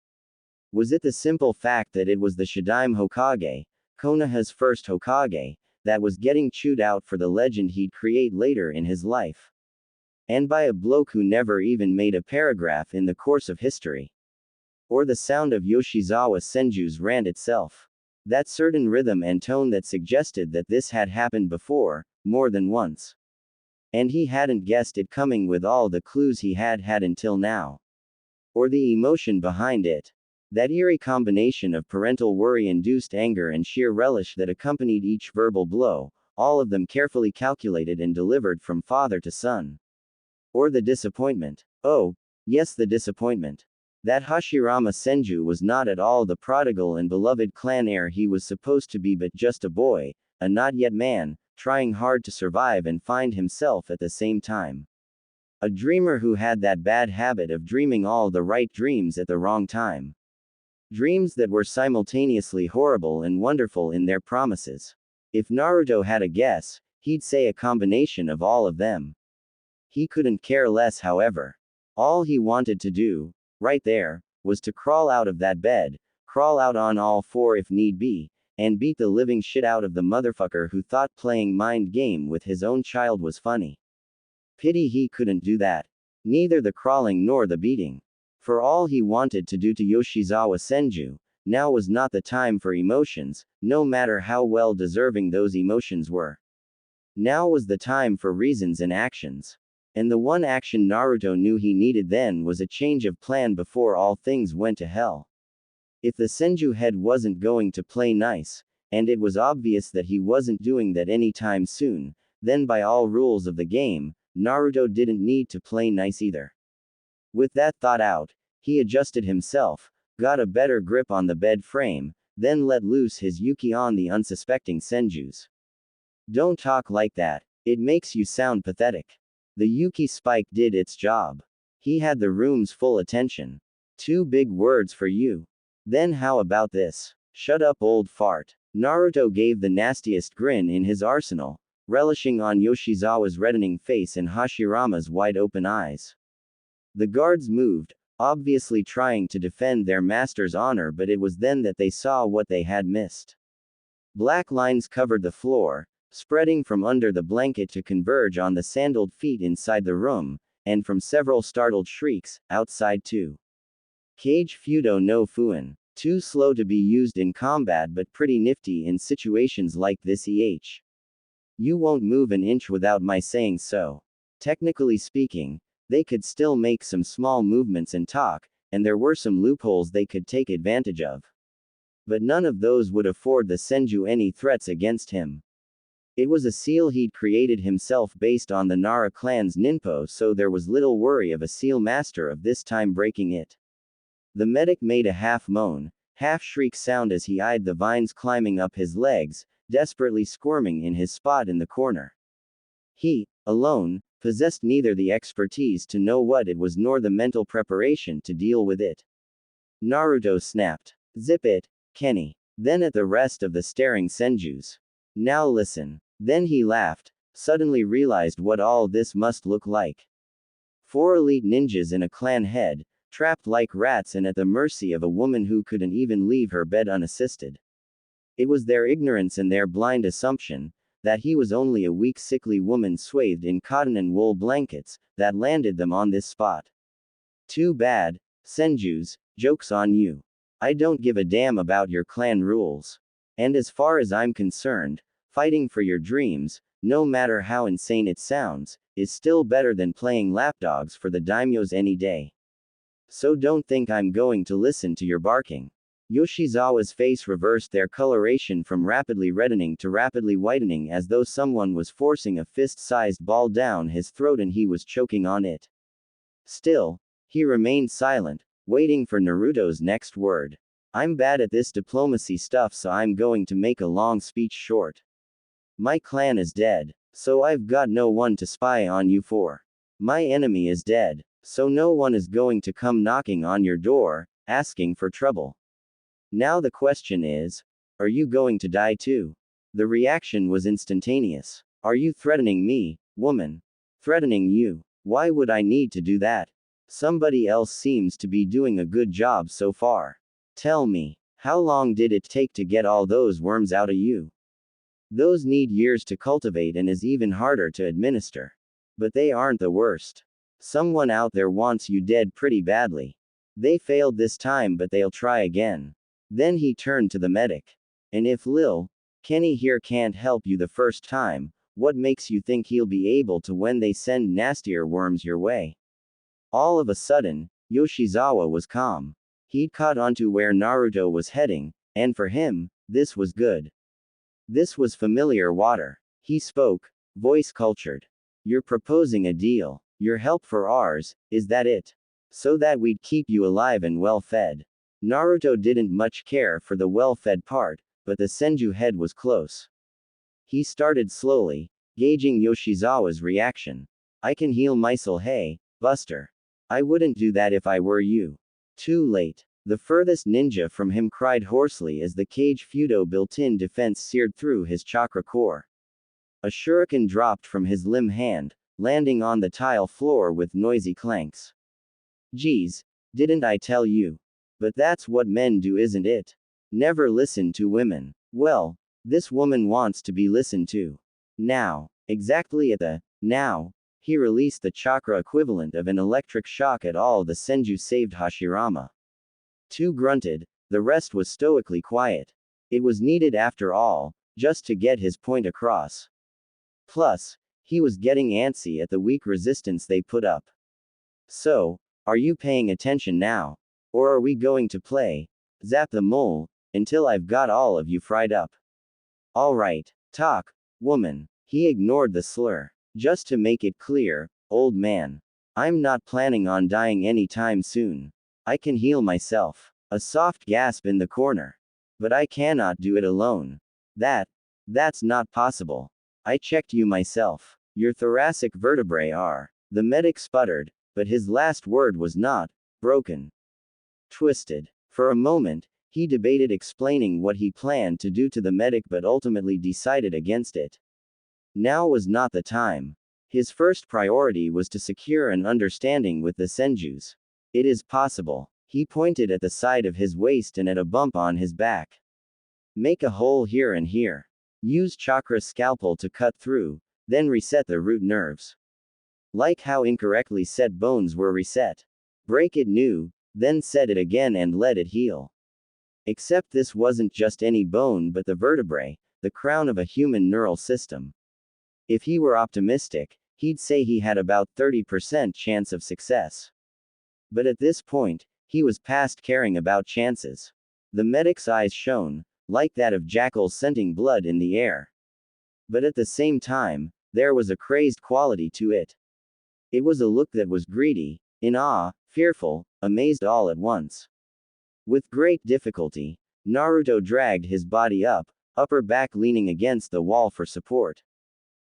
Was it the simple fact that it was the Shadaime Hokage, Konoha's first Hokage, that was getting chewed out for the legend he'd create later in his life? And by a bloke who never even made a paragraph in the course of history? Or the sound of Yoshizawa Senju's rant itself? That certain rhythm and tone that suggested that this had happened before, more than once. And he hadn't guessed it coming with all the clues he had had until now. Or the emotion behind it. That eerie combination of parental worry-induced anger and sheer relish that accompanied each verbal blow, all of them carefully calculated and delivered from father to son. Or the disappointment. Oh, yes, the disappointment. That Hashirama Senju was not at all the prodigal and beloved clan heir he was supposed to be, but just a boy, a not yet man, trying hard to survive and find himself at the same time. A dreamer who had that bad habit of dreaming all the right dreams at the wrong time. Dreams that were simultaneously horrible and wonderful in their promises. If Naruto had a guess, he'd say a combination of all of them. He couldn't care less, however. All he wanted to do, right there, was to crawl out of that bed, crawl out on all four if need be, and beat the living shit out of the motherfucker who thought playing mind game with his own child was funny. Pity he couldn't do that. Neither the crawling nor the beating. For all he wanted to do to Yoshizawa Senju, now was not the time for emotions, no matter how well deserving those emotions were. Now was the time for reasons and actions. And the one action Naruto knew he needed then was a change of plan before all things went to hell. If the Senju head wasn't going to play nice, and it was obvious that he wasn't doing that anytime soon, then by all rules of the game, Naruto didn't need to play nice either. With that thought out, he adjusted himself, got a better grip on the bed frame, then let loose his Yuki on the unsuspecting Senjus. Don't talk like that, it makes you sound pathetic. The Yuki spike did its job. He had the room's full attention. 2 big words for you. Then how about this? Shut up, old fart. Naruto gave the nastiest grin in his arsenal, relishing on Yoshizawa's reddening face and Hashirama's wide-open eyes. The guards moved, obviously trying to defend their master's honor, but it was then that they saw what they had missed. Black lines covered the floor, spreading from under the blanket to converge on the sandaled feet inside the room, and from several startled shrieks, outside too. Kage Fudo no Fuin. Too slow to be used in combat but pretty nifty in situations like this. You won't move an inch without my saying so. Technically speaking, they could still make some small movements and talk, and there were some loopholes they could take advantage of. But none of those would afford the Senju any threats against him. It was a seal he'd created himself based on the Nara clan's ninpo, so there was little worry of a seal master of this time breaking it. The medic made a half moan, half shriek sound as he eyed the vines climbing up his legs, desperately squirming in his spot in the corner. He, alone, possessed neither the expertise to know what it was nor the mental preparation to deal with it. Naruto snapped. Zip it, Kenny. Then at the rest of the staring Senjus. Now listen. Then he laughed, suddenly realized what all this must look like. 4 elite ninjas in a clan head, trapped like rats and at the mercy of a woman who couldn't even leave her bed unassisted. It was their ignorance and their blind assumption that he was only a weak, sickly woman swathed in cotton and wool blankets that landed them on this spot. Too bad, Senjus, joke's on you. I don't give a damn about your clan rules. And as far as I'm concerned, fighting for your dreams, no matter how insane it sounds, is still better than playing lapdogs for the daimyos any day. So don't think I'm going to listen to your barking. Yoshizawa's face reversed their coloration from rapidly reddening to rapidly whitening as though someone was forcing a fist-sized ball down his throat and he was choking on it. Still, he remained silent, waiting for Naruto's next word. I'm bad at this diplomacy stuff, so I'm going to make a long speech short. My clan is dead, so I've got no one to spy on you for. My enemy is dead, so no one is going to come knocking on your door, asking for trouble. Now the question is, are you going to die too? The reaction was instantaneous. Are you threatening me, woman? Threatening you? Why would I need to do that? Somebody else seems to be doing a good job so far. Tell me, how long did it take to get all those worms out of you? Those need years to cultivate and is even harder to administer. But they aren't the worst. Someone out there wants you dead pretty badly. They failed this time, but they'll try again. Then he turned to the medic. And if Kenny here can't help you the first time, what makes you think he'll be able to when they send nastier worms your way? All of a sudden, Yoshizawa was calm. He'd caught onto where Naruto was heading, and for him, this was good. This was familiar water. He spoke, voice cultured. You're proposing a deal. Your help for ours, is that it? So that we'd keep you alive and well fed. Naruto didn't much care for the well fed part, but the Senju head was close. He started slowly, gauging Yoshizawa's reaction. I can heal myself, hey, Buster. I wouldn't do that if I were you. Too late. The furthest ninja from him cried hoarsely as the cage Fudo built-in defense seared through his chakra core. A shuriken dropped from his limb hand, landing on the tile floor with noisy clanks. Geez, didn't I tell you? But that's what men do, isn't it? Never listen to women. Well, this woman wants to be listened to. Now, exactly at the now, he released the chakra equivalent of an electric shock at all the Senju saved Hashirama. Two grunted, the rest was stoically quiet. It was needed after all, just to get his point across. Plus, he was getting antsy at the weak resistance they put up. So, are you paying attention now? Or are we going to play zap the mole until I've got all of you fried up? Alright, talk, woman. He ignored the slur. Just to make it clear, old man. I'm not planning on dying anytime soon. I can heal myself. A soft gasp in the corner. But I cannot do it alone. That's not possible. I checked you myself. Your thoracic vertebrae are. The medic sputtered, but his last word was not broken. Twisted. For a moment, he debated explaining what he planned to do to the medic but ultimately decided against it. Now was not the time. His first priority was to secure an understanding with the Senjus. It is possible. He pointed at the side of his waist and at a bump on his back. Make a hole here and here. Use chakra scalpel to cut through, then reset the root nerves. Like how incorrectly set bones were reset. Break it new, then set it again and let it heal. Except this wasn't just any bone but the vertebrae, the crown of a human neural system. If he were optimistic, he'd say he had about 30% chance of success. But at this point, he was past caring about chances. The medic's eyes shone, like that of jackals scenting blood in the air. But at the same time, there was a crazed quality to it. It was a look that was greedy, in awe, fearful, amazed all at once. With great difficulty, Naruto dragged his body up, upper back leaning against the wall for support.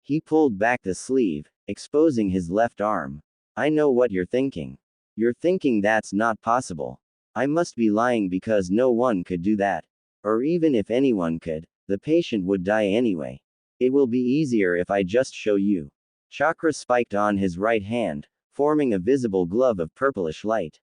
He pulled back the sleeve, exposing his left arm. I know what you're thinking. You're thinking that's not possible. I must be lying because no one could do that. Or even if anyone could, the patient would die anyway. It will be easier if I just show you. Chakra spiked on his right hand, forming a visible glove of purplish light.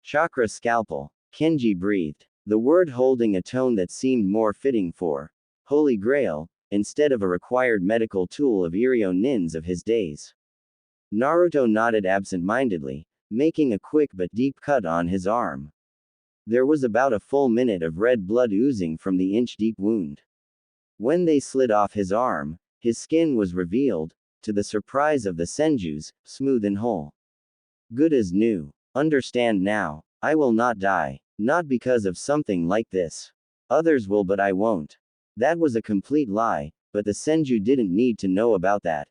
Chakra scalpel. Kenji breathed, the word holding a tone that seemed more fitting for Holy Grail, instead of a required medical tool of Iryo nins of his days. Naruto nodded absent-mindedly, making a quick but deep cut on his arm. There was about a full minute of red blood oozing from the inch-deep wound. When they slid off his arm, his skin was revealed, to the surprise of the Senjus, smooth and whole. Good as new. Understand now, I will not die. Not because of something like this. Others will, but I won't. That was a complete lie, but the Senju didn't need to know about that.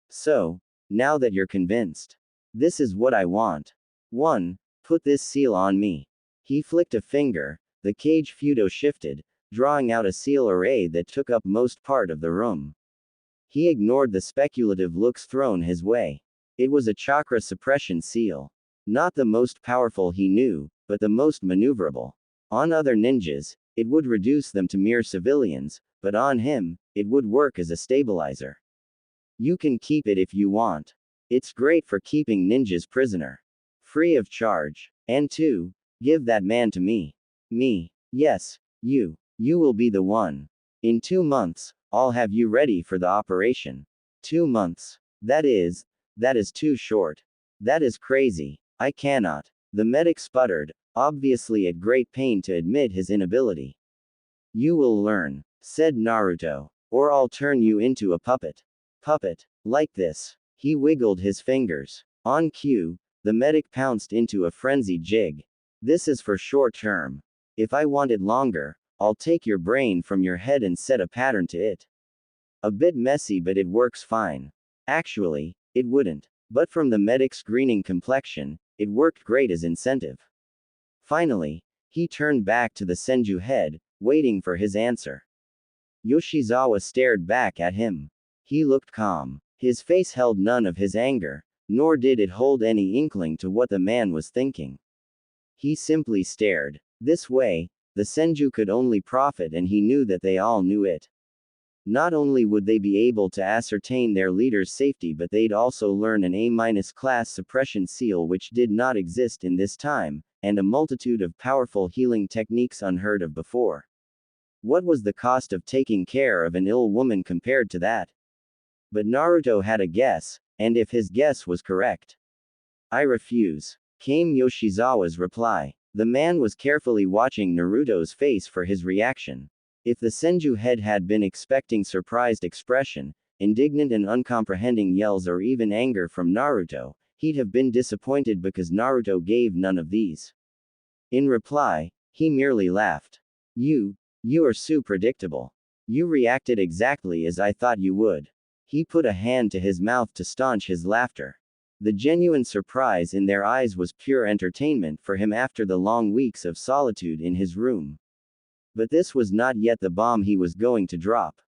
So, now that you're convinced, this is what I want. 1. Put this seal on me. He flicked a finger, The cage Fudo shifted, drawing out a seal array that took up most part of the room. He ignored the speculative looks thrown his way. It was a chakra suppression seal. Not the most powerful he knew, but the most maneuverable. On other ninjas, it would reduce them to mere civilians, but on him, it would work as a stabilizer. You can keep it if you want. It's great for keeping ninjas prisoner. Free of charge. And 2, give that man to me. Me. Yes, you. You will be the one. In 2 months, I'll have you ready for the operation. 2 months. That is too short. That is crazy. I cannot. The medic sputtered, obviously at great pain to admit his inability. You will learn, said Naruto, or I'll turn you into a puppet. Puppet. Like this. He wiggled his fingers. On cue, the medic pounced into a frenzied jig. This is for short term. If I want it longer, I'll take your brain from your head and set a pattern to it. A bit messy, but it works fine. Actually, it wouldn't. But from the medic's greening complexion, it worked great as incentive. Finally, he turned back to the Senju head, waiting for his answer. Yoshizawa stared back at him. He looked calm. His face held none of his anger, nor did it hold any inkling to what the man was thinking. He simply stared. This way, the Senju could only profit, and he knew that they all knew it. Not only would they be able to ascertain their leader's safety, but they'd also learn an A-class suppression seal which did not exist in this time, and a multitude of powerful healing techniques unheard of before. What was the cost of taking care of an ill woman compared to that? But Naruto had a guess, and if his guess was correct. I refuse, came Yoshizawa's reply. The man was carefully watching Naruto's face for his reaction. If the Senju head had been expecting surprised expression, indignant and uncomprehending yells, or even anger from Naruto, he'd have been disappointed because Naruto gave none of these. In reply, he merely laughed. You are so predictable. You reacted exactly as I thought you would. He put a hand to his mouth to staunch his laughter. The genuine surprise in their eyes was pure entertainment for him after the long weeks of solitude in his room. But this was not yet the bomb he was going to drop.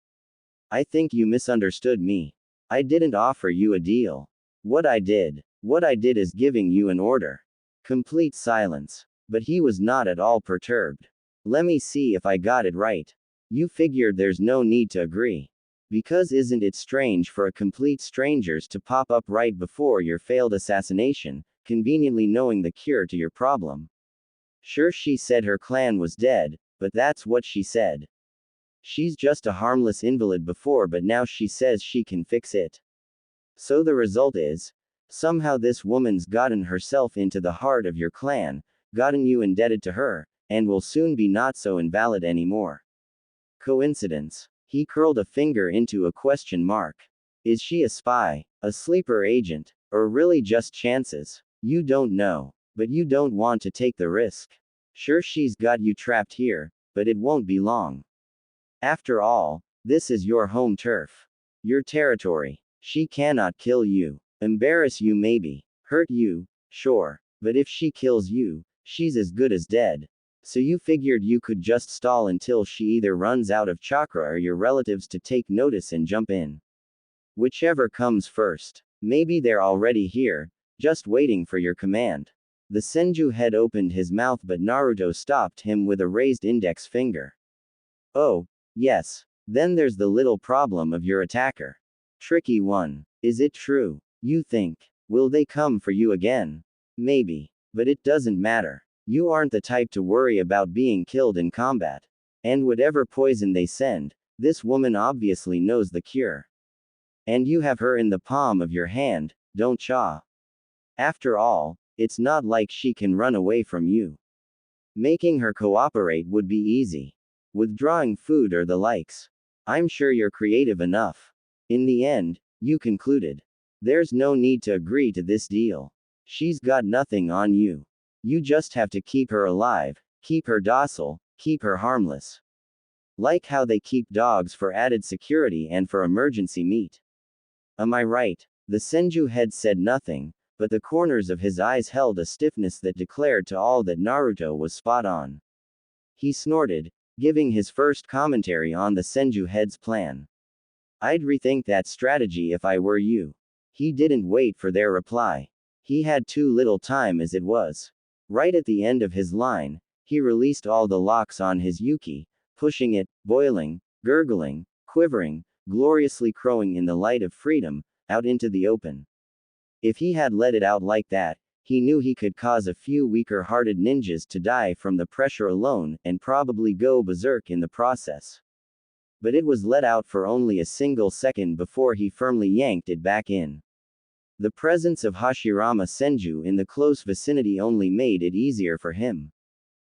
I think you misunderstood me. I didn't offer you a deal. What I did is giving you an order. Complete silence. But he was not at all perturbed. Let me see if I got it right. You figured there's no need to agree. Because isn't it strange for a complete strangers to pop up right before your failed assassination, conveniently knowing the cure to your problem? Sure, she said her clan was dead, but that's what she said. She's just a harmless invalid before, but now she says she can fix it. So the result is, somehow this woman's gotten herself into the heart of your clan, gotten you indebted to her, and will soon be not so invalid anymore. Coincidence? He curled a finger into a question mark. Is she a spy, a sleeper agent, or really just chances? You don't know, but you don't want to take the risk. Sure, she's got you trapped here, but it won't be long. After all, this is your home turf. Your territory. She cannot kill you. Embarrass you maybe. Hurt you, sure. But if she kills you, she's as good as dead. So you figured you could just stall until she either runs out of chakra or your relatives to take notice and jump in. Whichever comes first. Maybe they're already here, just waiting for your command. The Senju head opened his mouth, but Naruto stopped him with a raised index finger. Oh, yes. Then there's the little problem of your attacker. Tricky one. Is it true? You think, will they come for you again? Maybe. But it doesn't matter. You aren't the type to worry about being killed in combat. And whatever poison they send, this woman obviously knows the cure. And you have her in the palm of your hand, don't ya? After all, it's not like she can run away from you. Making her cooperate would be easy. Withdrawing food or the likes. I'm sure you're creative enough. In the end, you concluded. There's no need to agree to this deal. She's got nothing on you. You just have to keep her alive, keep her docile, keep her harmless. Like how they keep dogs for added security and for emergency meat. Am I right? The Senju head said nothing, but the corners of his eyes held a stiffness that declared to all that Naruto was spot on. He snorted, giving his first commentary on the Senju head's plan. I'd rethink that strategy if I were you. He didn't wait for their reply. He had too little time as it was. Right at the end of his line, he released all the locks on his Yuki, pushing it, boiling, gurgling, quivering, gloriously crowing in the light of freedom, out into the open. If he had let it out like that, he knew he could cause a few weaker-hearted ninjas to die from the pressure alone, and probably go berserk in the process. But it was let out for only a single second before he firmly yanked it back in. The presence of Hashirama Senju in the close vicinity only made it easier for him.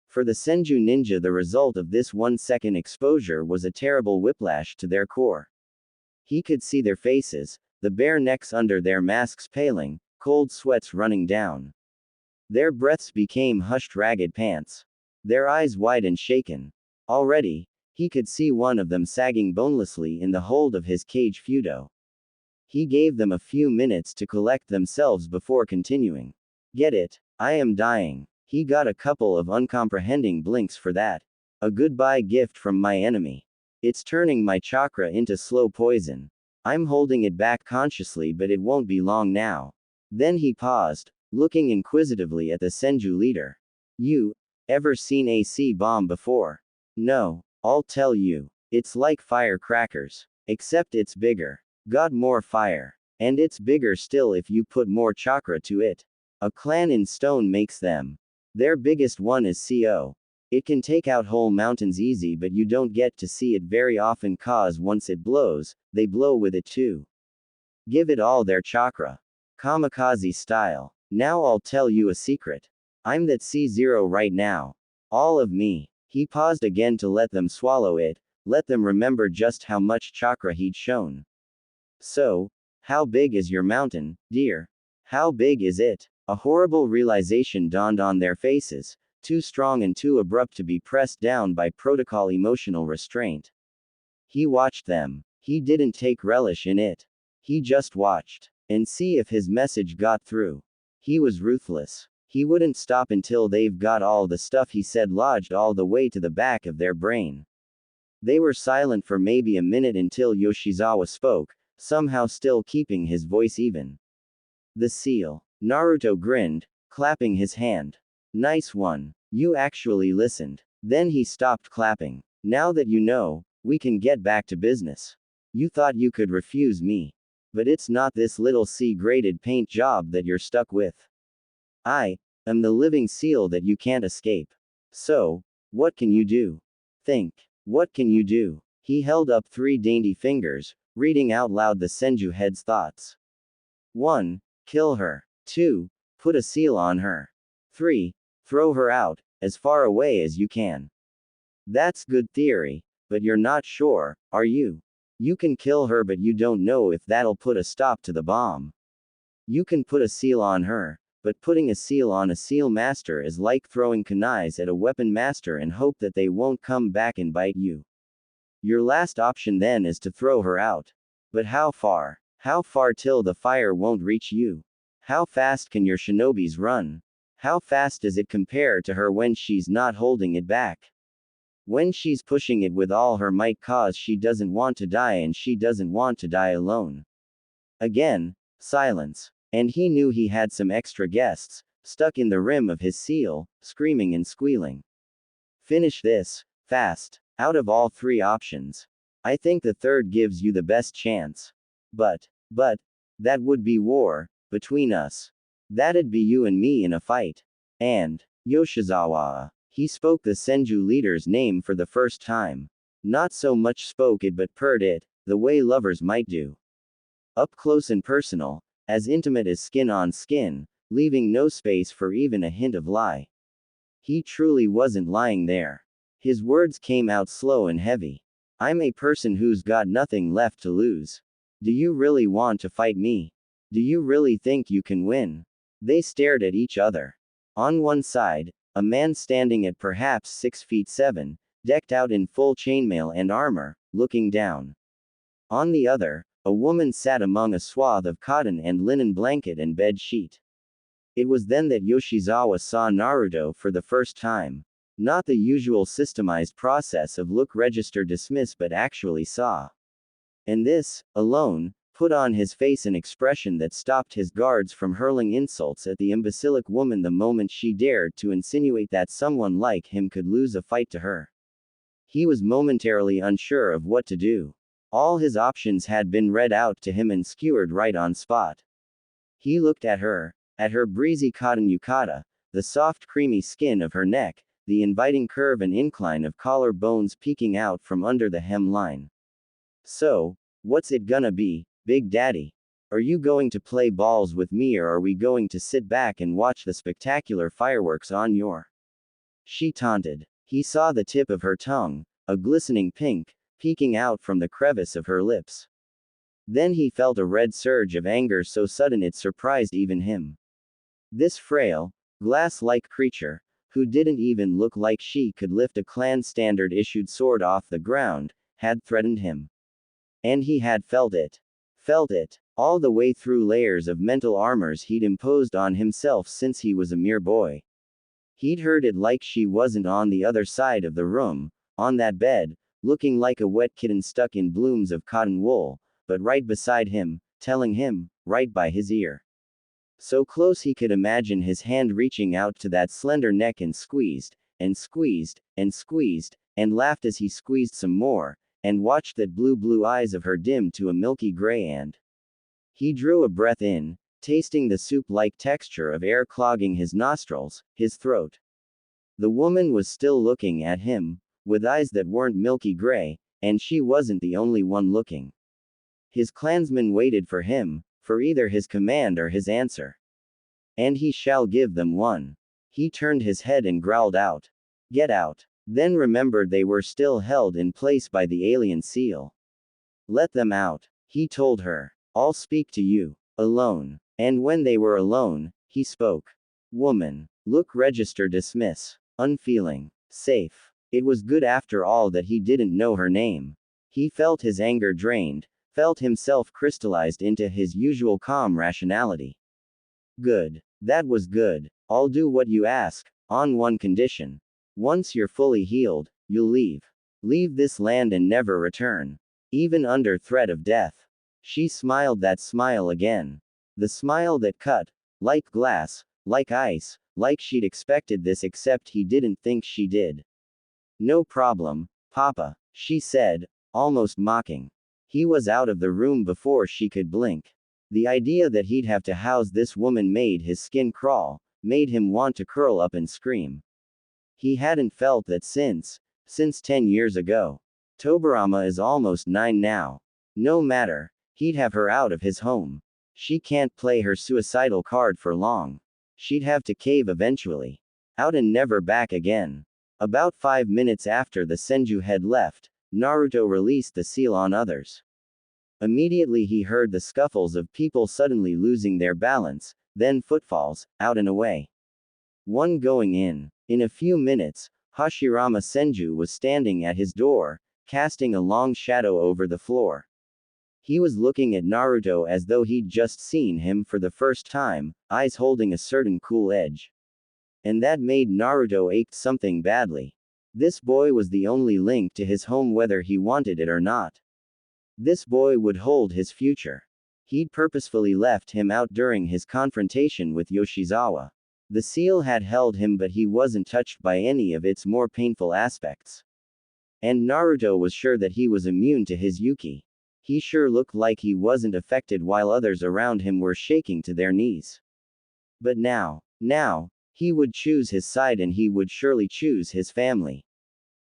For the Senju ninja, the result of this 1-second exposure was a terrible whiplash to their core. He could see their faces, the bare necks under their masks paling, cold sweats running down. Their breaths became hushed ragged pants. Their eyes wide and shaken. Already, he could see one of them sagging bonelessly in the hold of his cage fudo. He gave them a few minutes to collect themselves before continuing. Get it? I am dying. He got a couple of uncomprehending blinks for that. A goodbye gift from my enemy. It's turning my chakra into slow poison. I'm holding it back consciously, but it won't be long now. Then he paused, looking inquisitively at the Senju leader. You ever seen a C bomb before? No, I'll tell you. It's like firecrackers. Except it's bigger. Got more fire. And it's bigger still if you put more chakra to it. A clan in stone makes them. Their biggest one is CO. It can take out whole mountains easy, but you don't get to see it very often, cause once it blows, they blow with it too. Give it all their chakra. Kamikaze style. Now I'll tell you a secret. I'm that C0 right now. All of me. He paused again to let them swallow it, let them remember just how much chakra he'd shown. So, how big is your mountain, dear? How big is it? A horrible realization dawned on their faces, too strong and too abrupt to be pressed down by protocol emotional restraint. He watched them. He didn't take relish in it. He just watched. And see if his message got through. He was ruthless. He wouldn't stop until they've got all the stuff he said lodged all the way to the back of their brain. They were silent for maybe a minute until Yoshizawa spoke, somehow still keeping his voice even. The seal. Naruto grinned, clapping his hand. Nice one. You actually listened. Then he stopped clapping. Now that you know, we can get back to business. You thought you could refuse me. But it's not this little C-graded paint job that you're stuck with. I am the living seal that you can't escape. So, what can you do? Think. What can you do? He held up 3 dainty fingers, reading out loud the Senju head's thoughts. 1. Kill her. 2. Put a seal on her. 3. Throw her out, as far away as you can. That's good theory, but you're not sure, are you? You can kill her, but you don't know if that'll put a stop to the bomb. You can put a seal on her, but putting a seal on a seal master is like throwing kunais at a weapon master and hope that they won't come back and bite you. Your last option then is to throw her out. But how far? How far till the fire won't reach you? How fast can your shinobis run? How fast does it compare to her when she's not holding it back? When she's pushing it with all her might, cause she doesn't want to die and she doesn't want to die alone. Again, silence. And he knew he had some extra guests, stuck in the rim of his seal, screaming and squealing. Finish this, fast. Out of all 3 options, I think the third gives you the best chance. But, that would be war, between us. That'd be you and me in a fight. And, Yoshizawa. He spoke the Senju leader's name for the first time. Not so much spoke it but purred it, the way lovers might do. Up close and personal, as intimate as skin on skin, leaving no space for even a hint of lie. He truly wasn't lying there. His words came out slow and heavy. I'm a person who's got nothing left to lose. Do you really want to fight me? Do you really think you can win? They stared at each other. On one side, a man standing at perhaps 6 feet 7, decked out in full chainmail and armor, looking down. On the other, a woman sat among a swath of cotton and linen blanket and bed sheet. It was then that Yoshizawa saw Naruto for the first time. Not the usual systemized process of look, register, dismiss, but actually saw. And this, alone, put on his face an expression that stopped his guards from hurling insults at the imbecilic woman the moment she dared to insinuate that someone like him could lose a fight to her. He was momentarily unsure of what to do. All his options had been read out to him and skewered right on spot. He looked at her breezy cotton yukata, the soft creamy skin of her neck, the inviting curve and incline of collar bones peeking out from under the hemline. So, what's it gonna be, Big Daddy? Are you going to play balls with me, or are we going to sit back and watch the spectacular fireworks on your? She taunted. He saw the tip of her tongue, a glistening pink, peeking out from the crevice of her lips. Then he felt a red surge of anger so sudden it surprised even him. This frail, glass-like creature, who didn't even look like she could lift a clan standard-issued sword off the ground, had threatened him. And he had felt it. Felt it, all the way through layers of mental armors he'd imposed on himself since he was a mere boy. He'd heard it like she wasn't on the other side of the room, on that bed, looking like a wet kitten stuck in blooms of cotton wool, but right beside him, telling him, right by his ear. So close he could imagine his hand reaching out to that slender neck and squeezed, and squeezed, and squeezed, and laughed as he squeezed some more, and watched that blue eyes of her dim to a milky gray, and he drew a breath in, tasting the soup-like texture of air clogging his nostrils, his throat. The woman was still looking at him, with eyes that weren't milky gray, and she wasn't the only one looking. His clansmen waited for him, for either his command or his answer. And he shall give them one. He turned his head and growled out, "Get out." Then remembered they were still held in place by the alien seal. "Let them out," he told her. "I'll speak to you. Alone." And when they were alone, he spoke. "Woman. Look, register, dismiss. Unfeeling. Safe." It was good after all that he didn't know her name. He felt his anger drained, felt himself crystallized into his usual calm rationality. Good. That was good. I'll do what you ask, on one condition. Once you're fully healed, you'll leave. Leave this land and never return. Even under threat of death. She smiled that smile again. The smile that cut, like glass, like ice, like she'd expected this, except he didn't think she did. "No problem, Papa," she said, almost mocking. He was out of the room before she could blink. The idea that he'd have to house this woman made his skin crawl, made him want to curl up and scream. He hadn't felt that since 10 years ago. Tobarama is almost 9 now. No matter, he'd have her out of his home. She can't play her suicidal card for long. She'd have to cave eventually. Out and never back again. About 5 minutes after the Senju had left, Naruto released the seal on others. Immediately he heard the scuffles of people suddenly losing their balance, then footfalls, out and away. One going in. In a few minutes, Hashirama Senju was standing at his door, casting a long shadow over the floor. He was looking at Naruto as though he'd just seen him for the first time, eyes holding a certain cool edge. And that made Naruto ache something badly. This boy was the only link to his home, whether he wanted it or not. This boy would hold his future. He'd purposefully left him out during his confrontation with Yoshizawa. The seal had held him, but he wasn't touched by any of its more painful aspects. And Naruto was sure that he was immune to his Yuki. He sure looked like he wasn't affected while others around him were shaking to their knees. But now, he would choose his side, and he would surely choose his family.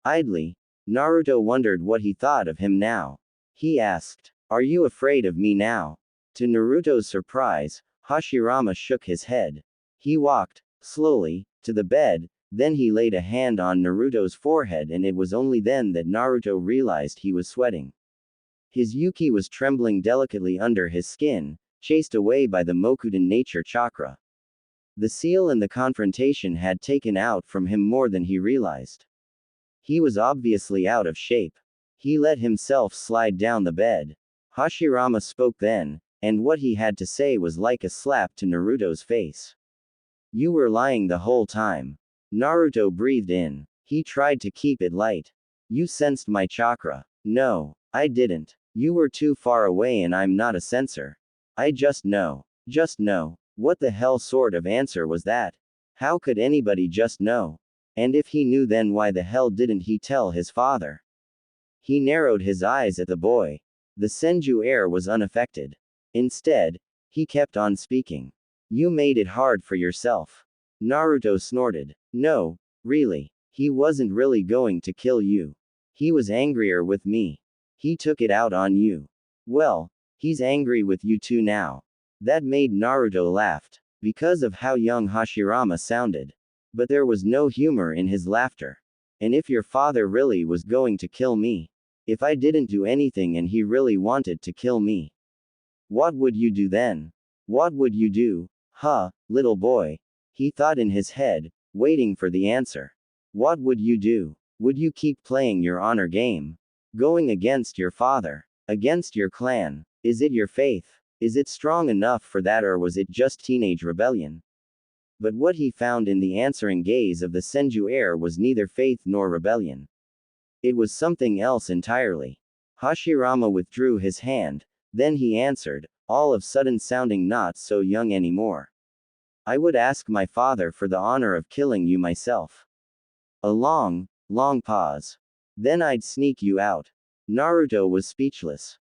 Idly, Naruto wondered what he thought of him now. He asked, "Are you afraid of me now?" To Naruto's surprise, Hashirama shook his head. He walked, slowly, to the bed, then he laid a hand on Naruto's forehead, and it was only then that Naruto realized he was sweating. His Yuki was trembling delicately under his skin, chased away by the Mokuden nature chakra. The seal and the confrontation had taken out from him more than he realized. He was obviously out of shape. He let himself slide down the bed. Hashirama spoke then, and what he had to say was like a slap to Naruto's face. "You were lying the whole time. Naruto breathed in. He tried to keep it light. You sensed my chakra. No, I didn't. You were too far away and I'm not a sensor. I just know. Just know. What the hell sort of answer was that? How could anybody just know? And if he knew, then why the hell didn't he tell his father? He narrowed his eyes at the boy. The Senju air was unaffected. Instead, he kept on speaking. You made it hard for yourself. Naruto snorted. No, really. He wasn't really going to kill you. He was angrier with me. He took it out on you. Well, he's angry with you too now. That made Naruto laugh, because of how young Hashirama sounded. But there was no humor in his laughter. And if your father really was going to kill me? If I didn't do anything and he really wanted to kill me? What would you do then? What would you do? Huh, little boy. He thought in his head, waiting for the answer. What would you do? Would you keep playing your honor game? Going against your father? Against your clan? Is it your faith? Is it strong enough for that, or was it just teenage rebellion? But what he found in the answering gaze of the Senju heir was neither faith nor rebellion. It was something else entirely. Hashirama withdrew his hand, then he answered, all of sudden sounding not so young anymore. I would ask my father for the honor of killing you myself. A long, long pause. Then I'd sneak you out. Naruto was speechless.